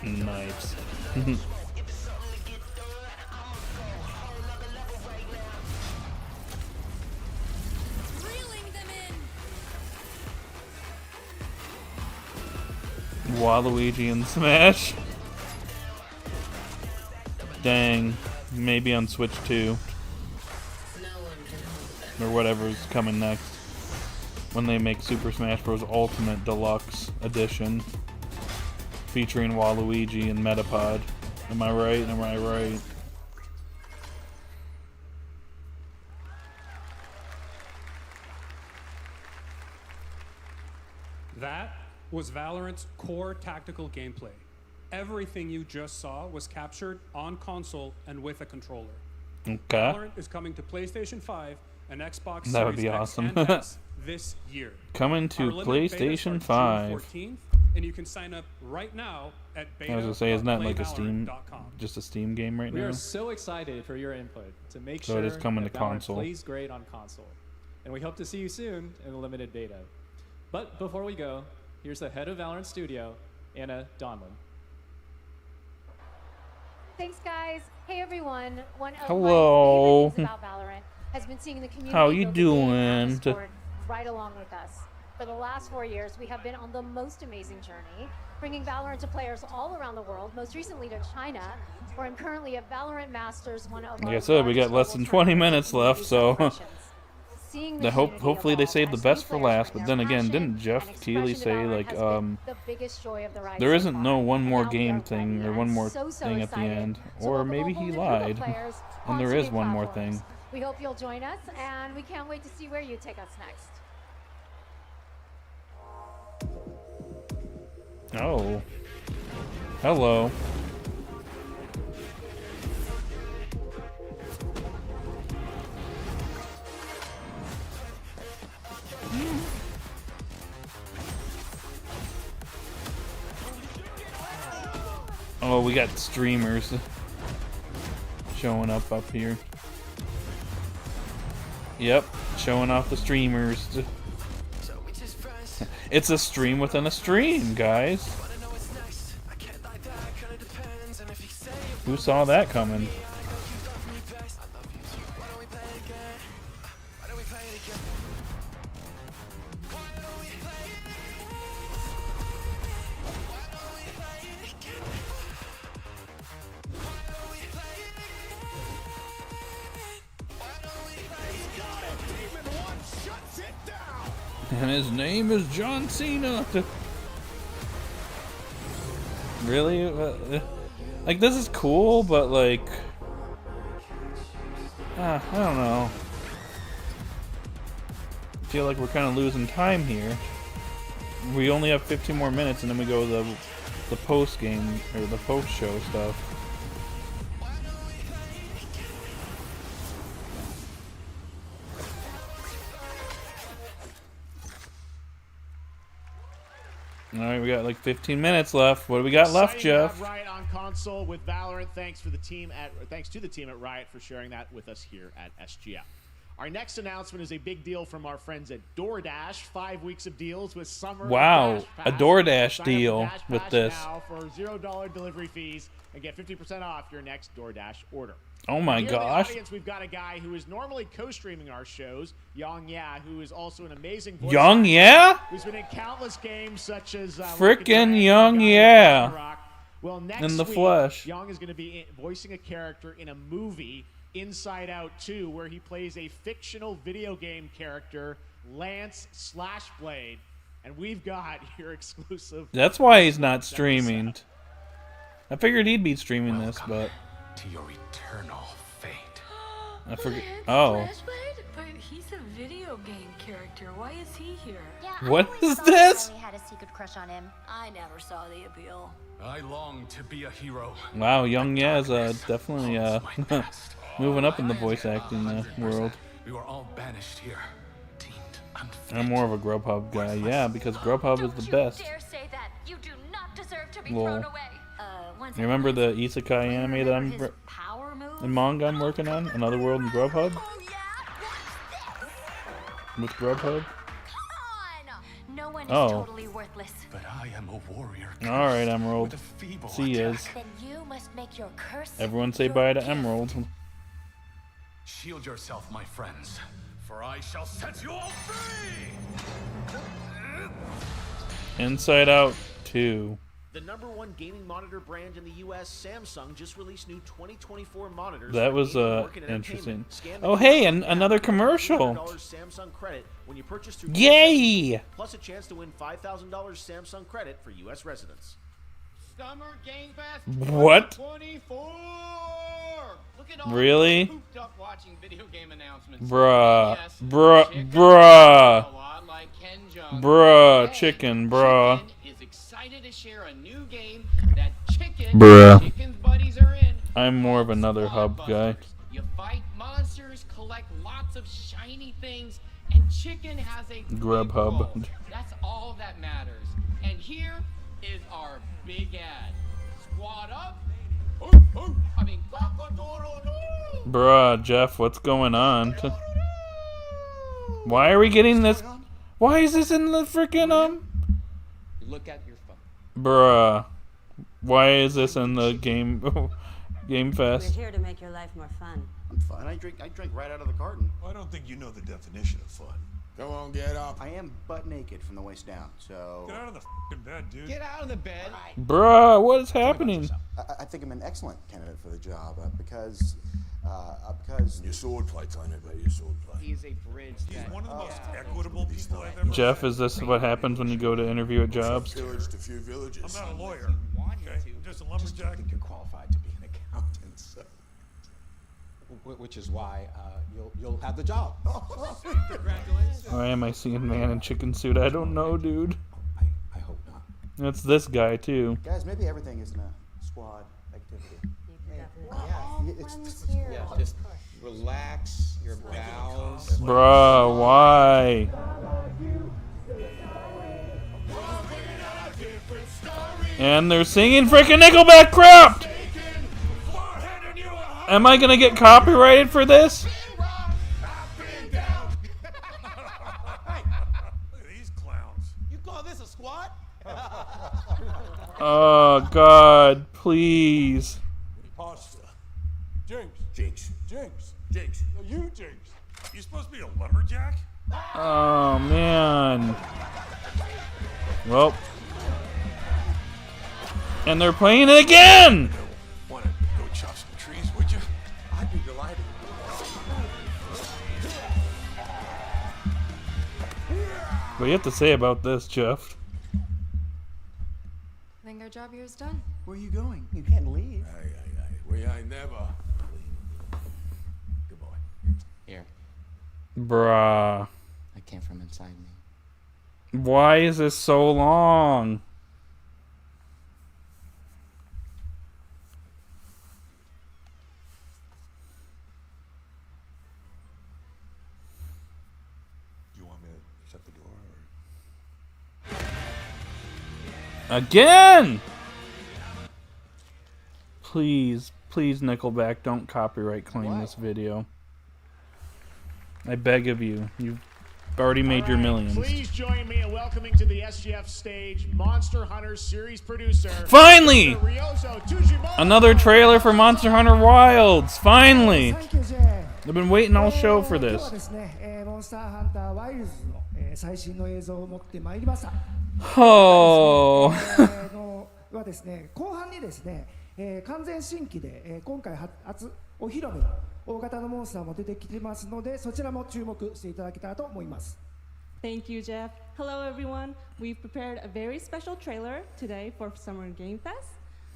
Nice. Waluigi and Smash. Dang. Maybe on Switch 2. Or whatever's coming next. When they make Super Smash Bros. Ultimate Deluxe Edition. Featuring Waluigi and Metapod. Am I right? Am I right? That was Valorant's core tactical gameplay. Everything you just saw was captured on console and with a controller. Okay. Valorant is coming to PlayStation 5 and Xbox That would Series be X awesome. and S this year. Coming to Our limited betas PlayStation start 5. June 14th, and you can sign up right now at I was gonna say, it's not like a Steam, beta.playvalorant.com. just a Steam game right We now. are so excited for your input to make So sure it is coming that to Valorant console. plays great on console. And we hope to see you soon in the limited beta. But before we go, here's the head of Valorant Studio, Anna Donlin. Thanks, guys. Hey, everyone. One of Hello. my favorite things about Valorant has been seeing the community How you build the game and doing? the sport right along with us. For the last 4 years, we have been on the most amazing journey, bringing Valorant to players all around the world, most recently to China, where I'm currently at Valorant Masters, one of Like our I said, we got largest less than global 20 minutes tournaments left, and so celebrations. Seeing the hopefully they community saved the evolve as best for new players last. bring But then their again, passion didn't Jeff and Keighley expression to say Valorant like has been the biggest joy of the ride there so isn't far. no one more Now we game are thing ready or one and more so thing at the excited end, to or welcome a maybe whole he new group of lied players and there onto is new one more platforms. thing. We hope you'll join us, and we can't wait to see where you take us next. Oh, hello. Oh, we got streamers showing up here. Yep, showing off the streamers. It's a stream within a stream, guys. Who saw that coming? And his name is John Cena. Really? Like, this is cool, but like, I don't know. I feel like we're kind of losing time here. We only have 15 more minutes, and then we go to the post game or the post show stuff. All right, we got like 15 minutes left. What do we got left, Jeff? Riot on console with Valorant. Thanks to the team at Riot for sharing that with us here at SGF. Our next announcement is a big deal from our friends at DoorDash. 5 weeks of deals with Summer. Wow, Dash a Pass. DoorDash Sign up deal for Dash with Pass this. now for $0 delivery fees and get 50% off your next DoorDash order. Oh my Here in the gosh. audience, we've got a guy who is normally co-streaming our shows, Yang Ya, who is also an amazing voice Yang actor, Ya? who's been in countless games such as Frickin' Yang Ya. Well, next In the week, flesh. Yang is going to be voicing a character in a movie, Inside Out 2, where he plays a fictional video game character, Lance Slashblade, and we've got your exclusive. That's why he's not streaming. I figured he'd be streaming this, but To your eternal fate. I forget. Oh, But he's a video game character. Why is he here? Yeah, What I always is thought this? Riley had a secret crush on him. I never saw the appeal. I long to be a hero. wow, Young Yaz definitely moving up in the voice acting world. We were all banished here. I'm more of a Grubhub guy, yeah, because Grubhub is the best. Dare say that. You do not deserve to be Lol. thrown away. You remember the Isekai anime that I'm in manga I'm working on? Another World in Grubhub? With Grubhub? No one is Oh. totally worthless. But I am a warrior. Alright, Emerald. See yas. Then you must make your curse. Everyone say bye to Emerald. Shield yourself, my friends, for I shall set you all free! Inside Out 2. The #1 gaming monitor brand in the U.S., Samsung, just released new 2024 monitors. That for was gaming, work, and interesting. entertainment. Scan the Oh QR hey, code another commercial. $100 Samsung credit when you purchase through Yay! plus a chance to win $5,000 Samsung credit for U.S. residents. Summer Game Fest What? 2024. Look at all Really? the hooped up watching video game announcements. Bruh. Yes, Bruh. Chicken, Bruh. a lot like Ken Jeong. Bruh. Today, Chicken. Bruh. Chicken is excited to share a new game that Chicken Bruh. and Chicken's buddies are in. I'm more of another hub guy. You fight monsters, collect lots of shiny things, and chicken has a big Grubhub. role. That's all that matters. And here is our big ad. Squad up. I mean, Bruh, Jeff, what's going on? Why are we getting this? Why is this in the freaking Look at your phone. Bruh, why is this in the Game Fest? We're here to make your life more fun. I'm fine. I drink right out of the carton. Well, I don't think you know the definition of fun. Come on, get up. I am butt naked from the waist down, so. Get out of the f***ing bed, dude. Get out of the bed. Bruh, what is happening? I think I'm an excellent candidate for the job because. Your sword play, tell me about your sword play. He's a bridge. He's one of the most equitable people I've ever Jeff, is this what happens when you go to interview at jobs? pillaged a few villages. I'm not a lawyer. Okay? I'm just a lumberjack. I think you're qualified to be an accountant, so. Which is why you'll have the job. Congratulations. Why am I seeing man in chicken suit? I don't know, dude. I hope not. That's this guy too. Guys, maybe everything isn't a squad activity. Yeah, just relax your bowels. Bruh, why? And they're singing freaking Nickelback crap! Am I gonna get copyrighted for this? Look at these clowns. You call this a squad? Oh God, please. Pasta. Jinx. No, you Jinx. You supposed to be a lumberjack? Oh man. Well. And they're playing it again! Want to go chop some trees, would you? I'd be delighted. What do you have to say about this, Jeff? I think our job here is done. Where are you going? You can't leave. We ain't never. Good boy. Here, Bruh. I came from inside me. Why is this so long? You want me to shut the door? Again! Please, Nickelback, don't copyright claim this video. I beg of you. You've already made your millions. Please join me in welcoming to the SGF stage Monster Hunter series producer. Finally! Ryozo Tujimoto. Another trailer for Monster Hunter Wilds. Finally! I've been waiting all show for this. モンスターハンターワイルズの最新の映像を持ってまいりました。Oh. はですね、後半にですね、完全新規で今回初お披露目の大型のモンスターも出てきてますので、そちらも注目していただけたらと思います。Thank you, Jeff. Hello, everyone. We've prepared a very special trailer today for Summer Game Fest.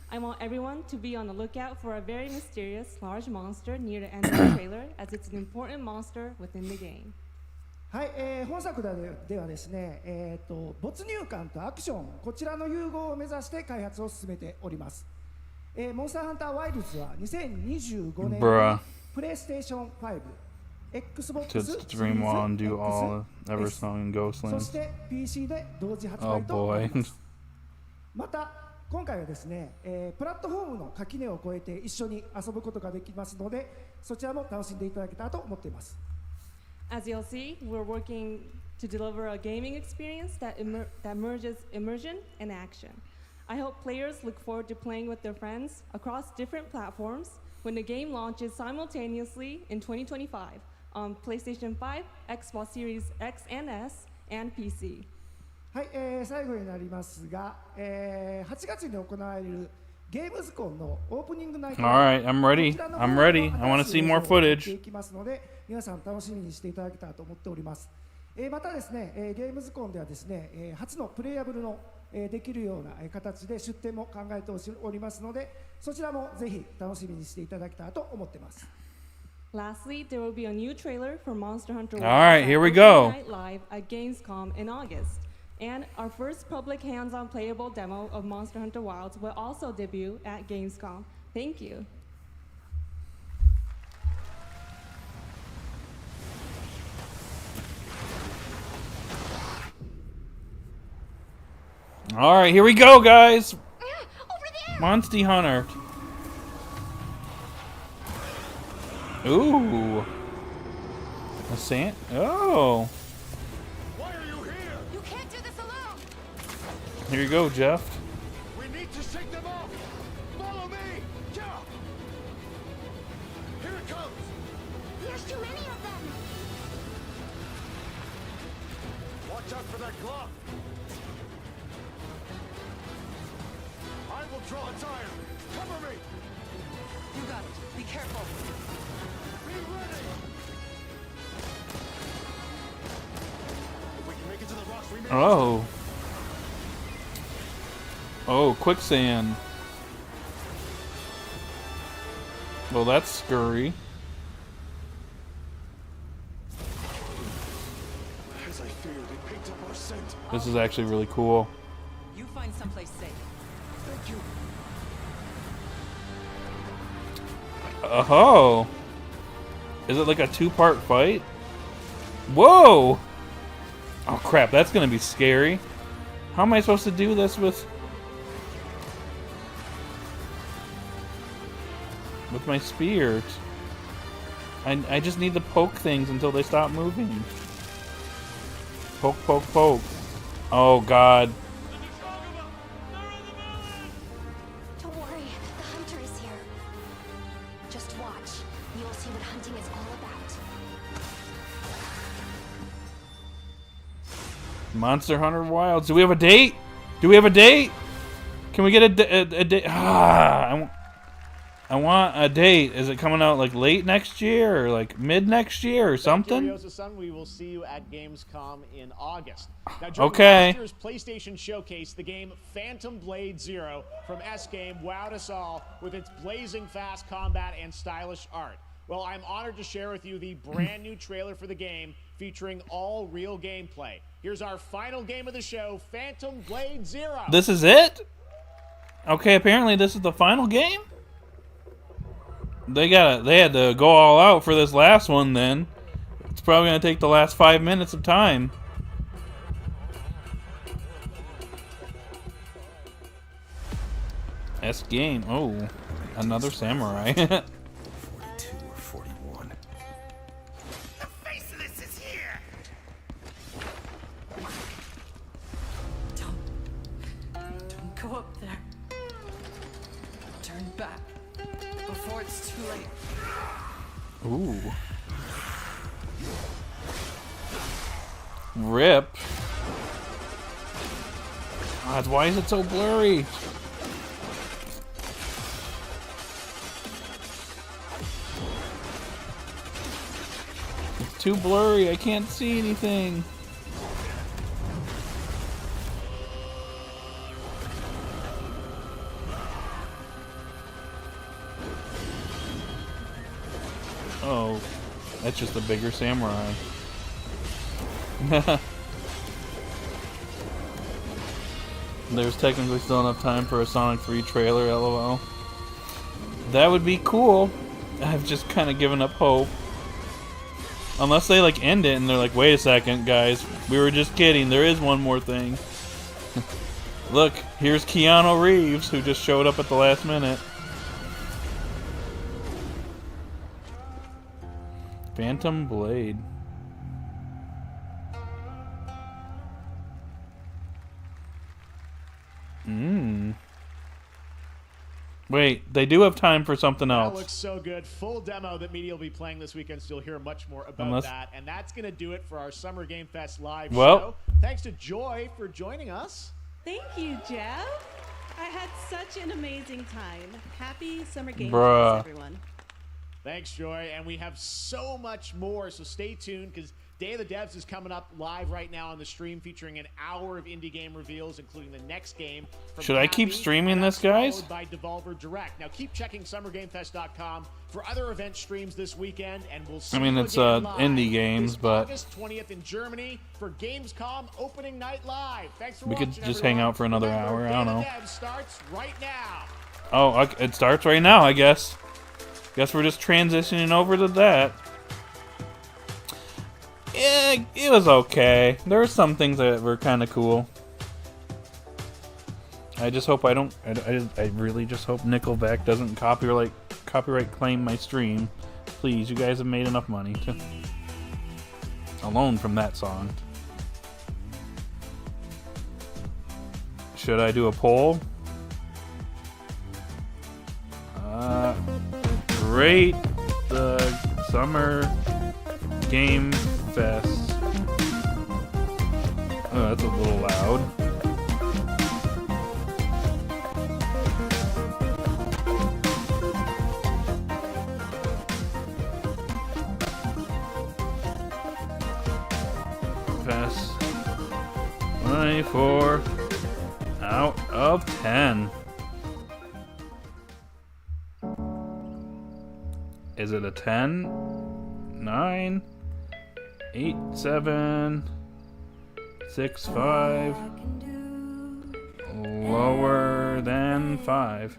I want everyone to be on the lookout for a very mysterious large monster near the end of the trailer, as it's an important monster within the game. はい、本作ではですね、没入感とアクション、こちらの融合を目指して開発を進めております。モンスターハンターワイルズは2025年にプレイステーション5、Xbox To stream while and do all Eversong and そ Ghostlands. して PC で同時発 Oh 売となり boy. ます。また今回はですね、プラットフォームの垣根を越えて一緒に遊ぶことができますので、そちらも楽しんでいただけたらと思っています。As you'll see, we're working to deliver a gaming experience that merges immersion and action. I hope players look forward to playing with their friends across different platforms when the game launches simultaneously in 2025 on PlayStation 5, Xbox Series X and S, and PC. はい、最後になりますが、8月に行われるゲームズコンのオープニングナイト Alright, I'm ready. I'm ready. I want to see more footage. いきますので、皆さん楽しみにしていただけたらと思っております。またですね、ゲームズコンではですね、初のプレイヤブルのできるような形で出展も考えておりますので、そちらもぜひ楽しみにしていただけたらと思っています。Lastly, there will be a new trailer for Monster Hunter Wilds Alright, here we go. Night Live at Gamescom in August. And our first public hands-on playable demo of Monster Hunter Wilds will also debut at Gamescom. Thank you. All right, here we go, guys. Monster Hunter. Ooh. A sand. Oh. Why are you here? You can't do this alone. Here you go, Jeff. We need to shake them off. Follow me. Yeah. Here it comes. There's too many of them. Watch out for that glove. I will draw its iron. Cover me. You got it. Be careful. Be ready. If we can make it to the rocks, we may. Oh. Oh, quicksand. Well, that's scurry. As I feared, it picked up our scent. This is actually really cool. You find someplace safe. Thank you. Oh. Is it like a two-part fight? Whoa! Oh crap, that's gonna be scary. How am I supposed to do this with my spears? I just need to poke things until they stop moving. Poke, poke, poke. Oh god. Don't worry, the hunter is here. Just watch. You'll see what hunting is all about. Monster Hunter Wilds. Do we have a date? Do we have a date? Can we get a date? I want a date. Is it coming out like late next year or like mid next year or something? Curiosa-san, we will see you at Gamescom in August. Now, during Okay. last year's PlayStation Showcase, the game Phantom Blade Zero from S-Game wowed us all with its blazing fast combat and stylish art. Well, I'm honored to share with you the brand new trailer for the game featuring all real gameplay. Here's our final game of the show, Phantom Blade Zero. This is it? Okay, apparently this is the final game? They had to go all out for this last one then. It's probably gonna take the last 5 minutes of time. S-Game. Oh, another samurai. 42 or 41. The faceless is here. Don't go up there. Turn back before it's too late. Ooh. Rip. God, why is it so blurry? It's too blurry. I can't see anything. Oh, that's just a bigger samurai. There's technically still enough time for a Sonic 3 trailer, lol. That would be cool. I've just kind of given up hope. Unless they like end it and they're like, wait a second, guys, we were just kidding. There is one more thing. Look, here's Keanu Reeves, who just showed up at the last minute. Phantom Blade. Wait, they do have time for something else. That looks so good. Full demo that media will be playing this weekend, so you'll hear much more about that. And that's going to do it for our Summer Game Fest live show. Thanks to Joy for joining us. Thank you, Jeff. I had such an amazing time. Happy Summer Game Bruh. Fest, everyone. Thanks, Joy. And we have so much more, so stay tuned because Day of the Devs is coming up live right now on the stream, featuring an hour of indie game reveals, including the next game. Should I keep streaming this, guys? Followed by Devolver Direct. Now keep checking SummerGameFest.com for other event streams this weekend, and we'll see I mean, you it's again live indie games, this but August 20th in Germany for Gamescom opening night live. Thanks for we watching, could just hang out for another hour. I don't know. Day of the Devs starts right now. Oh, it starts right now, I guess. Guess we're just transitioning over to that. Yeah, it was okay. There were some things that were kind of cool. I just hope I don't. I really just hope Nickelback doesn't copyright claim my stream. Please, you guys have made enough money to alone from that song. Should I do a poll? Rate the Summer Game Fest. Oh, that's a little loud. Pass 24 out of 10. Is it a 10? 9? 8, 7, 6, 5. Lower than 5.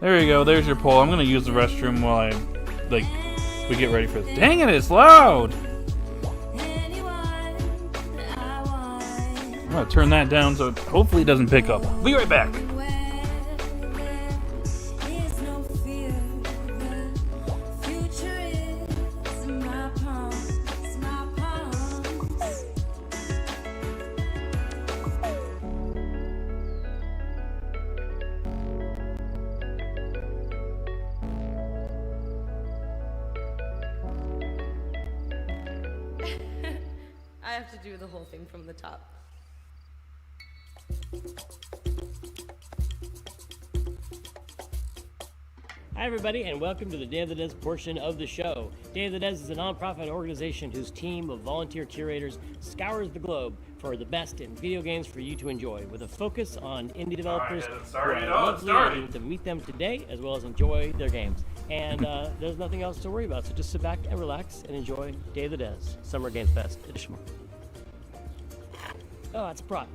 There you go. There's your poll. I'm gonna use the restroom while we get ready for this. Dang it! It's loud. I'm gonna turn that down so hopefully it doesn't pick up. Be right back. I have to do the whole thing from the top. Hi everybody, and welcome to the Day of the Des portion of the show. Day of the Des is a non-profit organization whose team of volunteer curators scours the globe for the best in video games for you to enjoy, with a focus on indie developers who are lovely and able to meet them today, as well as enjoy their games. And there's nothing else to worry about, so just sit back and relax and enjoy Day of the Des, Summer Games Fest edition. Oh, that's a prop.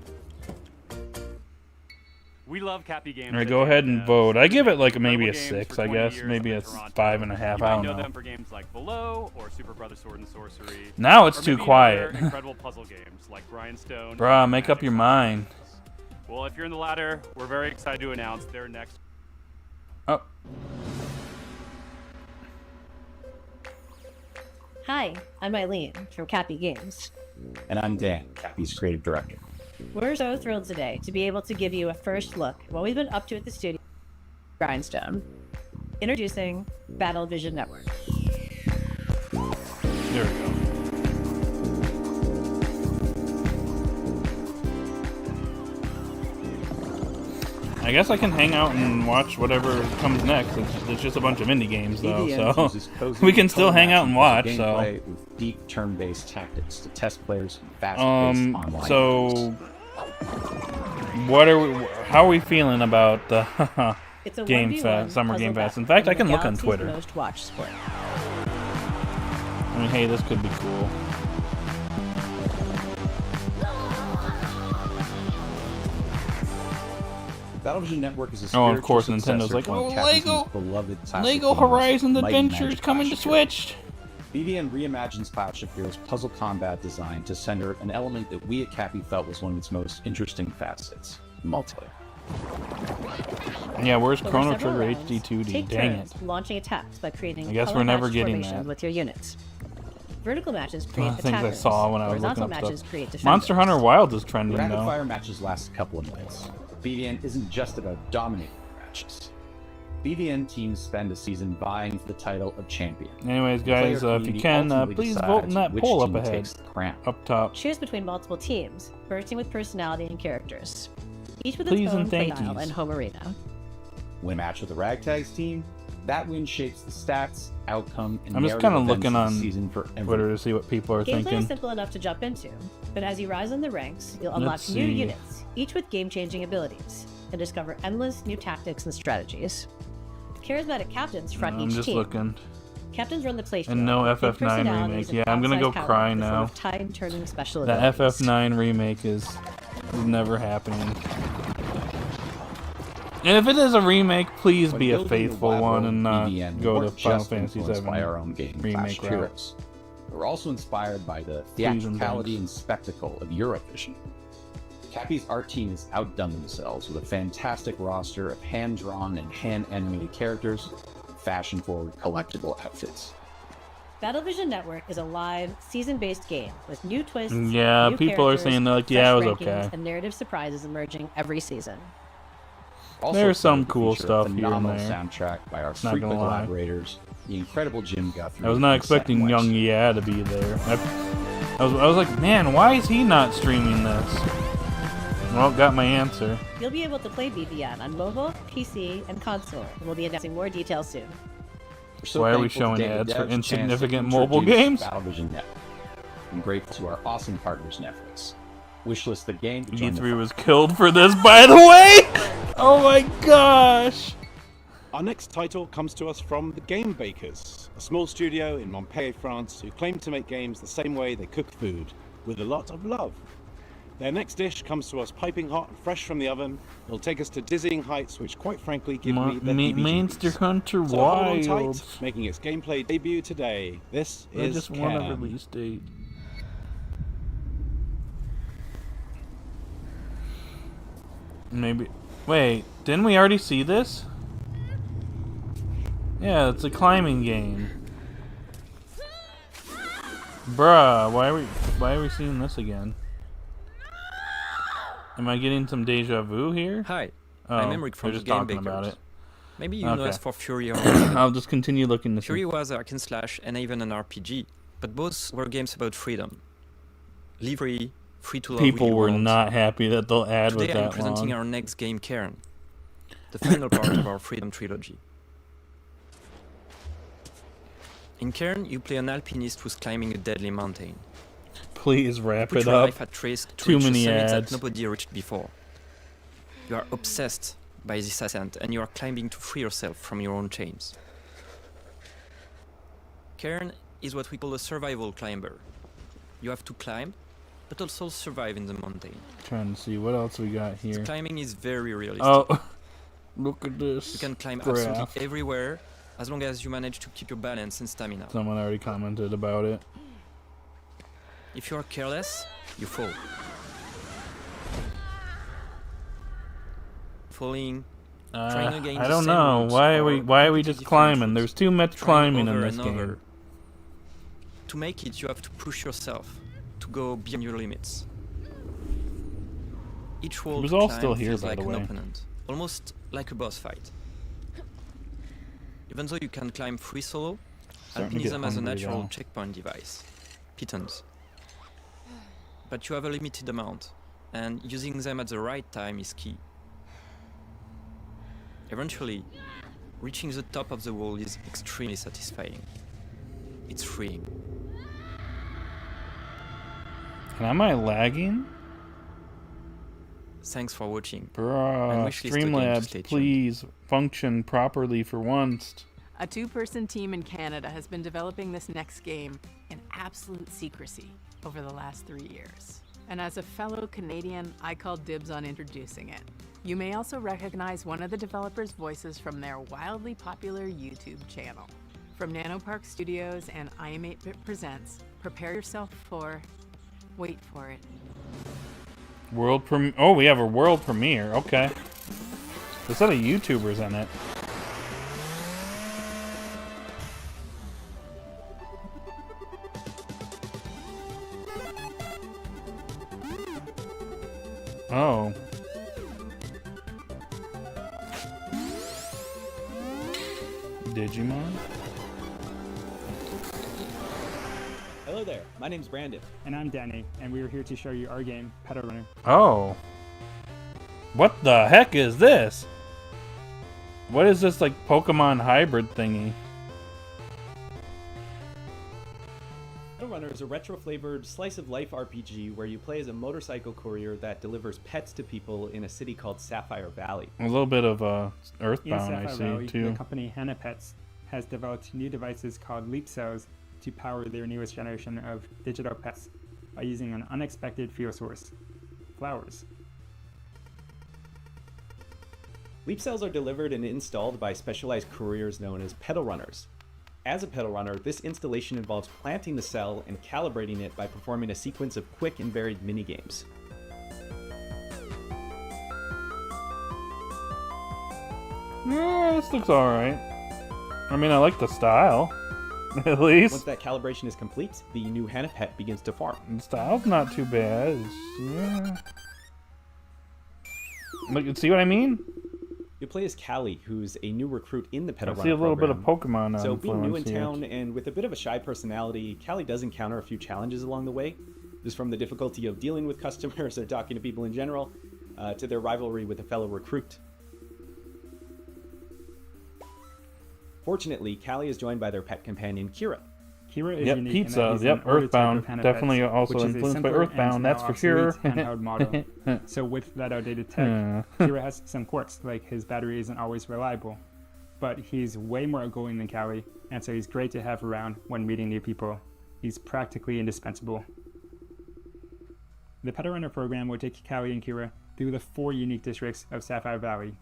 We love Cappy Games. All right, go ahead and vote. I give it like maybe a 6, I guess. Maybe a 5.5. I don't know. Them for games like Below or Super Brothers Sword and Sorcery. Now it's or too maybe quiet. other incredible puzzle games like Grindstone. Bruh, make up your mind. Well, if you're in the latter, we're very excited to announce their next. Oh. Hi, I'm Eileen from Cappy Games. And I'm Dan, Cappy's creative director. We're so thrilled today to be able to give you a first look at what we've been up to at the studio, Grindstone. Introducing Battle Vision Network. There we go. I guess I can hang out and watch whatever comes next. It's just a bunch of indie games, though, so we can still hang out and watch. So with deep turn-based tactics to test players in fast-paced online. So what are we? How are we feeling about the Game Fest, Summer Game Fest? In fact, I can look on Twitter. Most watched sport. I mean, hey, this could be cool. Battlevision Network is a of course, Nintendo's like, oh, Lego Horizon Adventures coming to Switch. BVN reimagines Clash of Heroes puzzle combat design to center an element that we at Cappy felt was one of its most interesting facets: multiplayer. Yeah, where's Chrono Trigger HD 2D? Take Dang turns it! launching attacks by creating I guess we're never color-matched getting formations that. with your units. Vertical matches create Things I attackers. saw when I was Horizontal looking up matches stuff. create defenders. Monster Hunter Wilds is trending Rapid though. fire matches last a couple of minutes. BVN isn't just about dominating matches. BVN teams spend a season vying for the title of champion. Anyways, The player guys, if you community can, ultimately please decides vote in that which poll up team ahead, takes the crown. up top. Choose between multiple teams, bursting with personality and characters, each with Please its own and play thank style yous. and home arena. When matched with the Ragtags team, that win shapes the stats, outcome, and I'm just narrative kind of events looking of the on season for Twitter everyone. to see what people are Gameplay is thinking. simple enough to jump into, but as you rise in the ranks, you'll unlock Let's new see. units, each with game-changing abilities, and discover endless new tactics and strategies. Charismatic captains front I'm each just team. looking. Captains run the playfield. And no with big FF9 personalities remake. and Yeah, I'm gonna go outsized cry power in the form now. of tide-turning special The abilities. FF9 remake is never happening. And if it is a remake, please When be a building the faithful WoW one and not BVN, we go to weren't Final just Fantasy influenced VII by our own game, remake Clash of route. Heroes. We're also inspired by the theatricality and spectacle of Eurovision. Cappy's art team has outdone themselves with a fantastic roster of hand-drawn and hand-animated characters, fashion-forward collectible outfits. Battlevision Network is a live, season-based game with new twists, Yeah, new people are characters, saying that, like, yeah, fresh it was rankings, okay. and narrative surprises emerging every season. Also There's some excited to cool feature a stuff here and phenomenal there. soundtrack by our Not gonna frequent lie. collaborators, the incredible Jim Guthrie. I was not and expecting Sam Young West. Yeah to be there. I was like, man, why is he not streaming this? Well, got my answer. You'll be able to play BVN on mobile, PC, and console, and we'll be announcing more details soon. We're so Why are we thankful to showing David ads for Dev's chance to insignificant mobile introduce games? Battlevision Network. I'm grateful to our awesome partners Netflix. Wishlist the game. to join the E3 was killed for this, by the way! Oh my gosh! Our next title comes to us from the Game Bakers, a small studio in Montpellier, France, who claim to make games the same way they cook food, with a lot of love. Their next dish comes to us piping hot, fresh from the oven. It'll take us to dizzying heights, which quite frankly give me the heebie-jeebies. Monster Hunter So hold on Wild. tight, making its gameplay debut today. This I is just want a Cam. release date. Maybe. Wait, didn't we already see this? Yeah, it's a climbing game. Bruh, why are we seeing this again? Am I getting some deja vu here? Hi, Oh, I'm Emric from they're the just Game talking about Bakers. it. Maybe you know Okay. us for Fury or I'll just continue looking to see. Fury was a hack and slash and even an RPG, but both were games about freedom. Live free to love People who you were want. not happy that the ad was Today I'm that presenting long. our next game, Cairn, the final part of our Freedom trilogy. In Cairn, you play an alpinist who's climbing a deadly mountain. Please wrap Put it your up. life at risk to Too reach many a summit ads. that nobody reached before. You are obsessed by this ascent and you are climbing to free yourself from your own chains. Cairn is what we call a survival climber. You have to climb, but also survive in the mountain. Trying to see what else we got here. The climbing is very realistic. Oh, look at this. You can climb graph. absolutely everywhere as long as you manage to keep your balance and stamina. Someone already commented about it. If you are careless, you fall. Falling, trying again. I the don't same know. routes Why are or we just completely different climbing? routes. There's too much Trying climbing in over this and over. game. To make it, you have to push yourself to go beyond your limits. Each wall It was to all climb still here, feels by like the an way. opponent, almost like a boss fight. Even though you can climb free solo, Starting to get alpinism has a hungry natural now. checkpoint device, pitons. But you have a limited amount, and using them at the right time is key. Eventually, reaching the top of the wall is extremely satisfying. It's freeing. And am I lagging? Thanks for watching. and Bruh, wishlist the game to Streamlabs, stay tuned. please function properly for once. A two-person team in Canada has been developing this next game in absolute secrecy over the last 3 years. And as a fellow Canadian, I call dibs on introducing it. You may also recognize one of the developers' voices from their wildly popular YouTube channel. From Nanopark Studios and I Am 8-Bit Presents, prepare yourself for... wait for it. Oh, we have a world premiere. Okay. There's a lot of YouTubers in it. Oh. Digimon? Hello there, my name's Brandon. And I'm Danny, and we are here to show you our game, Pedal Runner. Oh. What the heck is this? What is this, like, Pokemon hybrid thingy? Pedal Runner is a retro-flavored slice-of-life RPG where you play as a motorcycle courier that delivers pets to people in a city called Sapphire Valley. A little bit of Earthbound, In I Sapphire see, Valley, too. the company Hana Pets has developed new devices called Leap Cells to power their newest generation of digital pets by using an unexpected fuel source: flowers. Leap cells are delivered and installed by specialized couriers known as pedal runners. As a pedal runner, this installation involves planting the cell and calibrating it by performing a sequence of quick and varied minigames. Yeah, this looks alright. I mean, I like the style, at least. Once that calibration is complete, the new Hannah pet begins to farm. The style's not too bad. Yeah. Look, see what I mean? You play as Callie, who's a new recruit in the pedal runner see a little program. bit of Pokemon So being new in influence here. town and with a bit of a shy personality, Callie does encounter a few challenges along the way. This from the difficulty of dealing with customers or talking to people in general, to their rivalry with a fellow recruit. Fortunately, Callie is joined by their pet companion, Kira. Kira is Yep, unique pizza. in that he's Yep, an older type Earthbound. of Hannah Definitely Pets, also which is a influenced by simpler and Earthbound, now that's for sure. obsolete handheld model. So with that outdated tech, Yeah. Kira has some quirks, like his battery isn't always reliable. But he's way more outgoing than Callie, and so he's great to have around when meeting new people. He's practically indispensable. The Pedal Runner program will take Callie and Kira through the 4 unique districts of Sapphire Valley.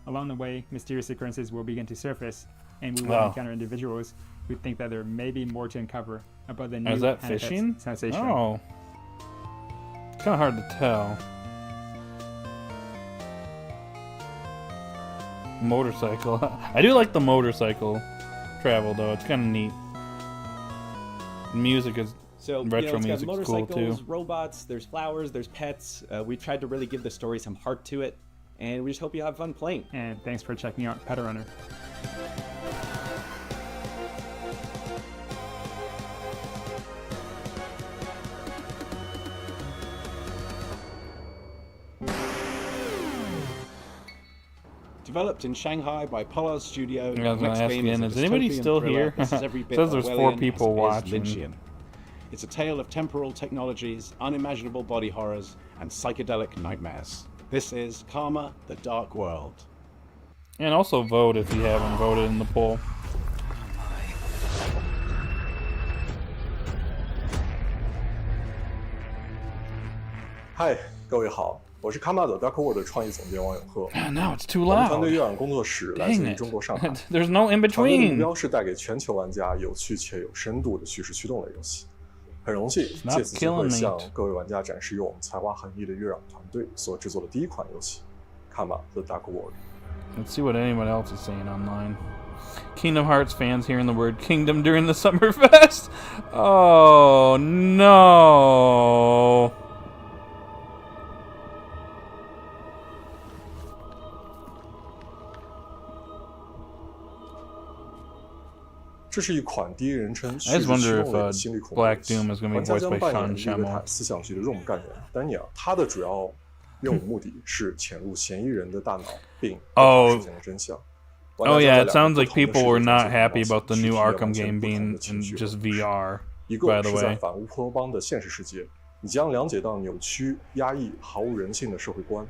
Along the way, mysterious occurrences will begin to surface, and we will encounter individuals who think that there may be more to uncover about the new Is that Hannah Pets fishing? sensation. Oh. It's kind of hard to tell. Motorcycle. I do like the motorcycle travel, though. It's kind of neat. Music is So retro it's got music's cool motorcycles, too. robots, there's flowers, there's pets. We tried to really give the story some heart to it, and we just hope you have fun playing. And thanks for checking out Pedal Runner. Developed in Shanghai by Polar Studio, I was the next gonna ask game again, is a is anybody dystopian still thriller here? that is every bit Says there's 4 Orwellian people as it is watching. Lynchian. It's a tale of temporal technologies, unimaginable body horrors, and psychedelic nightmares. This is Karma: The Dark World. And also vote if you haven't voted in the poll. Hi，各位好，我是 Karma the Dark World 的创意总监王永鹤。 Now it's too 我们 loud. 团队阅览工作室来 Dang 自于 it. 中国上海。 There's no in 团队的目 between. 标是带给全球玩家有趣且有深度的叙事驱动类游戏。很荣幸 not 借此机会 killing 向 it. 各位玩家展示由我们才华横溢的阅览团队所制作的第一款游戏《Karma the Dark World》。 Let's see what anyone else is saying online. Kingdom Hearts fans hearing the word kingdom during the Summerfest? Oh, no. "这是一款第一人称 I 叙 just 事驱 wonder 动 if 类的心理恐怖 Black 游戏 Doom is going to 玩 be 家 voiced 将 by 扮 Sean 演利维 Shammo. 坦思想局的任务干员丹尼尔，他的主要任务目的是潜入嫌疑人的大脑，并调查事件的真相。 Oh yeah, it sounds like people were not happy about the new Arkham game being in just VR, 一 by 个 the 是在 way. 反乌托邦的现实世界，你将了解到扭曲、压抑、毫无人性的社会观。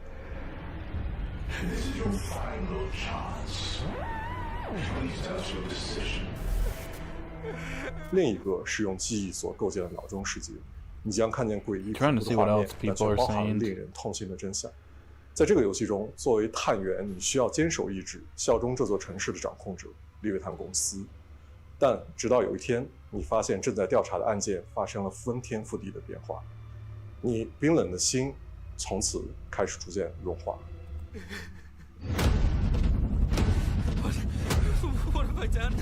另一个是用记忆所构建的脑中世界，你将看见诡异恐 Trying to 怖 see 的 what 画面 else，但 people 却 are 包含了 saying. 令人痛心的真相。在这个游戏中，作为探员，你需要坚守意志，效忠这座城市的掌控者利维坦公司。但直到有一天，你发现正在调查的案件发生了翻天覆地的变化，你冰冷的心从此开始逐渐融化。 What have I done?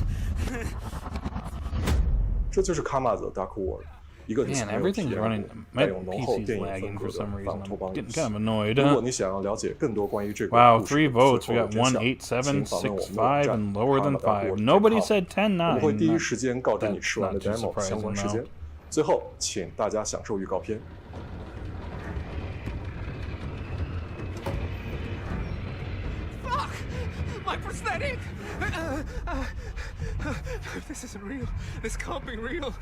这就是 Karma the Dark World， 一个你 Man, 从没有体 everything's 验 running. 过、 My 带有浓厚 PC's 电影 lagging 风格 for 的 some 反 reason. 乌托邦 I'm 游 getting 戏。 kind of annoyed. 如果你想要了解更多关于这个 Wow, 故事 3 votes. 最 We 后 got 的真相 1, 8, 7, 请访问我 6, 们的网 5, 站 and lower than 5. karma.org.com Nobody said 10, 我们会 9. 第一时间告知你 That's 试玩的 not too demo 相关 surprising, 时间 though.。最后，请大家享受预告片。 Fuck! My prosthetic! This isn't real. This can't be real.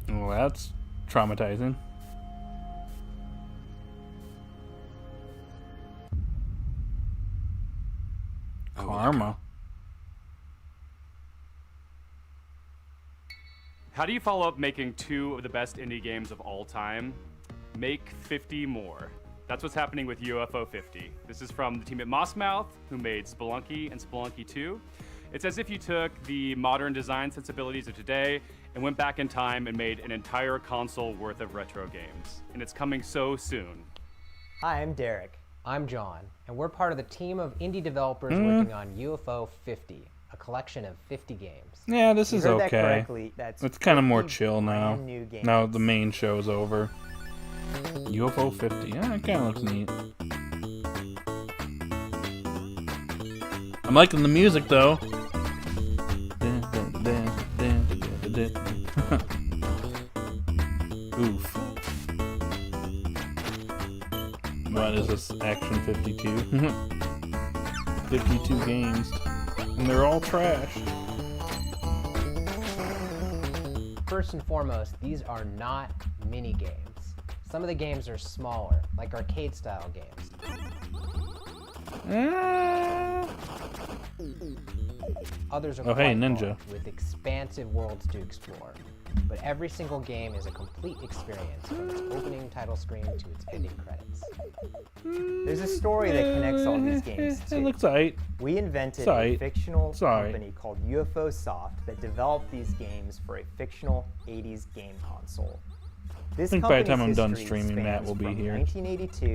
Well, that's traumatizing. Karma. How do you follow up making 2 of the best indie games of all time? Make 50 more. That's what's happening with UFO 50. This is from the team at Mossmouth, who made Spelunky and Spelunky 2. It's as if you took the modern design sensibilities of today and went back in time and made an entire console worth of retro games. And it's coming so soon. Hi, I'm Derek. I'm John, and we're part of the team of indie developers working on UFO 50, a collection of 50 games. Yeah, this You is heard that okay. correctly. That's It's kind of more 50 chill now. brand new games. Now the main show's over. UFO 50. Yeah, it kind of looks neat. I'm liking the music though. Oof. What is this? Action 52? 52 games. And they're all trash. First and foremost, these are not mini games. Some of the games are smaller, like arcade-style games. Others are Oh, hey, quite Ninja. large, with expansive worlds to explore. But every single game is a complete experience, from its opening title screen to its ending credits. There's a story that connects all these games too. It looks aight. We invented It's a aight. fictional It's aight. company called UFO Soft that developed these games for a fictional 80s game console. This I think by the time company's I'm done history streaming, Matt spans will be from here. 1982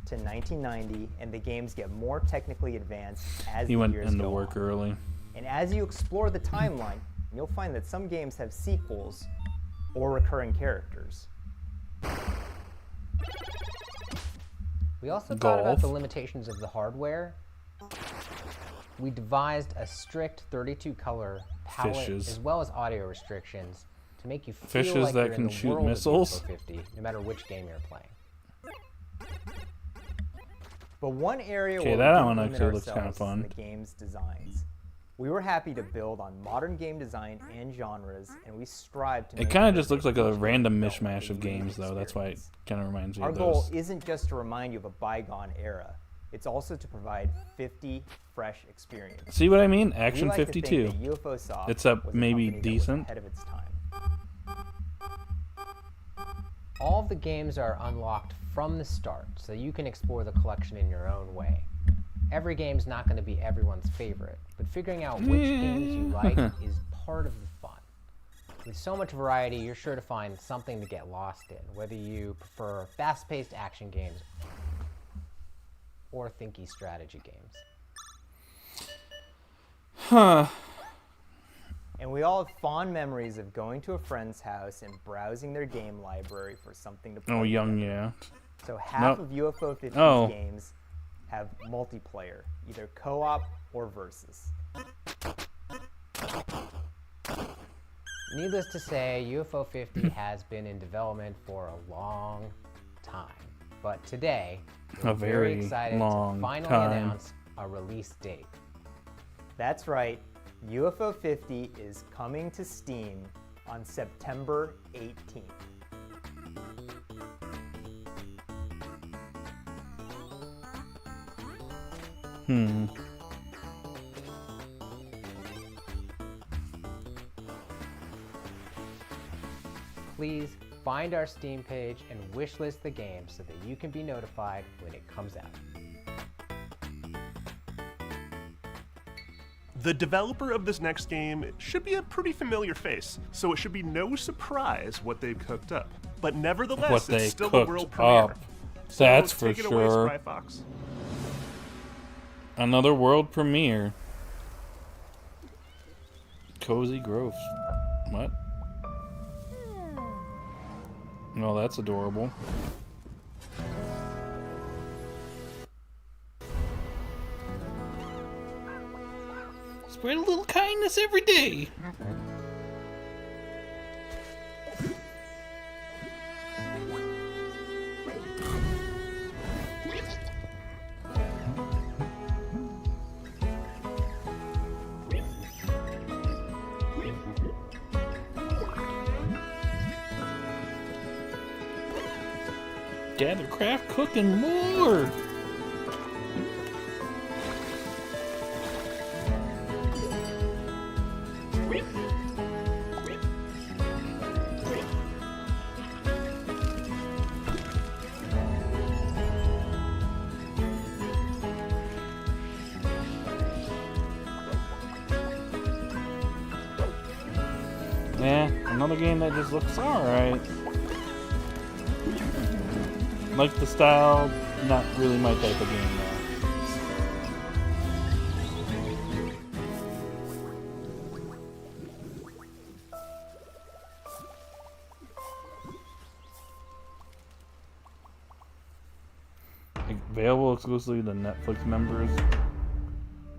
to 1990, and the games get more technically advanced as He the went years into go work on. early. And as you explore the timeline, you'll find that some games have sequels or recurring characters. We also thought about Golf. the limitations of the hardware. We devised a strict 32 color palette Fishes. as well as audio restrictions to make you feel Fishes like that you're can in the shoot world missiles? of UFO 50, no matter which game you're playing. But one area Okay, where that we one didn't limit actually looks kinda ourselves fun. in the game's designs. We were happy to build on modern game design and genres, and we strived to It make kind of sure just that looks like a each random game felt like mishmash a of unique games, though. That's why it kind of reminds me Our of goal those. isn't just to remind you of a bygone era. It's also to provide 50 fresh experiences. See what I mean? We Action like to think 52. that UFO Soft It's up was a maybe company that was decent. ahead of its time. All of the games are unlocked from the start, so you can explore the collection in your own way. Every game's not going to be everyone's favorite, but figuring out which games you like is part of the fun. With so much variety, you're sure to find something to get lost in, whether you prefer fast-paced action games or thinky strategy games. Huh. And we all have fond memories of going to a friend's house and browsing their game library for something to play. Oh, young, yeah. So half Nope. of UFO 50's Oh. games have multiplayer, either co-op or versus. Needless to say, UFO 50 has been in development for a long time. But today, we're A very excited long to finally time. announce a release date. That's right, UFO 50 is coming to Steam on September 18th. Please find our Steam page and wishlist the game so that you can be notified when it comes out. The developer of this next game should be a pretty familiar face, so it should be no surprise what they've cooked up. But nevertheless, What they it's still a cooked world premiere. up. That's for take it away, sure. Spry Fox. Another world premiere. Cozy Groves. What? Oh, that's adorable. Spread a little kindness every day. Gather, craft, cook, and more. Another game that just looks alright. Like the style, not really my type of game though. Available exclusively to Netflix members.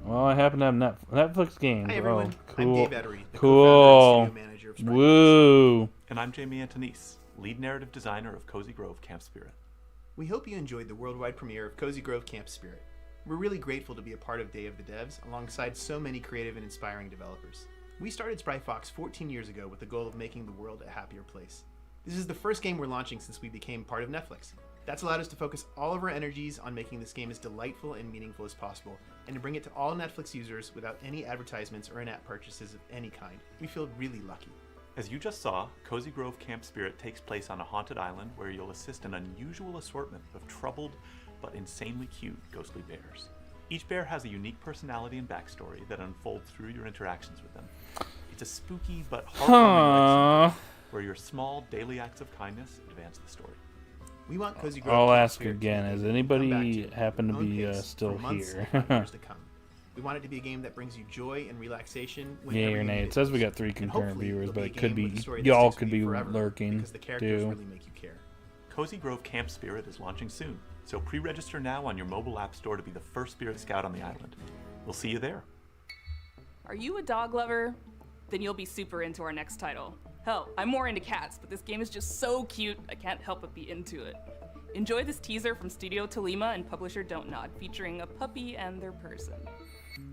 Well, I happen to have Netflix games. Hi everyone, Oh, I'm cool. Dave Edery, the Cool. co-founder and studio manager of Strike Woo. And I'm Jamie Antonise, lead narrative designer of Cozy Grove Camp Spirit. We hope you enjoyed the worldwide premiere of Cozy Grove Camp Spirit. We're really grateful to be a part of Day of the Devs alongside so many creative and inspiring developers. We started Spryfox 14 years ago with the goal of making the world a happier place. This is the first game we're launching since we became part of Netflix. That's allowed us to focus all of our energies on making this game as delightful and meaningful as possible, and to bring it to all Netflix users without any advertisements or in-app purchases of any kind. We feel really lucky. As you just saw, Cozy Grove Camp Spirit takes place on a haunted island where you'll assist an unusual assortment of troubled but insanely cute ghostly bears. Each bear has a unique personality and backstory that unfolds through your interactions with them. It's a spooky but heartwarming experience where your small daily acts of kindness advance the story. We want Cozy Grove I'll Camp ask Spirit again, to be a has game anybody come back to happen to at your be own pace still for months here? and years to come. We want it to be a game that brings you joy and relaxation Yay whenever or you nay. need It says we got 3 And concurrent hopefully viewers, it'll but a it could game be with a story that y'all sticks could with be you forever, lurking because the characters too. really make you care. Cozy Grove Camp Spirit is launching soon, so pre-register now on your mobile app store to be the first Spirit Scout on the island. We'll see you there. Are you a dog lover? Then you'll be super into our next title. Hell, I'm more into cats, but this game is just so cute, I can't help but be into it. Enjoy this teaser from Studio Tolima and publisher Don't Nod, featuring a puppy and their person.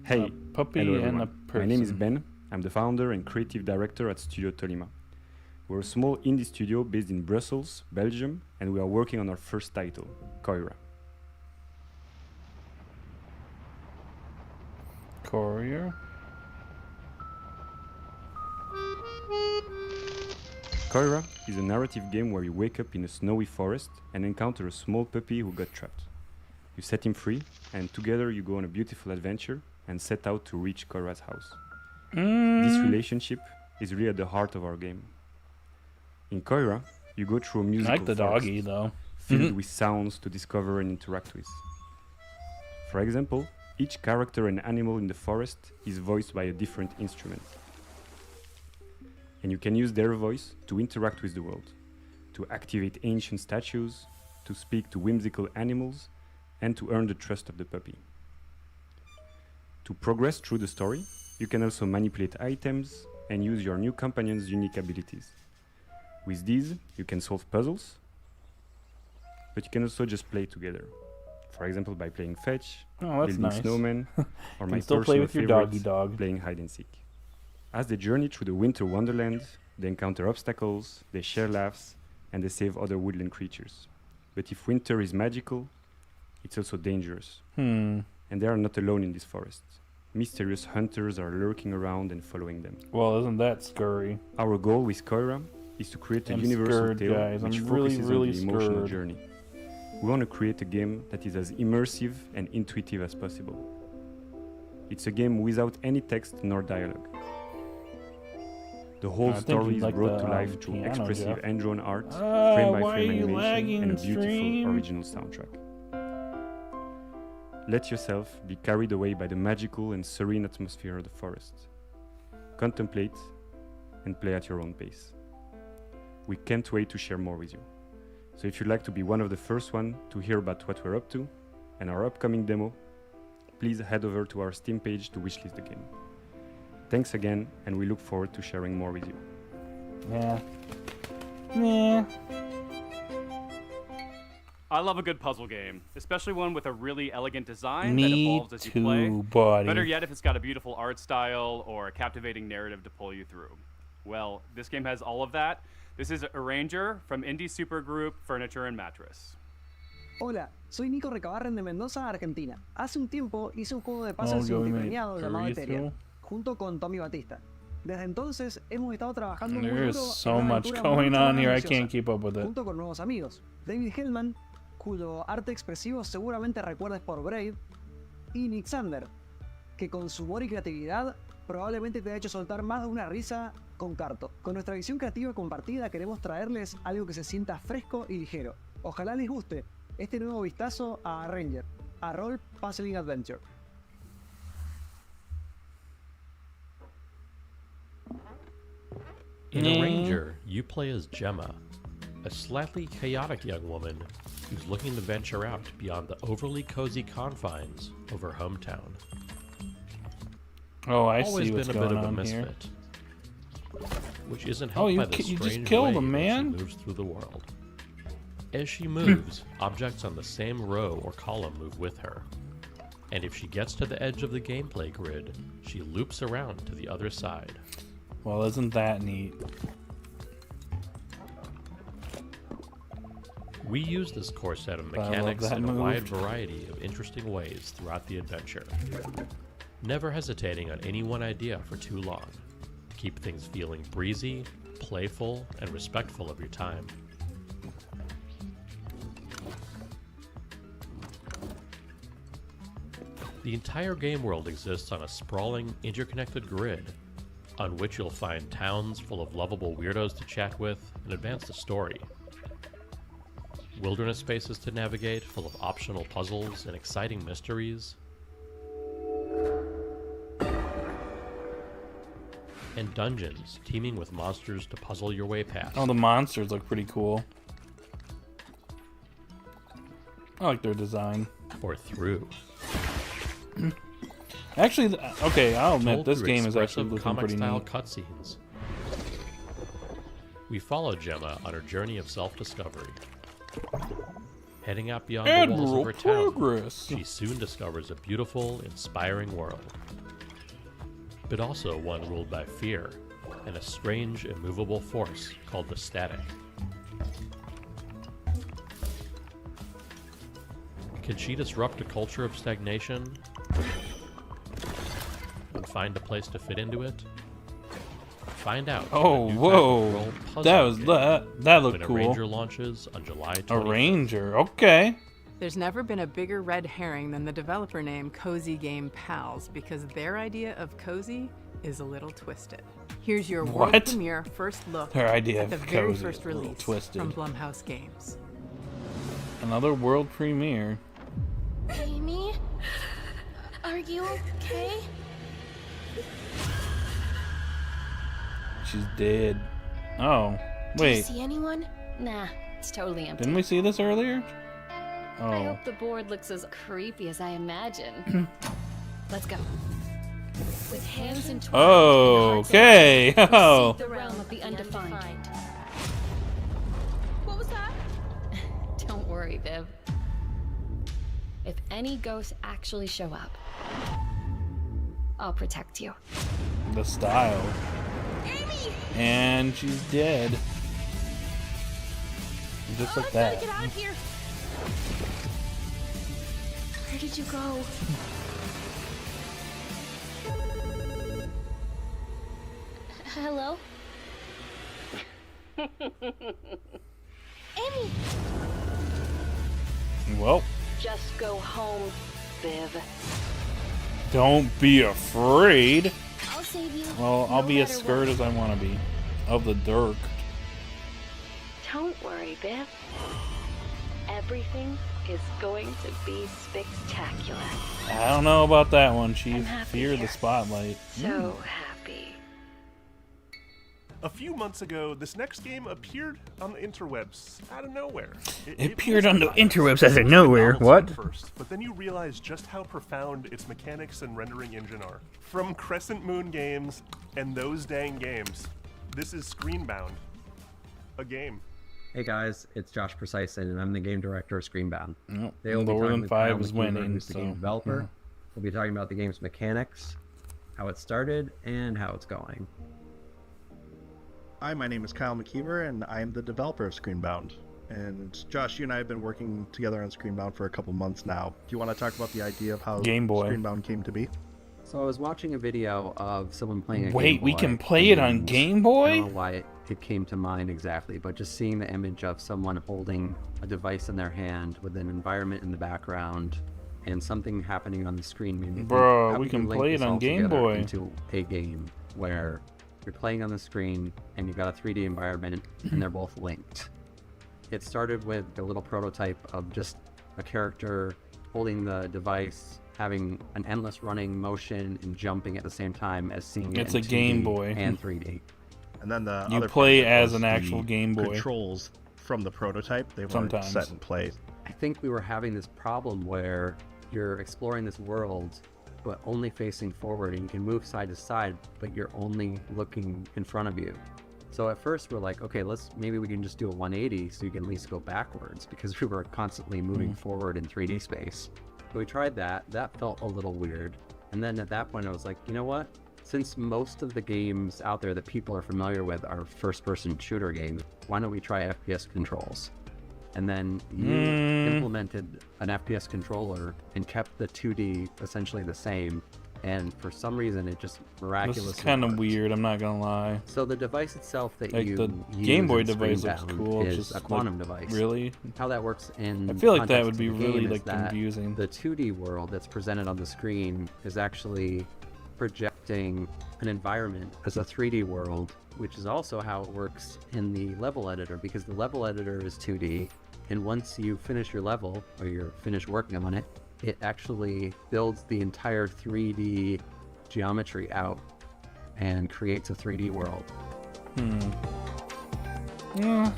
Hey, puppy hello and everyone. a My name is person. Ben. I'm the founder and creative director at Studio Tolima. We're a small indie studio based in Brussels, Belgium, and we are working on our first title, Koira. Courier? Koira is a narrative game where you wake up in a snowy forest and encounter a small puppy who got trapped. You set him free, and together you go on a beautiful adventure and set out to reach Koira's house. This relationship is really at the heart of our game. In Koira, you go through a musical like the forest doggy, though. filled with sounds to discover and interact with. For example, each character and animal in the forest is voiced by a different instrument. And you can use their voice to interact with the world, to activate ancient statues, to speak to whimsical animals, and to earn the trust of the puppy. To progress through the story, you can also manipulate items and use your new companion's unique abilities. With these, you can solve puzzles, but you can also just play together. For example, by playing fetch, Oh, that's building nice. snowmen, or You my can still play personal with your favorite, doggy dog. playing hide and seek. As they journey through the winter wonderland, they encounter obstacles, they share laughs, and they save other woodland creatures. But if winter is magical, it's also dangerous. And they are not alone in this forest. Mysterious hunters are lurking around and following them. Well, isn't that scurry? Our goal with Koira is to create a I'm universal scared, tale guys. which I'm focuses really on the emotional scared. journey. We want to create a game that is as immersive and intuitive as possible. It's a game without any text nor dialogue. The whole I think story you'd is like brought the, to life through piano, expressive Jeff. hand-drawn art, Ah, frame by why frame are you animation, lagging, and a beautiful stream? original soundtrack. Let yourself be carried away by the magical and serene atmosphere of the forest. Contemplate and play at your own pace. We can't wait to share more with you. So if you'd like to be one of the first one to hear about what we're up to and our upcoming demo, please head over to our Steam page to wishlist the game. Thanks again, and we look forward to sharing more with you. Yeah. Yeah. I love a good puzzle game, especially one with a really elegant design Me that evolves as you play. too, buddy. Better yet if it's got a beautiful art style or a captivating narrative to pull you through. Well, this game has all of that. This is Arranger from indie supergroup Furniture and Mattress. Hola, soy Nico Recabarren de Mendoza, Argentina. Hace un tiempo hice un juego de Oh, puzzles yo me multipremiado llamado chorizo. Ethereal, junto con Tommy Batista. Desde entonces hemos estado trabajando muy There's duro so en una much aventura going mucho on más here, I ambiciosa, can't keep up with it. junto con nuevos amigos. David Hellman, cuyo arte expresivo seguramente recuerdes por Braid, y Nick Sander, que con su humor y creatividad probablemente te ha hecho soltar más de una risa con Carto. Con nuestra visión creativa compartida queremos traerles algo que se sienta fresco y ligero. Ojalá les guste este nuevo vistazo a Ranger, a Role Puzzling Adventure. In Arranger, you play as Gemma, a slightly chaotic young woman who's looking to venture out beyond the overly cozy confines of her hometown. Oh, I Always see what's been a bit going of a on here. misfit, which isn't Oh, helped you by the you just strange killed way him, that man. she moves through the world. As she moves, objects on the same row or column move with her. And if she gets to the edge of the gameplay grid, she loops around to the other side. Well, isn't that neat? We use this core set of I love mechanics that in a move. wide variety of interesting ways throughout the adventure, never hesitating on any one idea for too long, to keep things feeling breezy, playful, and respectful of your time. The entire game world exists on a sprawling, interconnected grid, on which you'll find towns full of lovable weirdos to chat with and advance the story. Wilderness spaces to navigate full of optional puzzles and exciting mysteries. And dungeons teeming with monsters to puzzle your way past. Oh, the monsters look pretty cool. I like their design. Or through. Actually, okay, I'll admit Told this through game is actually expressive looking pretty comic-style neat. cutscenes. We follow Gemma on her journey of self-discovery. Heading out beyond the walls of her town, progress. she soon discovers a beautiful, inspiring world. But also one ruled by fear and a strange, immovable force called the Static. Can she disrupt a culture of stagnation and find a place to fit into it? Find out. Oh, in the new whoa. Tactical Role Puzzle That was game that looked when cool. Arranger launches on July 25th. Arranger, okay. There's never been a bigger red herring than the developer name Cozy Game Pals, because their idea of cozy is a little twisted. Here's your world What? premiere first look Their idea at the of very cozy first is a little release twisted. from Blumhouse Games. Another world premiere. Amy? Are you okay? She's dead. Oh, Do you wait. see anyone? Nah, it's totally empty. Didn't we see this earlier? I Oh. hope the board looks as creepy as I imagine. Let's go. With hands and Oh, okay. Oh. the realm of the undefined. What was that? Don't worry, Viv. If any ghosts actually show up, I'll protect you. The style. And she's dead. Just like that. Get out of here! Where did you go? Hello? Amy! Well, Just go home, Viv. don't be afraid. I'll save you. Well, I'll no be as matter scared what. as I want to be. Of the dark. Don't worry, Viv. Everything is going to be spectacular. I don't know about that one, Chief. I'm happy Fear the here. spotlight. So happy. A few months ago, this next game appeared on the interwebs out of nowhere. It appeared on the interwebs out of nowhere. What? First, but then you realize just how profound its mechanics and rendering engine are. From Crescent Moon Games and Those Dang Games, this is Screenbound, a game. Hey guys, it's Josh Precisely, and I'm the game director of Screenbound. Nope. Today we'll be Lower talking than with 5 Kyle is McKeever, winning, who's the game so, developer. yeah. We'll be talking about the game's mechanics, how it started, and how it's going. Hi, my name is Kyle McKeever, and I am the developer of Screenbound. And Josh, you and I have been working together on Screenbound for a couple months now. Do you want to talk about the idea of how Game Boy. Screenbound came to be? So I was watching a video of someone playing a Wait, Game we Boy, can play it on and Game Boy? I don't know why it came to mind exactly, but just seeing the image of someone holding a device in their hand with an environment in the background and something happening on the screen made me think, Bro, how we we can link play this it on all Game together Boy. into a game where you're playing on the screen, and you've got a 3D environment, and they're both linked. It started with a little prototype of just a character holding the device, having an endless running motion and jumping at the same time as seeing It's it a in 2D Game Boy. and 3D. And then the You other play part as was an actual the Game Boy. Controls from the prototype, they weren't Sometimes. set in place. I think we were having this problem where you're exploring this world, but only facing forward, and you can move side to side, but you're only looking in front of you. So at first we're like, okay, maybe we can just do a 180 so you can at least go backwards, because we were constantly moving forward in 3D space. So we tried that. That felt a little weird. And then at that point I was like, you know what? Since most of the games out there that people are familiar with are first-person shooter games, why don't we try FPS controls? And then you implemented an FPS controller and kept the 2D essentially the same. And for some reason, it just miraculously This is kind of worked. weird, I'm not gonna lie. So the device itself that Like, you the use Game Boy in device looks Screenbound cool, it's is just a quantum like, device. really? How that works in I feel like that context would of be the really game is like that confusing. The 2D world that's presented on the screen is actually projecting an environment as a 3D world, which is also how it works in the level editor, because the level editor is 2D, and once you finish your level or you're finished working on it, it actually builds the entire 3D geometry out and creates a 3D world. Yeah.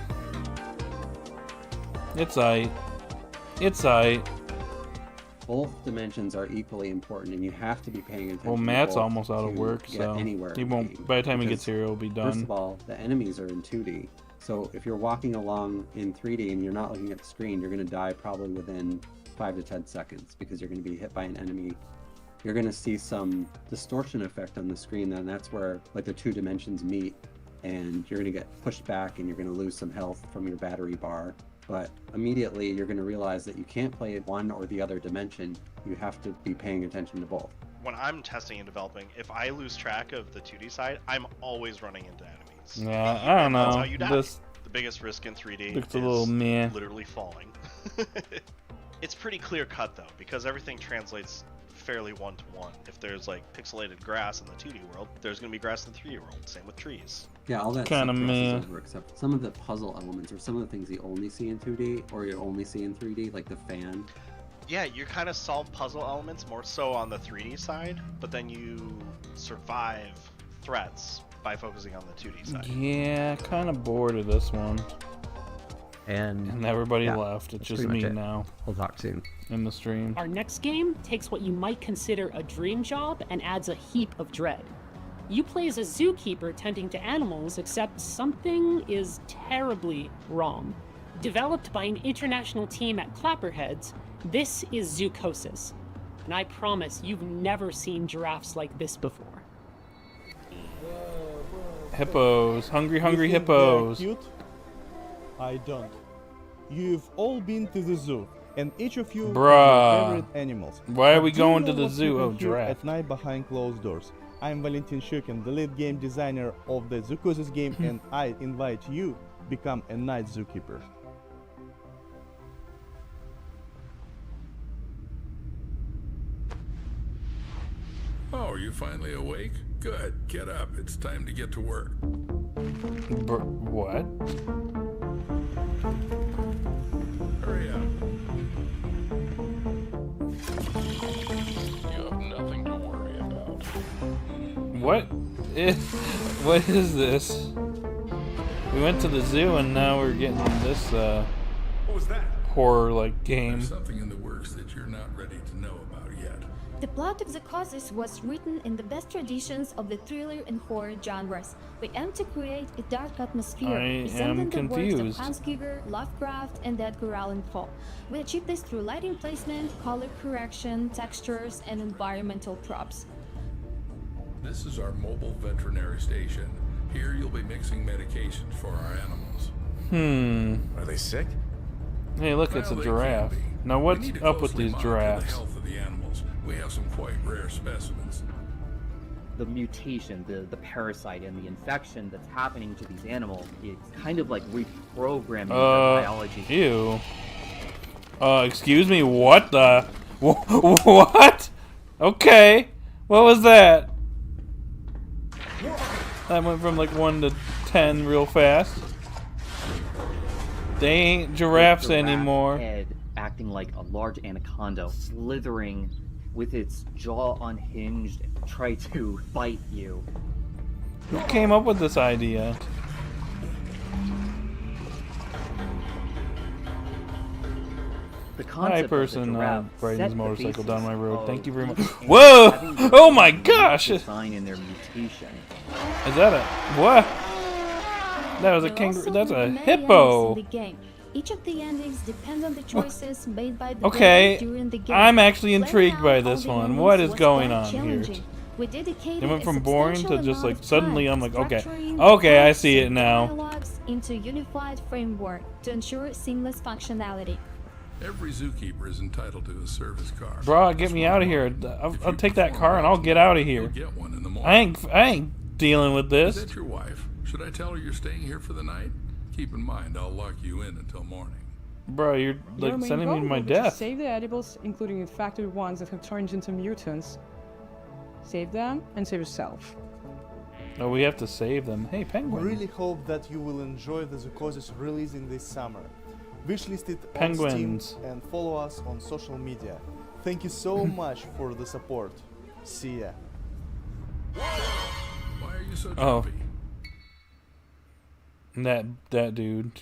It's aight. It's aight. Both dimensions are equally important, and you have to be paying attention. Well, to Matt's both almost out of to work, get so anywhere he in the won't. game, By the time he because gets here, it'll be done. First of all, the enemies are in 2D, so if you're walking along in 3D and you're not looking at the screen, you're going to die probably within 5 to 10 seconds because you're going to be hit by an enemy. You're going to see some distortion effect on the screen, and that's where like the two dimensions meet, and you're going to get pushed back, and you're going to lose some health from your battery bar. But immediately you're going to realize that you can't play one or the other dimension. You have to be paying attention to both. When I'm testing and developing, if I lose track of the 2D side, I'm always running into enemies. Yeah, I don't That's know. how you die. This The biggest risk in 3D looks is a little meh. literally falling. It's pretty clear cut though, because everything translates fairly one-to-one. If there's like pixelated grass in the 2D world, there's going to be grass in the 3D world. Same with trees. Yeah, all that Kinda stuff crosses meh. over, except some of the puzzle elements or some of the things you only see in 2D or you only see in 3D, like the fan. Yeah, you kind of solve puzzle elements more so on the 3D side, but then you survive threats by focusing on the 2D side. Yeah, kind of bored of this one. And everybody yeah, left. It's that's just pretty me much it. now. We'll talk soon. In the stream. Our next game takes what you might consider a dream job and adds a heap of dread. You play as a zookeeper tending to animals, except something is terribly wrong. Developed by an international team at Clapperheads, this is Zoocosis. And I promise you've never seen giraffes like this before. Hippos. Hungry, hungry You think they're hippos. cute? I don't. You've all been to the zoo, and each of you have Bruh. your favorite animals. Why are But we do you going know to the what you zoo? can Oh, hear giraffe. At night behind closed doors. I'm Valentin Shukin, the lead game designer of the Zoocosis game, and I invite you to become a night zookeeper. Oh, you finally awake? Good. Get up. It's time to get to work. What? Hurry up. You have nothing to worry about. What is, what is this? We went to the zoo and now we're getting this What was that? horror-like game. There's something in the works that you're not ready to know about yet. The plot of Zoocosis was written in the best traditions of the thriller and horror genres. We aim to create a dark atmosphere I am resembling the works confused. of Hans Giger, Lovecraft, and Edgar Allan Poe. We achieve this through lighting placement, color correction, textures, and environmental props. This is our mobile veterinary station. Here you'll be mixing medications for our animals. Are they sick? Hey, look, it's a Well, they giraffe. can be. Now, We what's need to up with closely these monitor giraffes? The health of the animals. We have some quite rare specimens. The mutation, the parasite, and the infection that's happening to these animals is kind of like reprogramming their biology. Ew. Excuse me, what the? What? Okay. What was that? That went from like 1 to 10 real fast. They ain't giraffes Giraffe anymore. Head acting like a large anaconda, slithering with its jaw unhinged, try to bite you. Who came up with this idea? The Hi, concept person of the giraffe riding set his the motorcycle down basis my road. of Thank you very much. each Whoa! animal having Oh my their own gosh! design and their mutation. Is that a what? That was a There are kangaroo. also That's a many hippo. endings in the game. Each of the endings depend on the choices made by the Okay, player during the game. I'm actually Planning intrigued by out all this the one. endings What is was going quite on here? challenging. We dedicated It went a from boring to substantial just like amount of suddenly time I'm like, okay, structuring okay, I plots see it and now. dialogues into a unified framework to ensure seamless functionality. Every zookeeper is entitled to a service car. Bro, get me out of here. I'll take that car and I'll get out of here. You'll get one in the morning. I ain't dealing with Is this. that your wife? Should I tell her you're staying here for the night? Keep in mind, I'll lock you in until morning. Bro, you're Your like main sending me goal to my will be to death. save the edibles, including infected ones that have turned into mutants. Save them and save yourself. Oh, we have to save them. Hey, We penguin. really hope that you will enjoy the Zoocosis releasing this summer. Wishlist it on Penguins. Steam and follow us on social media. Thank you so much for the support. See ya. Why are you so Oh. jumpy? That dude.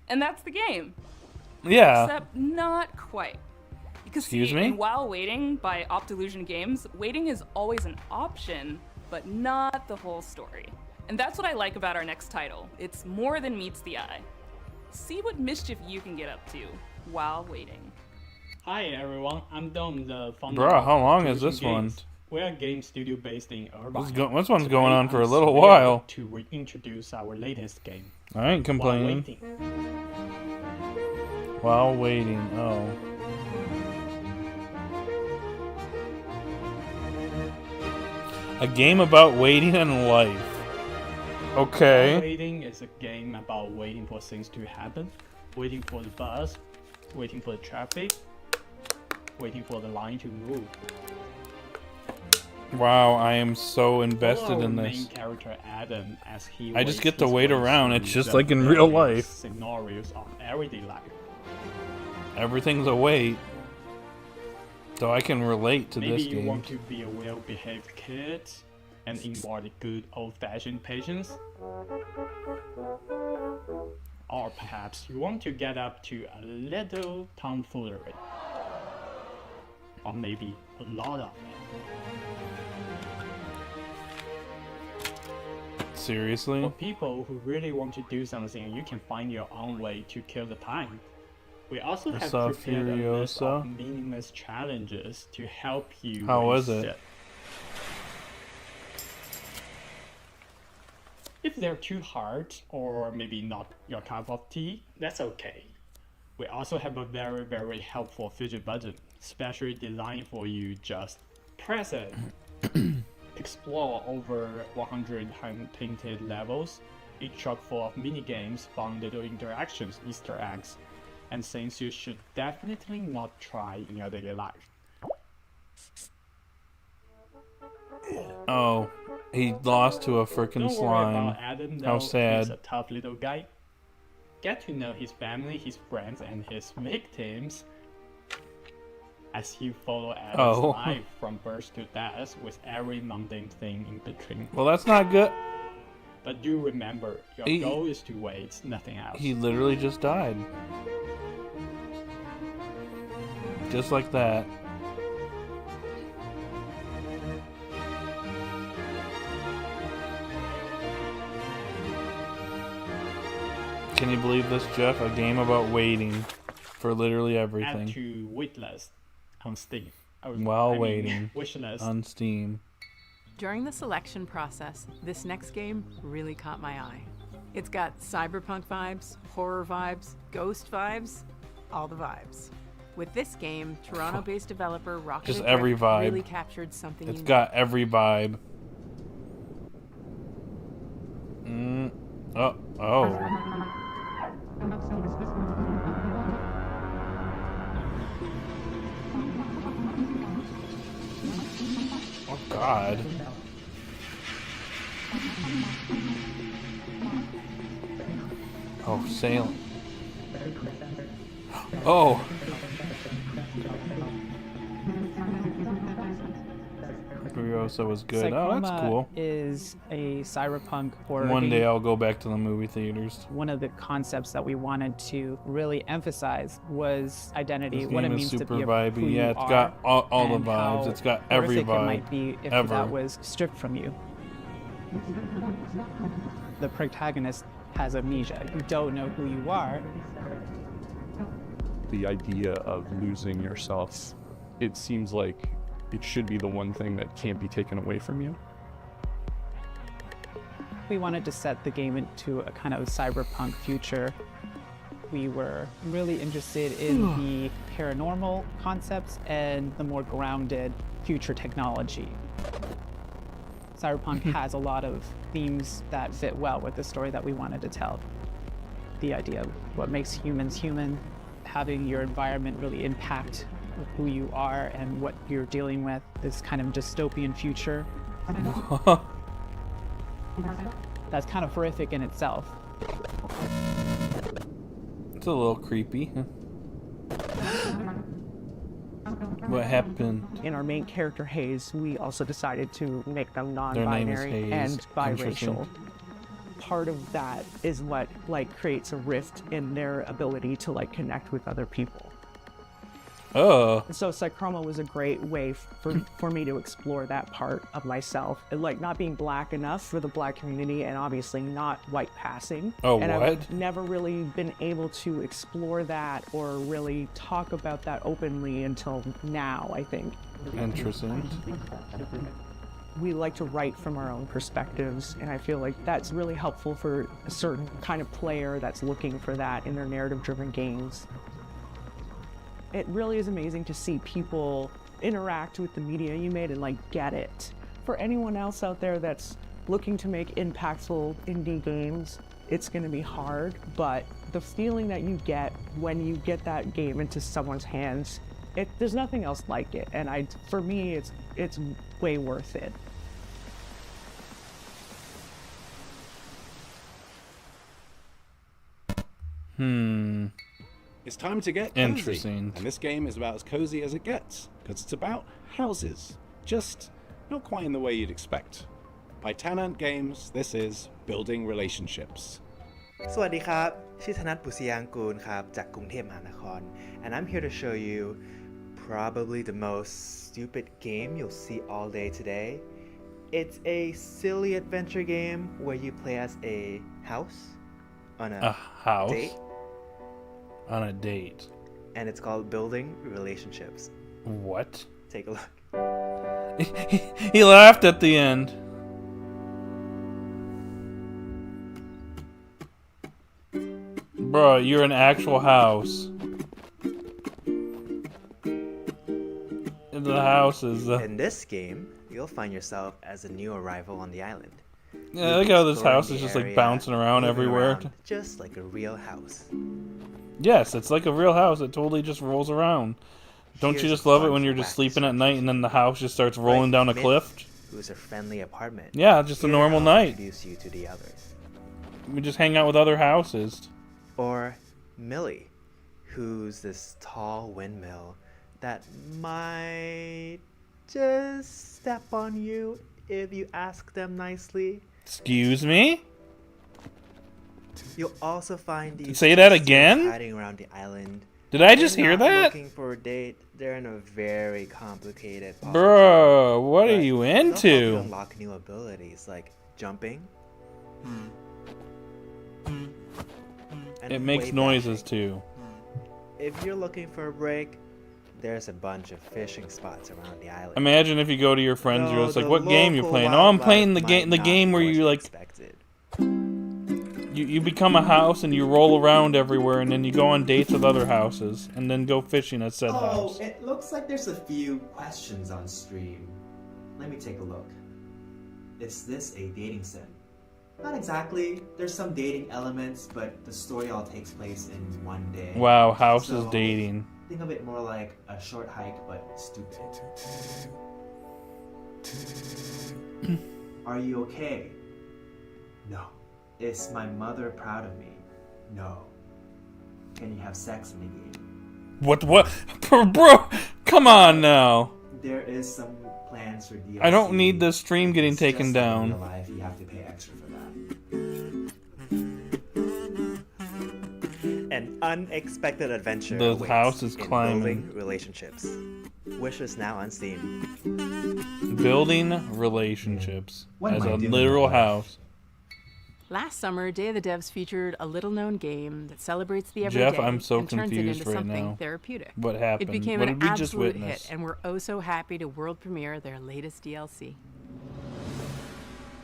And that's the game. Yeah. Except not quite. Because Excuse see, me? in While Waiting by Optilusion Games, waiting is always an option, but not the whole story. And that's what I like about our next title. It's more than meets the eye. See what mischief you can get up to while waiting. Hi everyone, I'm Dom, the founder Bruh, of how long is Optilusion this one? Games. We're a game studio based in Irvine. This one's Today, going on for a I'm little thrilled while. To reintroduce our latest game. I ain't While complaining. Waiting. While waiting. Oh. A game about waiting and life. While Okay. Waiting is a game about waiting for things to happen, waiting for the bus, waiting for the traffic, waiting for the line to move. Wow, I am so invested Follow in our this. main character Adam as he I just waits get to his wait way around. through It's just the like in real various life. Scenarios of everyday life. Everything's a wait. So I can relate to Maybe this you game. want to be a well-behaved kid and embody good old-fashioned patience. Or perhaps you want to get up to a little tomfoolery. Or maybe a lot of it. Seriously? For people who really want to do something, you can find your own way to kill the time. We also I have saw prepared a list of Furiosa. meaningless challenges to help you. How was waste it? If they're too hard or maybe not your cup of tea, that's okay. We also have a very, very helpful fidget button, specially designed for you. Just press it. Explore over 100 hand-painted levels, each chock full of mini-games, fun little interactions, Easter eggs, and things you should definitely not try in your daily life. Oh, he lost to a freaking Don't worry slime. about Adam, How though. He's sad. a tough little guy. Get to know his family, his friends, and his victims as you follow Adam's Oh. life from birth to death with every mundane thing in between. Well, that's not good. But do remember, your He- goal is to wait, nothing else. He literally just died. Just like that. Can you believe this, Jeff? A game about waiting for literally Add everything. to waitlist on Steam. While waiting wishlist. on Steam. During the selection process, this next game really caught my eye. It's got cyberpunk vibes, horror vibes, ghost vibes, all the vibes. With this game, Toronto-based developer Rocket Just Adrift every vibe. really captured something It's unique. got every vibe. Oh. Oh God. Oh, sailing. Oh. Furiosa was good. Oh, that's Psychroma cool. is a cyberpunk horror One game. day I'll go back to the movie theaters. One of the concepts that we wanted to really emphasize was identity, This what it game means is to super be vibey. who Yeah, you it's are, got all the and vibes. how It's got every horrific vibe it might be if ever. that was stripped from you. The protagonist has amnesia. You don't know who you are. The idea of losing yourself, it seems like it should be the one thing that can't be taken away from you. We wanted to set the game into a kind of cyberpunk future. We were really interested in the paranormal concepts and the more grounded future technology. Cyberpunk has a lot of themes that fit well with the story that we wanted to tell. The idea of what makes humans human, having your environment really impact who you are and what you're dealing with, this kind of dystopian future. That's kind of horrific in itself. It's a little creepy. What happened? In our main character, Hayes, we also decided to make them Their name is non-binary Hayes. and biracial. Interesting. Part of that is what creates a rift in their ability to connect with other people. Oh. So Psychroma was a great way for me to explore that part of myself, and not being black enough for the black community, and obviously not white passing. Oh, and what? I've never really been able to explore that or really talk about that openly until now, I think. Interesting. We like to write from our own perspectives, and I feel like that's really helpful for a certain kind of player that's looking for that in their narrative-driven games. It really is amazing to see people interact with the media you made and get it. For anyone else out there that's looking to make impactful indie games, it's going to be hard, but the feeling that you get when you get that game into someone's hands, there's nothing else like it, and for me, it's way worth it. It's time to get cozy. Interesting. And this game is about as cozy as it gets, because it's about houses. Just not quite in the way you'd expect. By Tanant Games, this is Building Relationships. สวัสดีครับ ชื่อธนัท บุษยางกูล ครับ จากกรุงเทพมหานคร and I'm here to show you probably the most stupid game you'll see all day today. It's a silly adventure game where you play as a house on a house? date. On a date. And it's called Building Relationships. What? Take a look. He laughed at the end. Bro, you're an actual house. The house is. In this game, you'll find yourself as a new arrival on the island. Yeah, look how this house is just bouncing around moving everywhere. around, just like a real house. Yes, it's like a real house. It totally just rolls around. Don't you Here's just love it one when you're just sleeping at night and then the house just starts Like rolling down a Myth, cliff? Who's a friendly apartment. Yeah, just a Here, normal I'll night. Introduce you to the others. We just hang out with other houses. Or Millie, who's this tall windmill that might just step on you if you ask them nicely. Excuse me? You'll also find these Say that sisters again? hiding around the island. Did I just They're hear not that? Looking for a date. They're in a very complicated. Bro, what are but you they'll help you into? unlock new abilities like jumping. and It makes way noises too. If you're looking for a break, there's a bunch of fishing spots around the island. Imagine if you go to your friends, you're Though just like, the "What game you local playing?" "Oh, I'm playing the wildlife game. The might game not where be you what like, expected. you become a house and you roll around everywhere, and then you go on dates with other houses, and then go fishing at said house." it looks like there's a few questions on stream. Let me take a look. Is this a dating sim? Not exactly. There's some dating elements, but the story all takes place in one day. Wow, house is So, dating. Think of it more like a short hike, but stupid. Are you okay? No. Is my mother proud of me? No. Can you have sex in the game? What? Bro, come on now. There is some plans for DLC. I don't need the stream getting It's taken just like down. real life, you have to pay extra for that. An unexpected adventure. The awaits house is in climbing. Building relationships. Wish is now on Steam. Building relationships What as am I a doing literal with my life? house. Last summer, Day of the Devs featured a little-known game that celebrates the everyday Jeff, I'm so and turns it confused into right something now. therapeutic. What happened? It became What an did we just absolute witness? hit, and we're oh so happy to world premiere their latest DLC.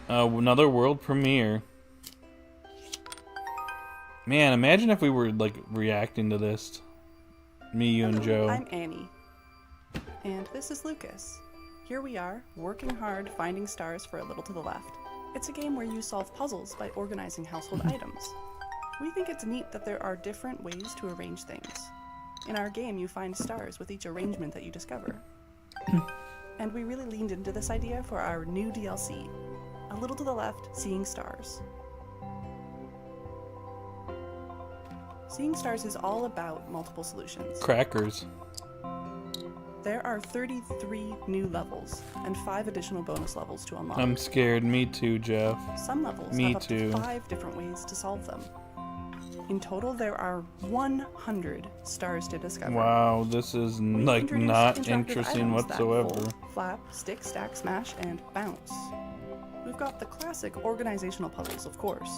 Another world premiere. Man, imagine if we were like reacting to this. Me, you, and Joe. I'm Annie. And this is Lucas. Here we are, working hard, finding stars for A Little to the Left. It's a game where you solve puzzles by organizing household items. We think it's neat that there are different ways to arrange things. In our game, you find stars with each arrangement that you discover. And we really leaned into this idea for our new DLC, A Little to the Left, Seeing Stars. Seeing Stars is all about multiple solutions. Crackers. There are 33 new levels and 5 additional bonus levels to unlock. I'm scared. Me too, Jeff. Some levels Me have up too. to 5 different ways to solve them. In total, there are 100 stars to discover. Wow, this is We've like introduced not interactive interesting items that whatsoever. fold, flap, stick, stack, smash, and bounce. We've got the classic organizational puzzles, of course,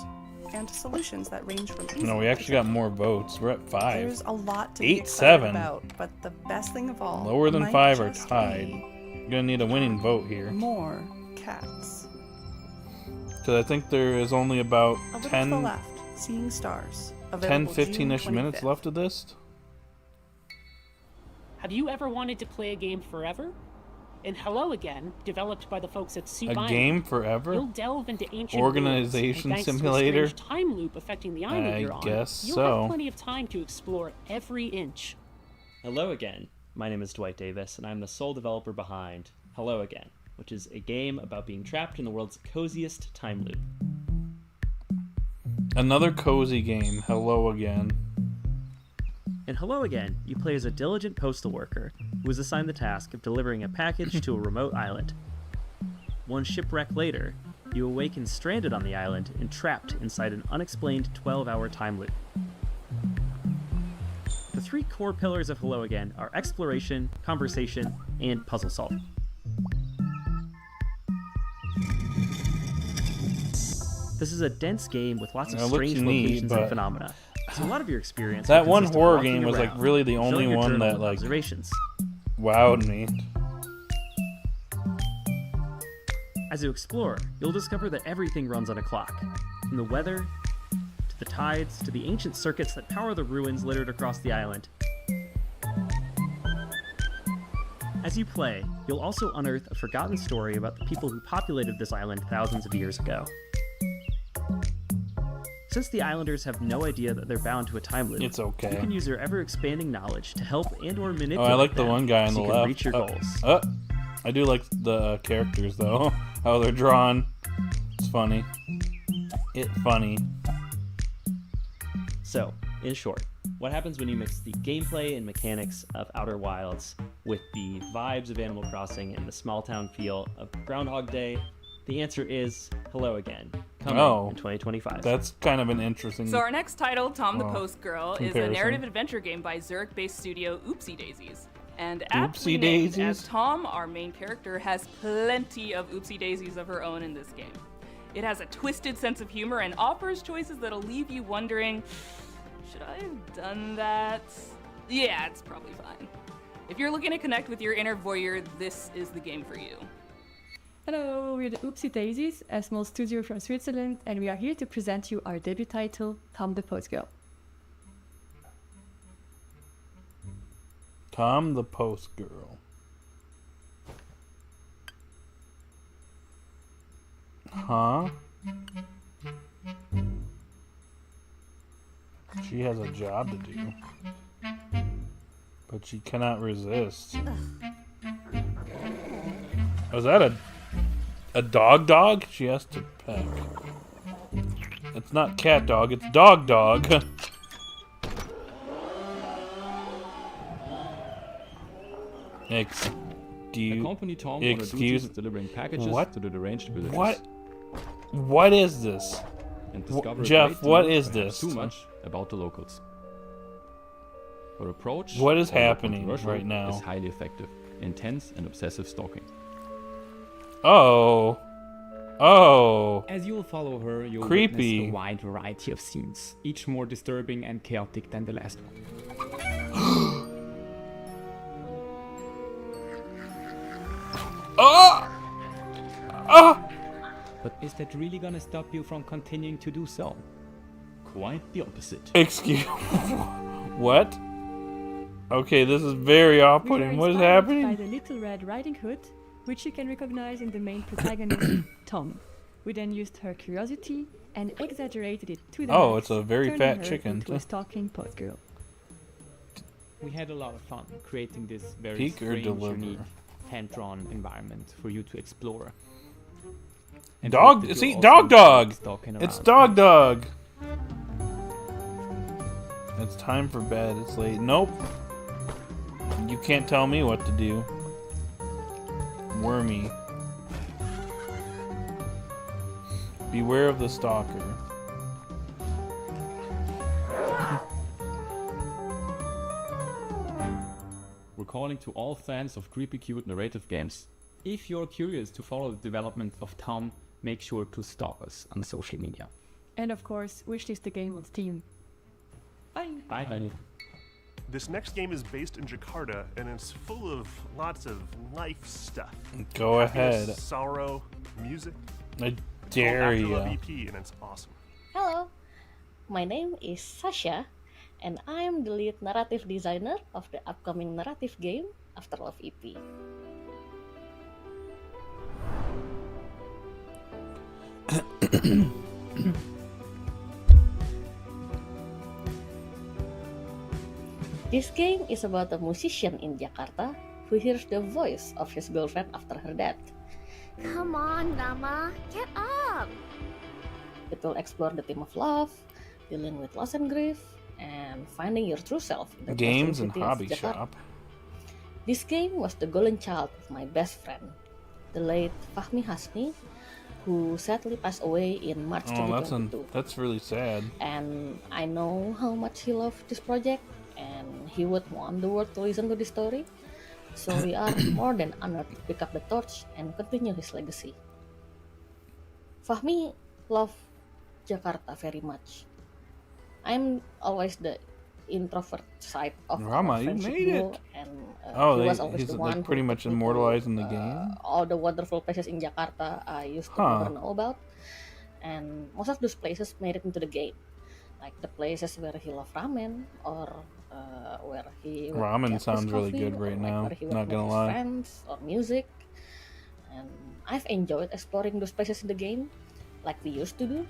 and solutions that range from easy No, we to actually got more votes. We're at 5. There's a lot to be 8, excited 7. about, but the best thing of all, Lower than might 5 are just tied. be You're gonna need a winning vote here. more cats. Because I think there is only about A little to the 10, left, Seeing Stars. 10 Available June 15-ish minutes 25th. left of this. Have you ever wanted to play a game forever? In Hello Again, developed by the folks at Soup A Island, game forever? you'll delve into ancient Organization ruins, and thanks simulator? To a strange time loop affecting the island I you're on, guess you'll so. have plenty of time to explore every inch. Hello again. My name is Dwight Davis, and I'm the sole developer behind Hello Again, which is a game about being trapped in the world's coziest time loop. Another cozy game. Hello again. In Hello Again, you play as a diligent postal worker who is assigned the task of delivering a package to a remote island. One shipwreck later, you awaken stranded on the island and trapped inside an unexplained 12-hour time loop. The 3 core pillars of Hello Again are exploration, conversation, and puzzle solving. This is a dense game with lots of It looks strange neat, locations but- and phenomena. So a lot of your experience. That will one consist of horror walking game was like around, really the only filling your one journal that with like observations. wowed me. As you explore, you'll discover that everything runs on a clock, from the weather to the tides to the ancient circuits that power the ruins littered across the island. As you play, you'll also unearth a forgotten story about the people who populated this island thousands of years ago. Since the islanders have no idea that they're bound to a time loop, It's okay. you can use your ever-expanding knowledge to help and/or manipulate Oh, I like the them one guy on so the you can left. reach your goals. I do like the characters though. How they're drawn. It's funny. It's funny. So, in short, what happens when you mix the gameplay and mechanics of Outer Wilds with the vibes of Animal Crossing and the small town feel of Groundhog Day? The answer is Hello Again, coming in 2025. That's kind of an interesting. So our next title, Tom the Oh, Post Girl, is a comparison. narrative adventure game by Zurich-based studio Oopsie Daisies. And aptly Oopsie named Daisies? as Tom, our main character has plenty of oopsie daisies of her own in this game. It has a twisted sense of humor and offers choices that'll leave you wondering, should I have done that? Yeah, it's probably fine. If you're looking to connect with your inner voyeur, this is the game for you. Hello, we're the Oopsie Daisies, a small studio from Switzerland, and we are here to present you our debut title, Tom the Post Girl. Tom the Post Girl. Huh? She has a job to do. But she cannot resist. Was that a dog? She has to peck. It's not cat dog, it's dog. Accompany Tom on a duties delivering packages to the deranged villagers. What is this? And discover a Jeff, great deal, what is perhaps this? Too much about the locals. Her approach, What is although happening controversial, right now? is highly effective, intense and obsessive stalking. Oh. Oh. As you'll follow her, you'll Creepy. witness a wide variety of scenes, each more disturbing and chaotic than the last one. Oh! Oh! But is that really gonna stop you from continuing to do so? Quite the opposite. Excuse What? Okay, this is very We were off-putting. What is inspired happening? by the Little Red Riding Hood, which you can recognize in the main protagonist, Tom. We then used her curiosity and exaggerated it to the Oh, max, it's a very turning fat her chicken. into a stalking post girl. We had a lot of fun creating this very Peek or strange, deliver? unique, hand-drawn environment for you to explore. And hope Dog, that you'll see, also Dog enjoy Dog. stalking It's around. Dog Dog. It's time for bed. It's late. Nope. You can't tell me what to do. Wormy. Beware of the stalker. We're calling to all fans of creepy cute narrative games. If you're curious to follow the development of Tom, make sure to stalk us on social media. And of course, wishlist the game on Steam. Bye. Bye. This next game is based in Jakarta and it's full of lots of life stuff. Go Happiness, ahead. Sorrow, music. I dare It's called ya. Afterlove EP and it's awesome. Hello, my name is Sasha, and I am the lead narrative designer of the upcoming narrative game Afterlove EP. This game is about a musician in Jakarta who hears the voice of his girlfriend after her death. Come on, Nama, get up! It will explore the theme of love, dealing with loss and grief, and finding your true self in the Games bustling and city of hobby Jakarta. shop. This game was the golden child of my best friend, the late Fahmi Hasni, who sadly passed away in March Oh, 2022. that's really sad. And I know how much he loved this project, and he would want the world to listen to this story. So we are more than honored to pick up the torch and continue his legacy. Fahmi loved Jakarta very much. I'm always the introvert side of Rama, our you friendship made duo, it. and Oh, he was always he's the like one pretty who much took me to, immortalized in the game. all the wonderful places in Jakarta I used to Huh. never know about, and most of those places made it into the game, like the places where he loved ramen or where he would Ramen get his sounds really coffee, good or right like now, where he would not meet gonna his lie. friends or music, and I've enjoyed exploring those places in the game, like we used to do.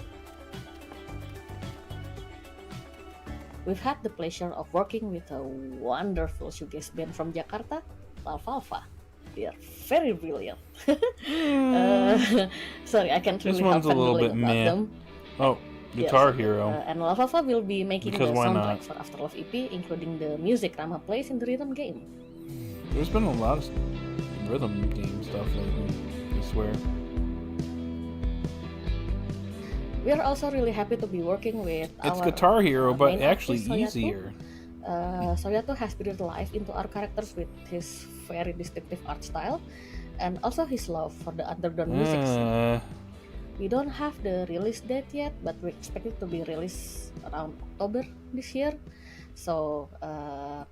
We've had the pleasure of working with a wonderful shoegaze band from Jakarta, Lalfalfa. They are very brilliant. Sorry, I can't This really help one's a little fanboying bit about meh. them. Oh, Guitar Hero. And Lalfalfa will be making Because the why soundtrack not? for Afterlove EP, including the music Rama plays in the rhythm game. There's been a lot of rhythm game stuff lately, I swear. We are also really happy to be working with It's our Guitar Hero, but main actually artist, Soyato. easier. Soyato has breathed life into our characters with his very distinctive art style, and also his love for the underground music scene. We don't have the release date yet, but we expect it to be released around October this year. So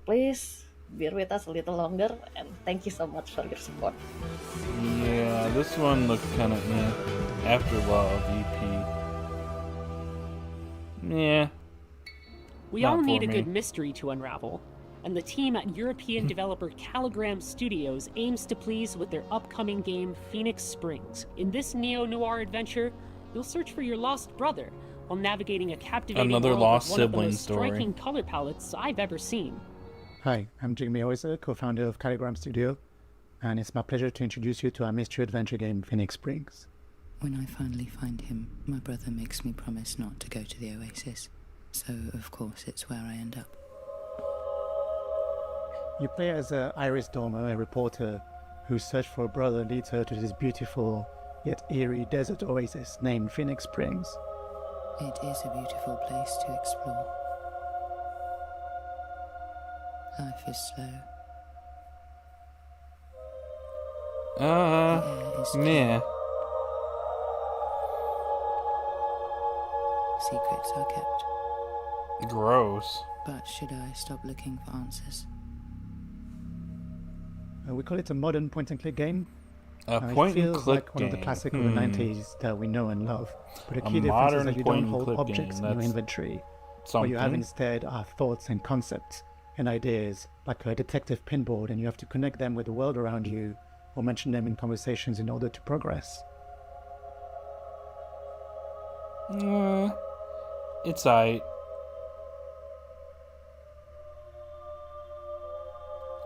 please bear with us a little longer, and thank you so much for your support. Yeah, this one looked kind of Afterlove EP. Yeah. We Not all for need a me. good mystery to unravel, and the team at European developer Caligram Studios aims to please with their upcoming game Phoenix Springs. In this neo-noir adventure, you'll search for your lost brother while navigating a captivating Another world lost with one of the sibling most story. striking color palettes I've ever seen. Hi, I'm Jigme Oiser, co-founder of Caligram Studio, and it's my pleasure to introduce you to our mystery adventure game, Phoenix Springs. When I finally find him, my brother makes me promise not to go to the Oasis. So, of course, it's where I end up. You play as Iris Dormer, a reporter whose search for a brother leads her to this beautiful yet eerie desert oasis named Phoenix Springs. It is a beautiful place to explore. Life is slow. Yeah. Secrets are kept. Gross. But should I stop looking for answers? We call it a modern point-and-click game. A It point-and-click feels like one of the game. classic of the 90s that we know and love. But the A key difference is modern that you don't hold point-and-click objects game, in your that's inventory. What you have something. instead are thoughts and concepts and ideas, like a detective pinboard, and you have to connect them with the world around you or mention them in conversations in order to progress. It's aight.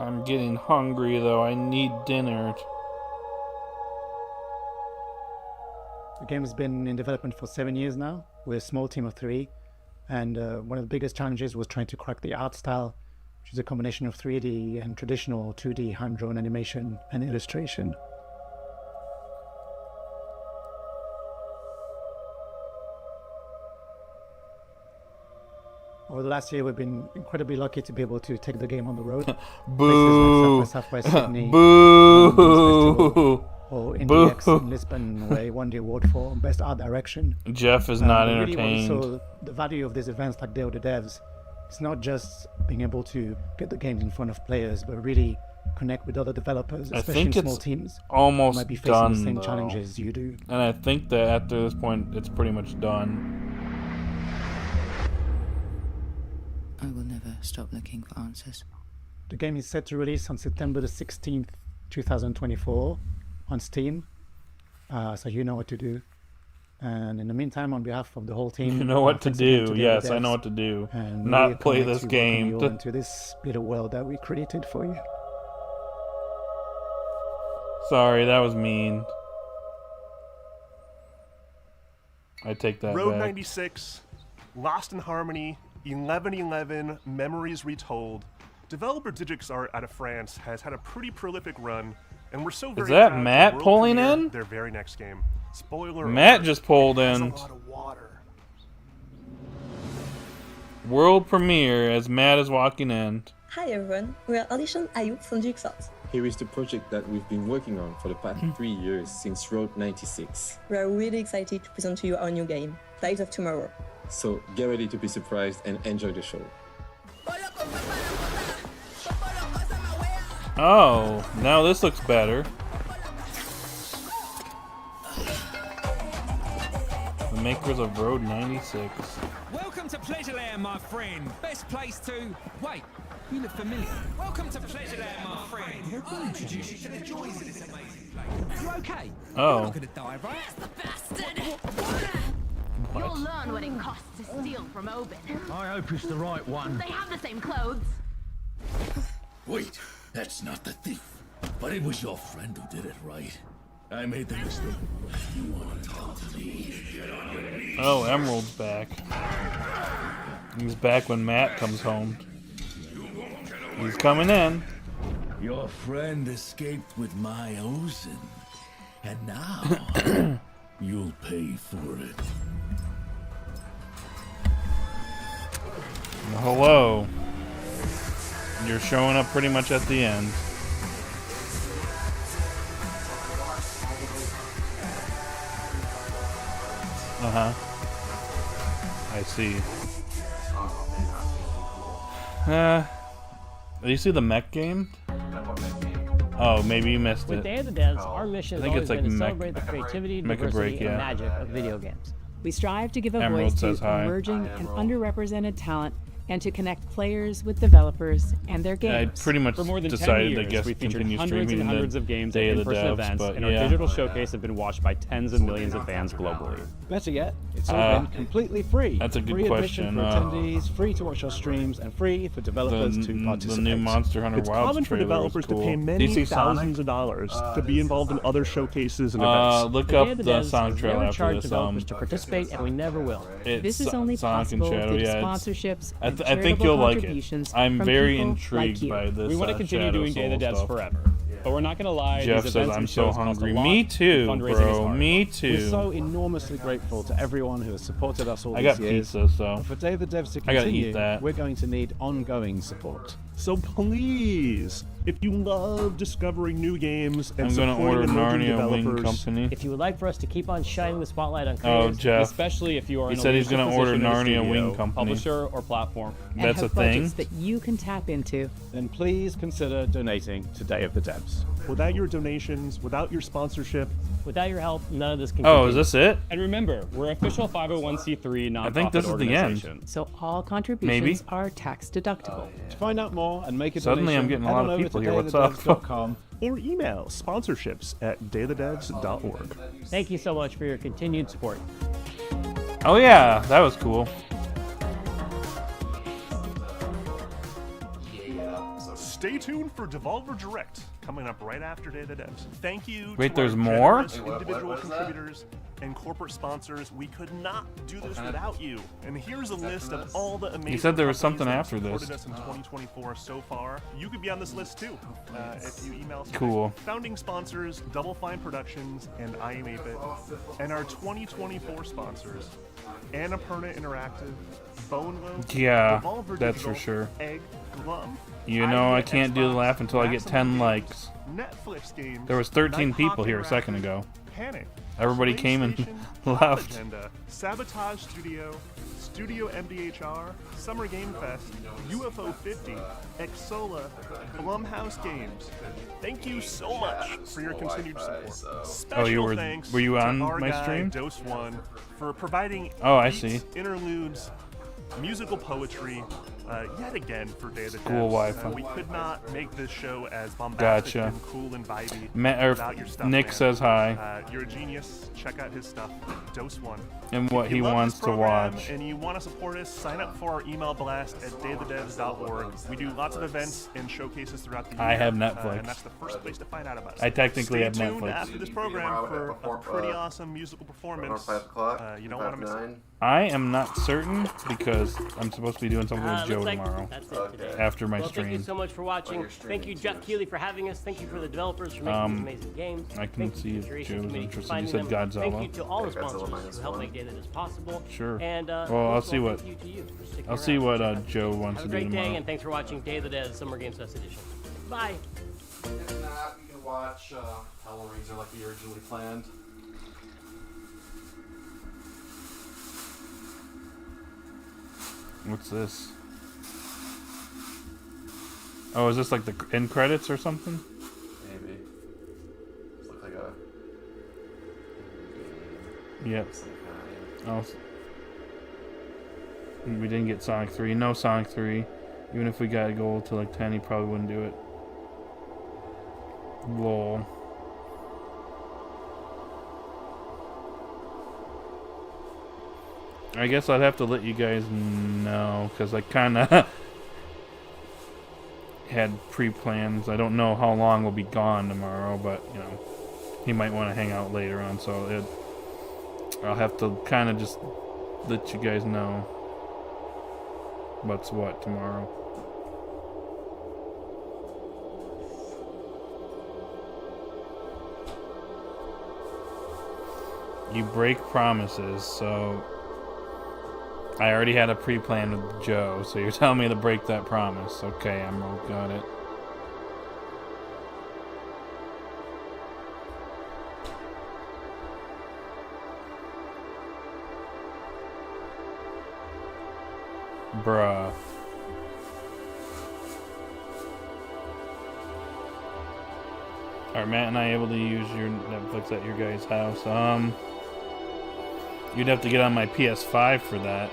I'm getting hungry though. I need dinner. The game has been in development for 7 years now. We're a small team of 3, and one of the biggest challenges was trying to crack the art style, which is a combination of 3D and traditional 2D hand-drawn animation and illustration. Over the last year, we've been incredibly lucky to be able to take the game on the road. Boo! Places like Southwest Sydney, Boo! Festival, or IndieX Boo! in Lisbon, where he won the award for Best Art Direction. Jeff is not but really entertained. Also, the value of these events like Day of the Devs, it's not just being able to get the games in front of players, but really connect with other developers, I especially think in small it's teams almost who might be facing done, the same though. challenges you do. And I think that after this point, it's pretty much done. I will never stop looking for answers. The game is set to release on September the 16th, 2024 on Steam, so you know what to do. And in the meantime, on behalf of the whole team, You know what to thanks again do. the Yes, devs, I know what to do. and Not really play can't wait this to welcome game. you all into this little world that we created for you. Sorry, that was mean. I take that Road back. 96, Lost in Harmony, 1111, Memories Retold. Developer Digix Art out of France has had a pretty prolific run, and we're so very that proud to Matt world pulling premiere in? their very next game. Spoiler Matt alert, just pulled it has in. a lot of water. World premiere as Matt is walking in. Hi everyone, we are Audition Ayub from Jigsaw. Here is the project that we've been working on for the past 3 years since Road 96. We are really excited to present to you our new game, Dice of Tomorrow. So get ready to be surprised and enjoy the show. Oh, now this looks better. The makers of Road 96. Welcome to Pleasureland, my friend. Best place to... Wait, you look familiar. Welcome to Pleasureland, my friend. I'll introduce you to the joys of this amazing place. You okay? Oh. You're not gonna die, right? You'll learn what it costs to steal from Obin. I hope it's the right one. They have the same clothes. Wait, that's not the thief. But it was your friend who did it, right? I made the mistake. You want to talk to me? Get on your knees. Oh, Emerald's back. He's back when Matt comes home. He's coming in. Your friend escaped with my Ozen. And now, you'll pay for it. Hello. You're showing up pretty much at the end. I see. Do you see the mech game? Oh, maybe you missed With it. Day of the Devs, our mission I has think always it's like been to Mech- celebrate the creativity, Mecha diversity, Break, yeah. and magic of video games. We strive to give a Emerald voice to says hi. emerging and underrepresented talent and to connect players with developers and their I games. pretty much For more than 10 decided, years, I guess, we to featured continue hundreds streaming and the hundreds of games at Day of the in-person Devs, events, but and yeah. our digital showcase have been watched by tens of millions of fans globally. Better yet, it's Uh, open completely free. that's a good free admission question. for attendees, free to watch our streams, and free for developers to participate. The new Monster Hunter It's Wilds common for trailer was developers cool. to pay many thousands of dollars to be involved in other showcases and events. Look Day up of the Devs Sonic has trailer never after charged this. developers to participate, and we never will. It's This is only Sonic and possible Shadow, due to yeah, it's sponsorships at and think charitable you'll like it. contributions I'm from very people intrigued like you. by this. We want to continue Shadow doing Day of the Soul Devs stuff. forever. But we're not going to lie, Jeff these says, events "I'm and so shows cost a hungry." lot, Me and too, fundraising is bro. hard. Me We're too. so enormously grateful to everyone who has supported us all I these got years. pizza, so And for Day of the Devs to I gotta continue, eat that. we're going to need ongoing support. So please, if you love discovering new games and I'm gonna supporting order emerging Narnia Wing developers, Company. If you would like for us to keep on shining the spotlight on Oh, creators, Jeff. Especially if you are He in a said he's leadership gonna order position in a Narnia studio, Wing Company. publisher, or platform, And That's have a thing? budgets that you can tap into. then please consider donating to Day of the Devs. without your donations, without your sponsorship, without your help, none of this can Oh, continue. is this it? And remember, we're official 501c3 nonprofit I think this is the end. organization. So all contributions Maybe. are tax deductible. To find out more and make a Suddenly I'm donation, getting a lot head of on over people to here. What's up? dayofthedevs.com. or email sponsorships@dayofthedevs.org. Thank you so much for your continued support. Oh yeah, that was cool. Stay tuned for Devolver Direct coming up right after Day of the Devs. Thank you Wait, to there's our more? generous individual contributors and corporate sponsors. We could not do this without you. And here's a list of all the amazing said there was companies something that after this. supported us in 2024 so far. You could be on this list too if you email us. Cool. Founding sponsors, Double Fine Productions and I Am 8-Bit. And our 2024 sponsors, Annapurna Interactive, Bone Loaf, Yeah, Devolver that's Digital, for sure. Egg, Glum, You know I IGN can't do the Xbox, laugh until I get Maximum 10 Games, likes. Netflix games. There was 13 people Nighthawk here a second Interactive, ago. Panic. Everybody came and PlayStation, left. Agenda, Sabotage Studio, Studio MDHR, Summer Game Fest, UFO 50, Exola, Blumhouse Games. Thank you so much for your continued support. Special Oh, you were- thanks were you to on our my guy, stream? Dose One, for providing Oh, I beats, see. interludes, musical poetry, yet again for Day of the School Devs. Wi-Fi. We could not make this show as bombastic Gotcha. and cool and vibey Ma- without your stuff, Nick man. says hi. You're a genius. Check out his stuff. Dose One. And what If you he love wants this to program watch. and you want to support us, sign up for our email blast at dayofthedevs.org. We do lots of events and showcases throughout the year. I have Netflix. And that's the first place to find out about us. I technically Stay have tuned Netflix. after this program for a pretty awesome musical performance. You don't want to miss it. I am not certain because I'm supposed to be doing something with Joe looks like tomorrow. that's it today. After my well, stream. Thank you so much for watching. Thank you, Jeff Keighley, for having us. Thank you for the developers for making these amazing games. I can Thank you see to the if Curation Joe's Committee for interested. You finding said them. Godzilla. Thank you to all the Godzilla sponsors who helped -1. make Day of the Devs possible. Sure. And well, most I'll of see all, what thank you to you for sticking I'll see around. what Joe wants Have a to do great day, tomorrow. and thanks for watching Day of the Devs Summer Games Fest edition. Bye. If not, you can watch Halloween's like you originally planned. What's this? Oh, is this like the end credits or something? Maybe. This looks like a Yep. of some kind. Oh, we didn't get Sonic 3. No Sonic 3. Even if we got gold to like 10, he probably wouldn't do it. Lol. I guess I'd have to let you guys know, because I kind of had pre-plans. I don't know how long we'll be gone tomorrow, but, you know, he might want to hang out later on, so I'll have to kind of just let you guys know what's what tomorrow. You break promises, so I already had a pre-plan with Joe, so you're telling me to break that promise. Okay, Emerald, got it. Bruh. Are Matt and I able to use your Netflix at your guys' house? You'd have to get on my PS5 for that.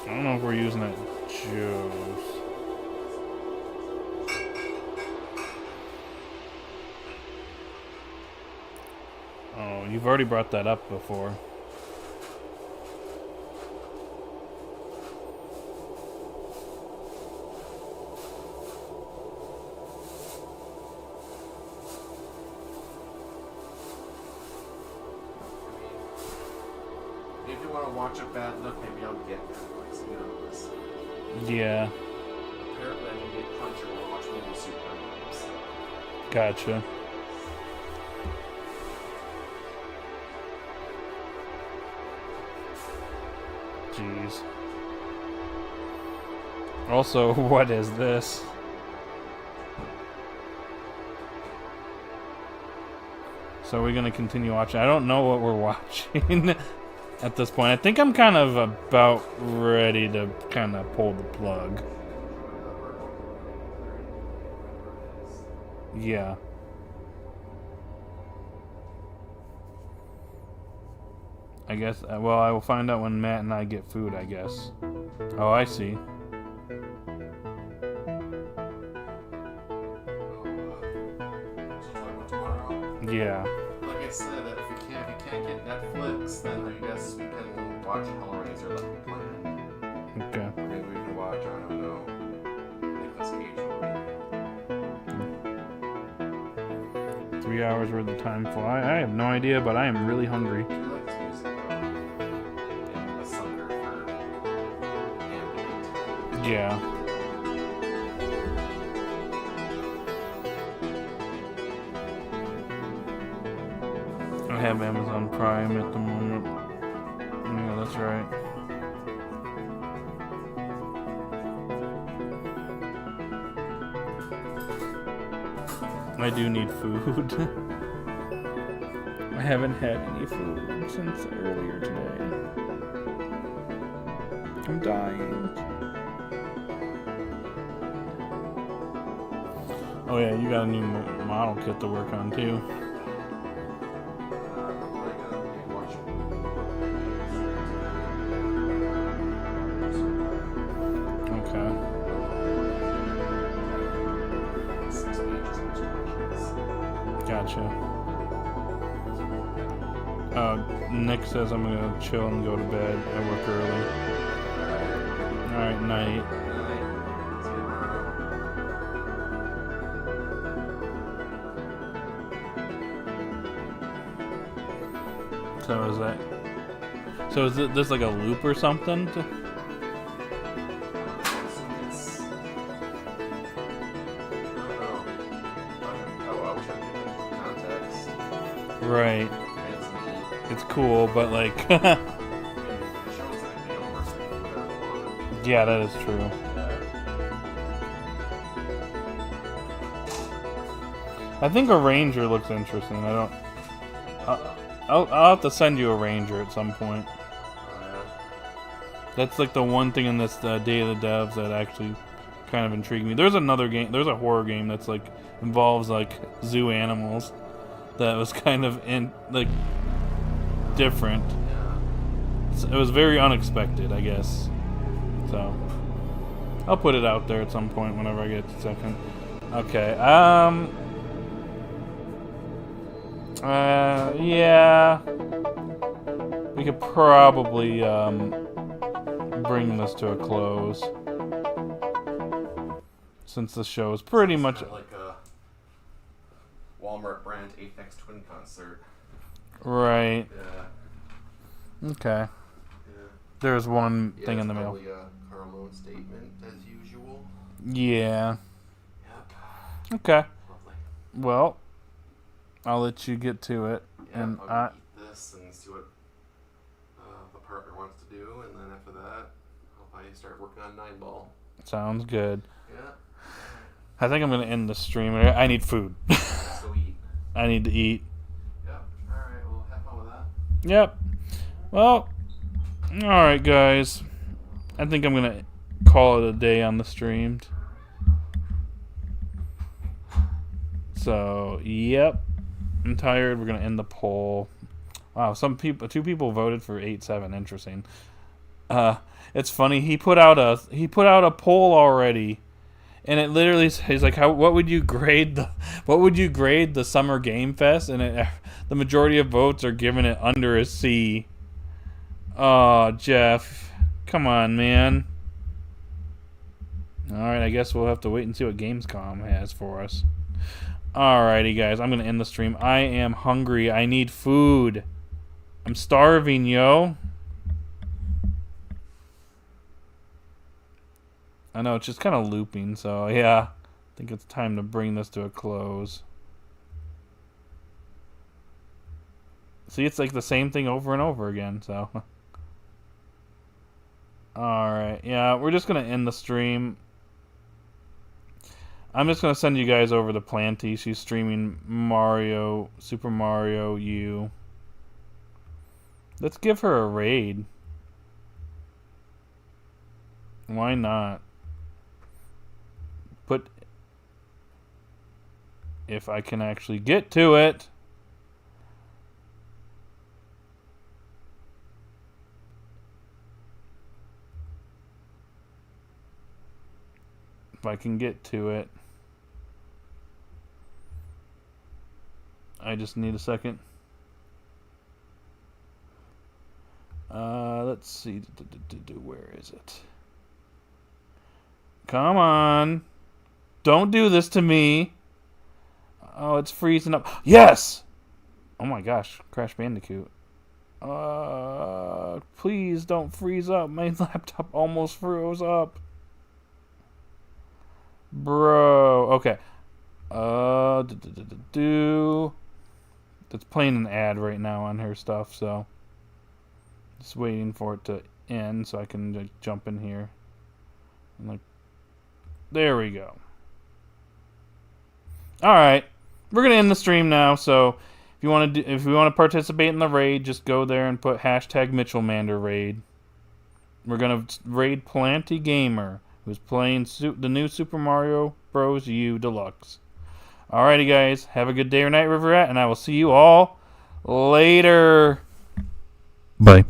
I don't know if we're using that Joe's. Oh, you've already brought that up before. watch it bad enough, maybe I'll get Netflix. You know this. Yeah. Apparently, I can get Crunchyroll to watch Mobile Suit Gundam. So. Gotcha. Jeez. Also, what is this? So we're gonna continue watching. I don't know what we're watching at this point. I think I'm kind of about ready to kind of pull the plug. Yeah. I guess, well, I will find out when Matt and I get food, I guess. Oh, I see. Yeah. Like I said, if you can't get Netflix, then I guess we can watch Hellraiser like we planned. Okay. Or maybe we can watch, I don't know, Nicolas Cage movie. 3 hours worth of time fly. I have no idea, but I am really hungry. Do you like this music though? Yeah, I'm a sucker for ambient. Yeah. I have Amazon Prime at the moment. Yeah, that's right. I do need food. I haven't had any food since earlier today. I'm dying. Oh yeah, you got a new model kit to work on too. Nick says I'm gonna chill and go to bed. I work early. Alright, night. So is that... So is this like a loop or something? Right. It's cool, but like... Yeah, that is true. I think a ranger looks interesting. I don't... I'll have to send you a ranger at some point. That's like the one thing in this Day of the Devs that actually kind of intrigued me. There's another game, there's a horror game that's like involves like zoo animals that was kind of different. It was very unexpected, I guess. So I'll put it out there at some point whenever I get a second. Okay. Yeah. We could probably bring this to a close, since the show is pretty much like a Walmart brand Aphex Twin concert. Right. Yeah. Okay. Yeah. There's one thing in the mail. Probably a Carlone statement as usual. Yeah. Yep. Okay. Lovely. Well, I'll let you get to it, Yeah, and I'll eat this and see what the partner wants to do, and then after that, I'll probably start working on 9-ball. Sounds good. Yeah. I think I'm gonna end the stream. I need food. Let's go eat. I need to eat. Yep. Alright, well, have fun with that. Yep. Well, alright, guys. I think I'm gonna call it a day on the stream. So, yep. I'm tired. We're gonna end the poll. Wow, two people voted for 8-7. Interesting. It's funny. He put out a poll already, and it literally says like, what would you grade the Summer Game Fest? And the majority of votes are giving it under a C. Oh, Jeff, come on, man. All right, I guess we'll have to wait and see what Gamescom has for us. Alrighty, guys, I'm gonna end the stream. I am hungry. I need food. I'm starving, yo. I know, it's just kind of looping, so yeah. I think it's time to bring this to a close. See, it's like the same thing over and over again, so. Alright, yeah, we're just going to end the stream. I'm just going to send you guys over to Planty. She's streaming Super Mario U. Let's give her a raid. Why not? But if I can actually get to it. If I can get to it. I just need a second. Let's see. Where is it? Come on. Don't do this to me. Oh, it's freezing up. Yes! Oh my gosh. Crash Bandicoot. Please don't freeze up. My laptop almost froze up. Bro. Okay. It's playing an ad right now on her stuff, so just waiting for it to end so I can like, jump in here. And, like, there we go. All right, we're gonna end the stream now. So if you want to participate in the raid, just go there and put #Mitchellmander raid. We're gonna raid Planty Gamer, who's playing the new Super Mario Bros. U Deluxe. Alrighty, guys. Have a good day or night, River Rat, and I will see you all later. Bye.